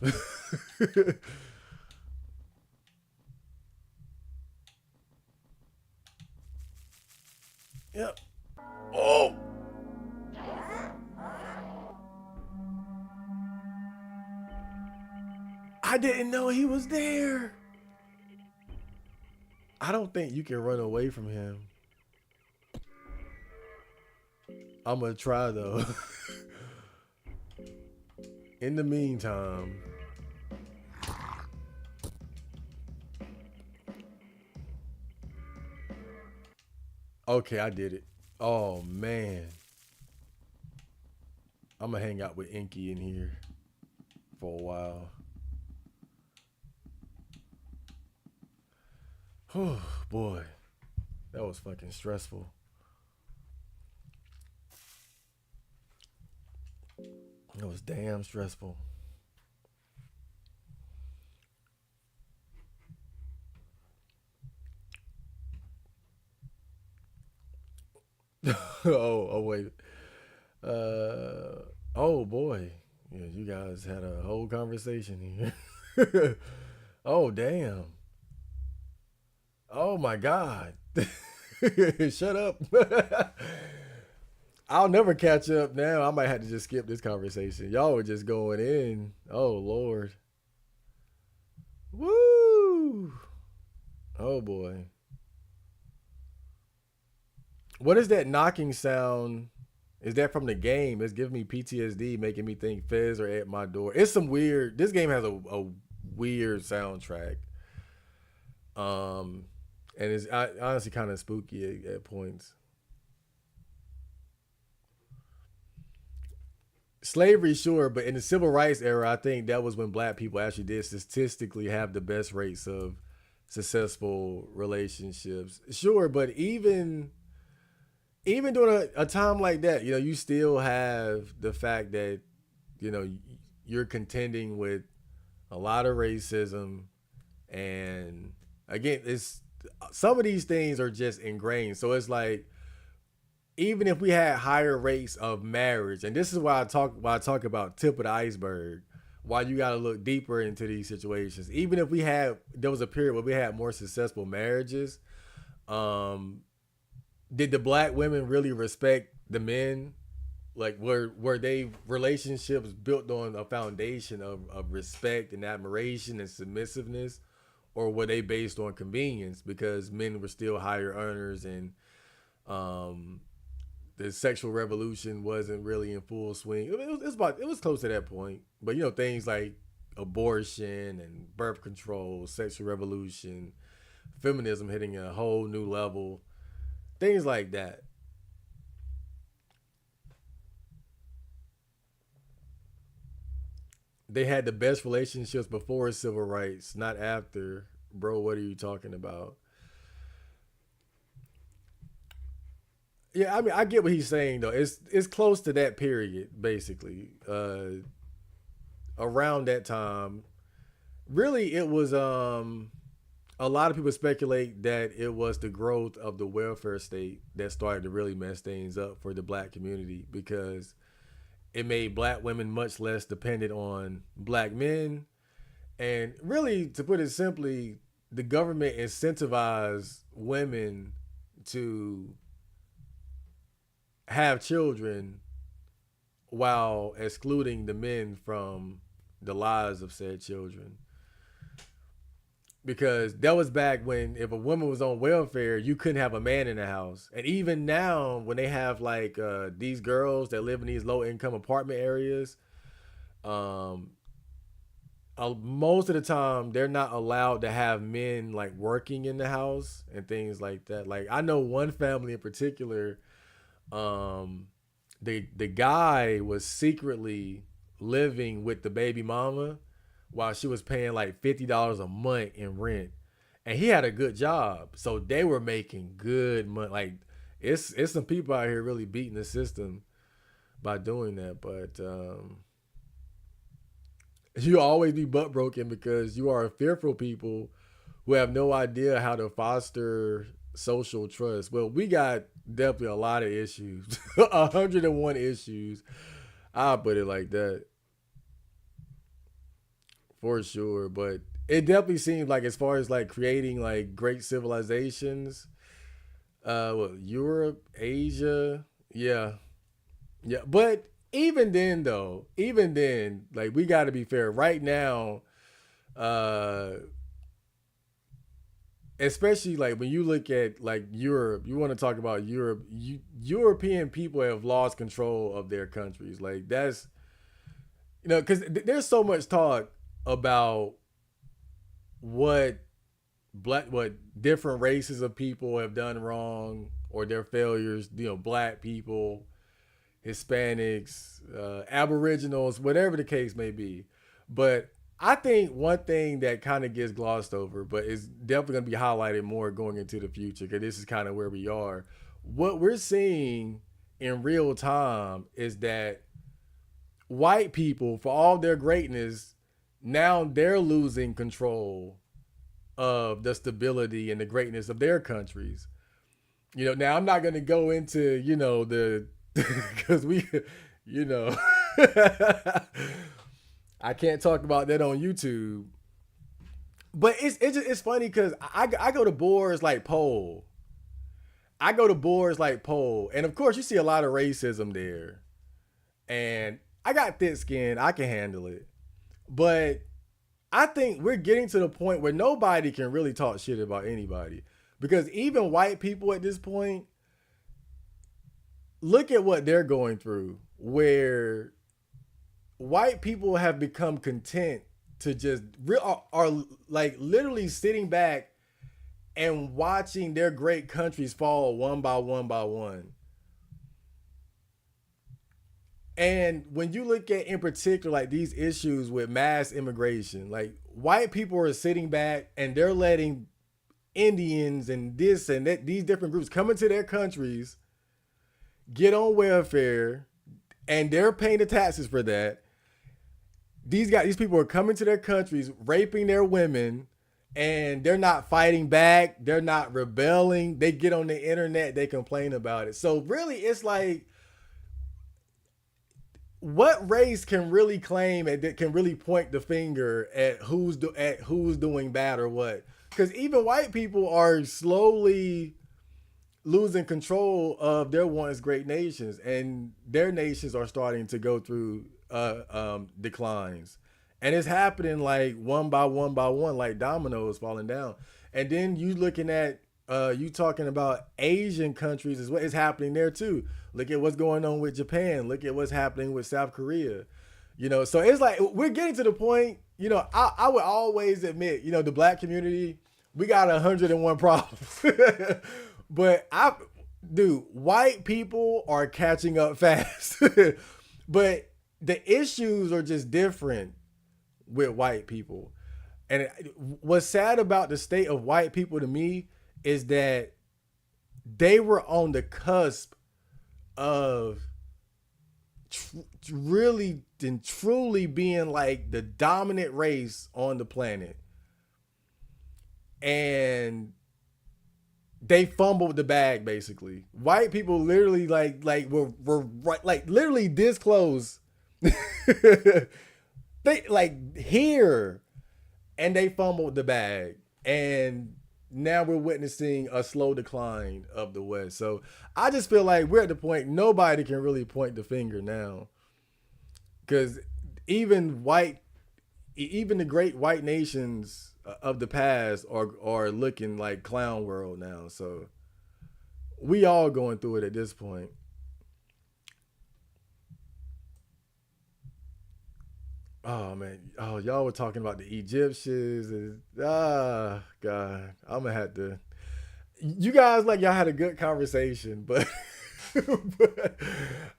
A: Yep. Oh! I didn't know he was there. I don't think you can run away from him. I'm gonna try though. In the meantime, okay, I did it. Oh man, I'm gonna hang out with Inky in here for a while. Oh boy, that was fucking stressful. It was damn stressful. Oh wait. Oh boy. Yeah, you guys had a whole conversation here. Oh damn. Oh my god. Shut up. I'll never catch up now. I might have to just skip this conversation. Y'all were just going in. Oh Lord. Woo. Oh boy. What is that knocking sound? Is that from the game? It's giving me PTSD, making me think Fez are at my door. It's some weird. This game has a weird soundtrack. And it's honestly kind of spooky at points. Slavery, sure, but in the civil rights era, I think that was when black people actually did statistically have the best rates of successful relationships. Sure, but even during a time like that, you still have the fact that, you know, you're contending with a lot of racism. And again, it's some of these things are just ingrained. So it's like, even if we had higher rates of marriage, and this is why I talk about tip of the iceberg, why you got to look deeper into these situations. Even if there was a period where we had more successful marriages. Um, did the black women really respect the men? Like were they relationships built on a foundation of respect and admiration and submissiveness, or were they based on convenience because men were still higher earners and um, the sexual revolution wasn't really in full swing. It was close to that point, but things like abortion and birth control, sexual revolution, feminism hitting a whole new level, things like that. They had the best relationships before civil rights, not after. Bro, what are you talking about? Yeah, I mean, I get what he's saying though. It's close to that period, basically. Around that time, really, it was. A lot of people speculate that it was the growth of the welfare state that started to really mess things up for the black community because it made black women much less dependent on black men. And really, to put it simply, the government incentivized women to have children while excluding the men from the lives of said children. Because that was back when if a woman was on welfare, you couldn't have a man in the house. And even now, when they have like these girls that live in these low income apartment areas, um, most of the time they're not allowed to have men like working in the house and things like that. Like I know one family in particular, um, the guy was secretly living with the baby mama while she was paying like $50 a month in rent, and he had a good job, so they were making good money. Like it's some people out here really beating the system by doing that, but you always be butt broken because you are fearful people who have no idea how to foster social trust. Well, we got definitely a lot of issues, 101 issues. I'll put it like that for sure. But it definitely seems like as far as like creating like great civilizations, well, Europe, Asia, yeah, yeah. But even then, though, even then, like we got to be fair. Right now, uh, especially like when you look at like Europe, you want to talk about Europe. European people have lost control of their countries. Like that's because there's so much talk about what what different races of people have done wrong or their failures. Black people, Hispanics, Aboriginals, whatever the case may be. But I think one thing that kind of gets glossed over, but is definitely going to be highlighted more going into the future, because this is kind of where we are. What we're seeing in real time is that white people, for all their greatness, now they're losing control of the stability and the greatness of their countries. Now I'm not going to go into, the, because you know, I can't talk about that on YouTube. But it's funny because I go to boards like Poll. I go to boards like Poll. And of course, you see a lot of racism there. And I got thick skin. I can handle it. But I think we're getting to the point where nobody can really talk shit about anybody. Because even white people at this point, look at what they're going through, where white people have become content to just are like literally sitting back and watching their great countries fall one by one by one. And when you look at in particular like these issues with mass immigration, like white people are sitting back and they're letting Indians and this and that, these different groups come into their countries, get on welfare, and they're paying the taxes for that. These people are coming to their countries, raping their women, and they're not fighting back. They're not rebelling. They get on the internet, they complain about it. So really, it's like what race can really claim and that can really point the finger at who's doing bad or what? Because even white people are slowly losing control of their once great nations, and their nations are starting to go through declines, and it's happening like one by one by one, like dominoes falling down. And then you looking at you talking about Asian countries is what is happening there too. Look at what's going on with Japan. Look at what's happening with South Korea. So it's like we're getting to the point. I would always admit, the black community, we got 101 problems. But dude, white people are catching up fast. But the issues are just different with white people. And what's sad about the state of white people to me is that they were on the cusp of really and truly being like the dominant race on the planet. And they fumbled the bag basically. White people literally were right, like literally this close. They like here, and they fumbled the bag, and now we're witnessing a slow decline of the West. So I just feel like we're at the point nobody can really point the finger now, because even the great white nations of the past are looking like clown world now. So we all going through it at this point. Oh man, oh y'all were talking about the Egyptians. God, I'm gonna have to. You guys like y'all had a good conversation, but, but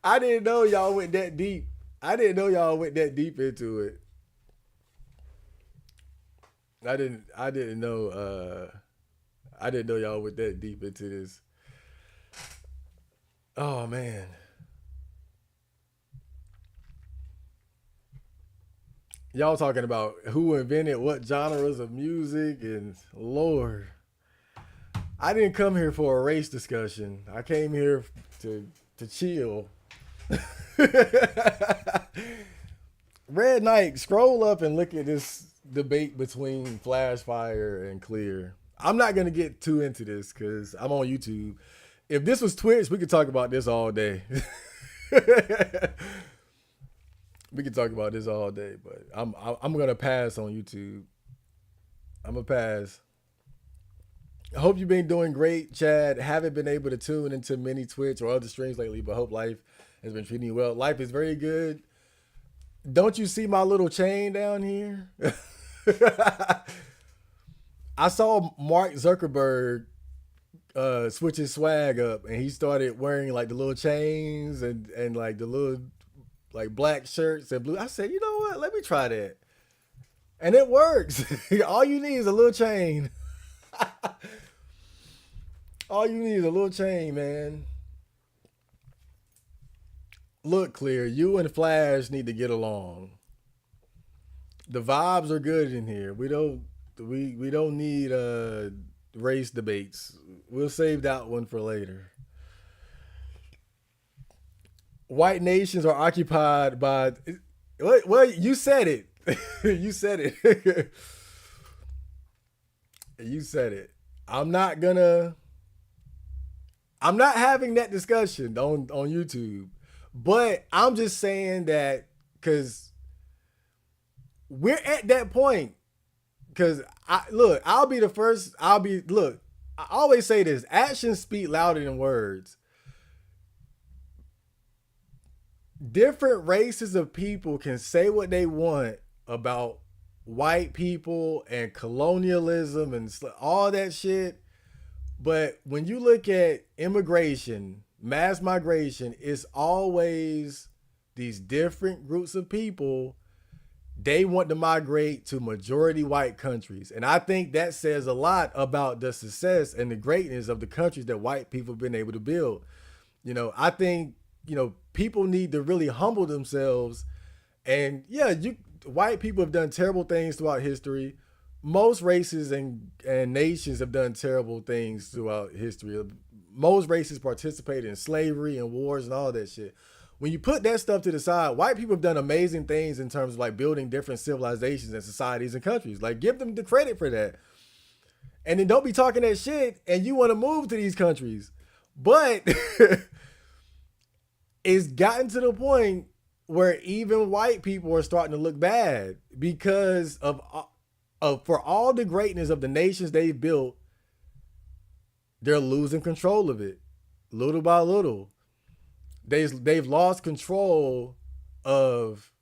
A: I didn't know y'all went that deep. I didn't know y'all went that deep into it. I didn't know. I didn't know y'all went that deep into this. Oh man, y'all talking about who invented what genres of music, and Lord, I didn't come here for a race discussion. I came here to chill. Red Knight, scroll up and look at this debate between Flashfire and Clear. I'm not gonna get too into this because I'm on YouTube. If this was Twitch, we could talk about this all day. We could talk about this all day, but I'm gonna pass on YouTube. I'm gonna pass. I hope you've been doing great, Chad. Haven't been able to tune into many Twitch or other streams lately, but hope life has been treating you well. Life is very good. Don't you see my little chain down here? I saw Mark Zuckerberg switch his swag up, and he started wearing like the little chains and like the little like black shirts and blue. I said, you know what? Let me try that, and it works. All you need is a little chain. All you need is a little chain, man. Look, Clear, you and Flash need to get along. The vibes are good in here. We don't need race debates. We'll save that one for later. White nations are occupied by. Well, you said it. You said it. You said it. I'm not gonna. I'm not having that discussion on YouTube, but I'm just saying that because we're at that point. Because I'll be the first. Look. I always say this: actions speak louder than words. Different races of people can say what they want about white people and colonialism and all that shit. But when you look at immigration, mass migration, it's always these different groups of people. They want to migrate to majority white countries. And I think that says a lot about the success and the greatness of the countries that white people have been able to build. I think, people need to really humble themselves. And yeah, white people have done terrible things throughout history. Most races and nations have done terrible things throughout history. Most races participated in slavery and wars and all that shit. when you put that stuff to the side, white people have done amazing things in terms of like building different civilizations and societies and countries. Like, give them the credit for that. And then don't be talking that shit and you want to move to these countries. But it's gotten to the point where even white people are starting to look bad because of for all the greatness of the nations they've built, they're losing control of it little by little. They've lost control of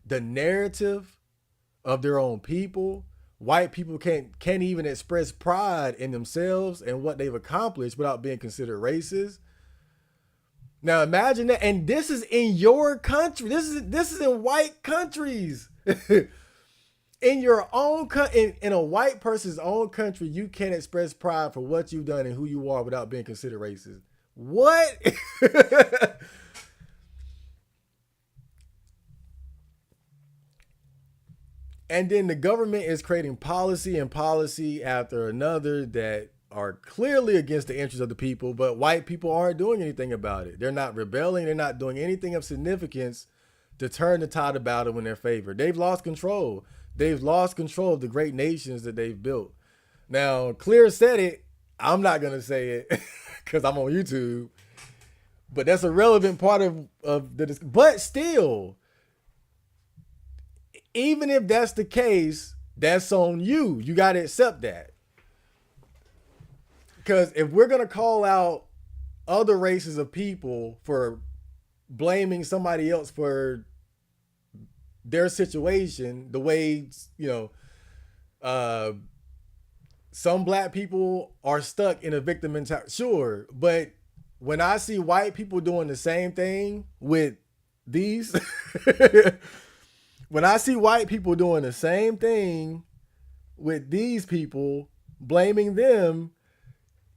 A: the narrative of their own people. White people can't even express pride in themselves and what they've accomplished without being considered racist. Now imagine that, and this is in your country. This is in white countries. In your own in a white person's own country, you can't express pride for what you've done and who you are without being considered racist. What? And then the government is creating policy and policy after another that are clearly against the interests of the people, but white people aren't doing anything about it. They're not rebelling. They're not doing anything of significance to turn the tide of battle in their favor. They've lost control. They've lost control of the great nations that they've built. Now, Clear said it. I'm not going to say it because I'm on YouTube. But that's a relevant part of the discussion. But still, even if that's the case, that's on you. You got to accept that. Because if we're going to call out other races of people for blaming somebody else for their situation, the way, some black people are stuck in a victim mentality. Sure. But when I see white people doing the same thing with these, when I see white people doing the same thing with these people, blaming them,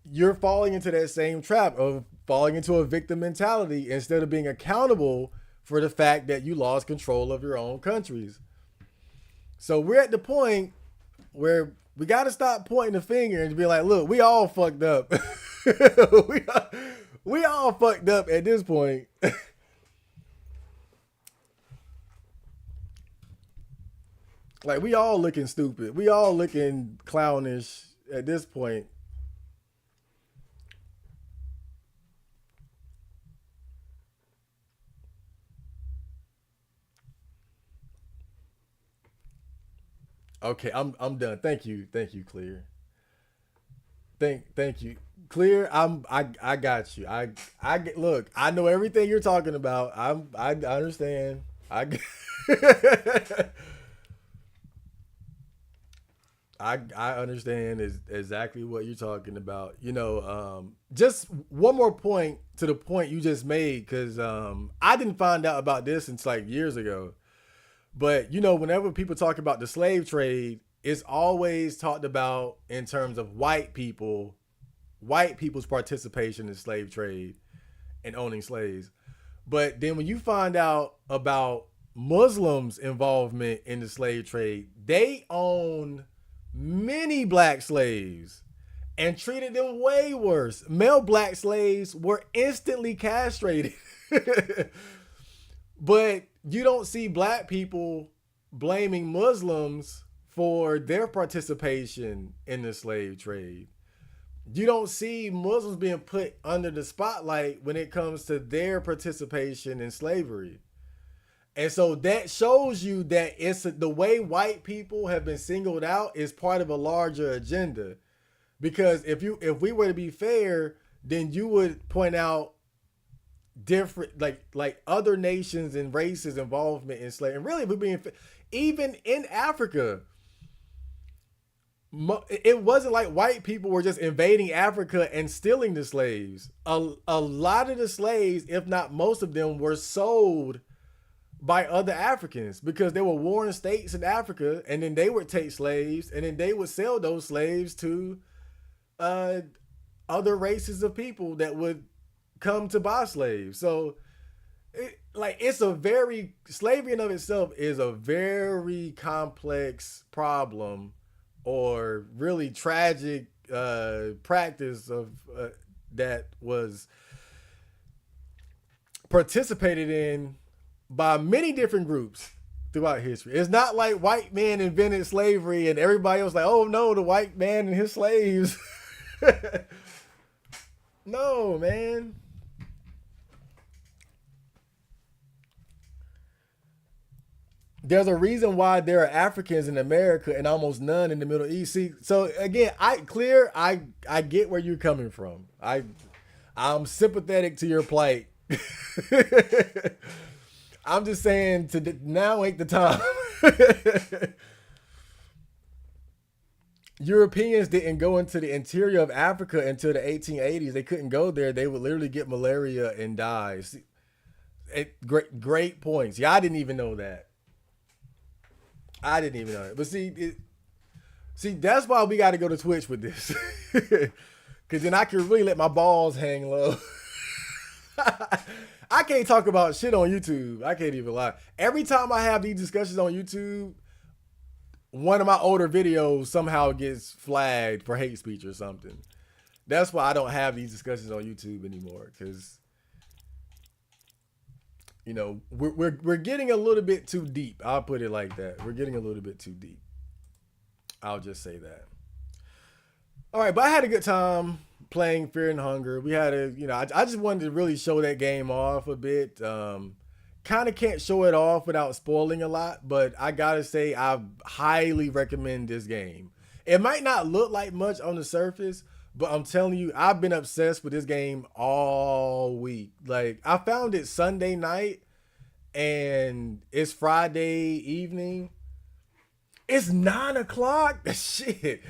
A: you're falling into that same trap of falling into a victim mentality instead of being accountable for the fact that you lost control of your own countries. So we're at the point where we got to stop pointing the finger and be like, look, we all fucked up. we all fucked up at this point. Like, we all looking stupid. We all looking clownish at this point. Okay, I'm done. Thank you, Clear. Thank you, Clear. I got you. Look. I know everything you're talking about. I understand. I understand is exactly what you're talking about. Just one more point to the point you just made, because I didn't find out about this until like years ago. But whenever people talk about the slave trade, it's always talked about in terms of white people's participation in the slave trade and owning slaves. But then when you find out about Muslims' involvement in the slave trade, they own many black slaves and treated them way worse. Male black slaves were instantly castrated. But you don't see black people blaming Muslims for their participation in the slave trade. You don't see Muslims being put under the spotlight when it comes to their participation in slavery. And so that shows you that the way white people have been singled out is part of a larger agenda. Because if we were to be fair, then you would point out different like other nations and races involvement in slavery. And really, if we're being even in Africa, it wasn't like white people were just invading Africa and stealing the slaves. A lot of the slaves, if not most of them, were sold by other Africans because there were warring states in Africa, and then they would take slaves and then they would sell those slaves to other races of people that would come to buy slaves. So slavery in of itself is a very complex problem, or really tragic practice of that was participated in by many different groups throughout history. It's not like white men invented slavery and everybody was like, oh no, the white man and his slaves. No, man. There's a reason why there are Africans in America and almost none in the Middle East. See, so again, I get where you're coming from. I'm sympathetic to your plight. I'm just saying now ain't the time. Europeans didn't go into the interior of Africa until the 1880s. They couldn't go there. They would literally get malaria and die. See, great points. Yeah, I didn't even know that. I didn't even know it. But see, that's why we got to go to Twitch with this, because then I can really let my balls hang low. I can't talk about shit on YouTube. I can't even lie. Every time I have these discussions on YouTube, one of my older videos somehow gets flagged for hate speech or something. That's why I don't have these discussions on YouTube anymore, because we're getting a little bit too deep. I'll put it like that. We're getting a little bit too deep. I'll just say that. All right, but I had a good time playing Fear and Hunger. We had I just wanted to really show that game off a bit. Kind of can't show it off without spoiling a lot, but I gotta say I highly recommend this game. It might not look like much on the surface, but I'm telling you, I've been obsessed with this game all week. Like, I found it Sunday night and it's Friday evening. It's 9 o'clock. Shit.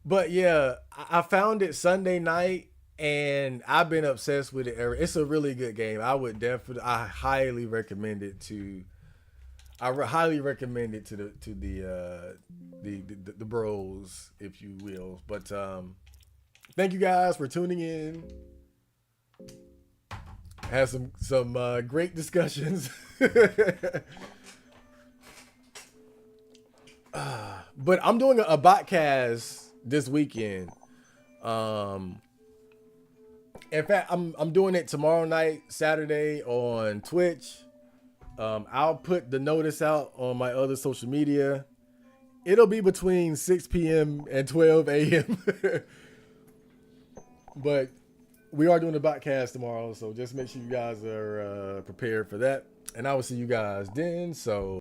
A: But yeah, I found it Sunday night and I've been obsessed with it It's a really good game. I highly recommend it to. Highly recommend it to the bros, if you will. But thank you guys for tuning in. Had some great discussions. But I'm doing a botcast this weekend. In fact, I'm doing it tomorrow night, Saturday, on Twitch. I'll put the notice out on my other social media. It'll be between 6 p.m. and 12 a.m. But we are doing a podcast tomorrow, so just make sure you guys are prepared for that. And I will see you guys then. So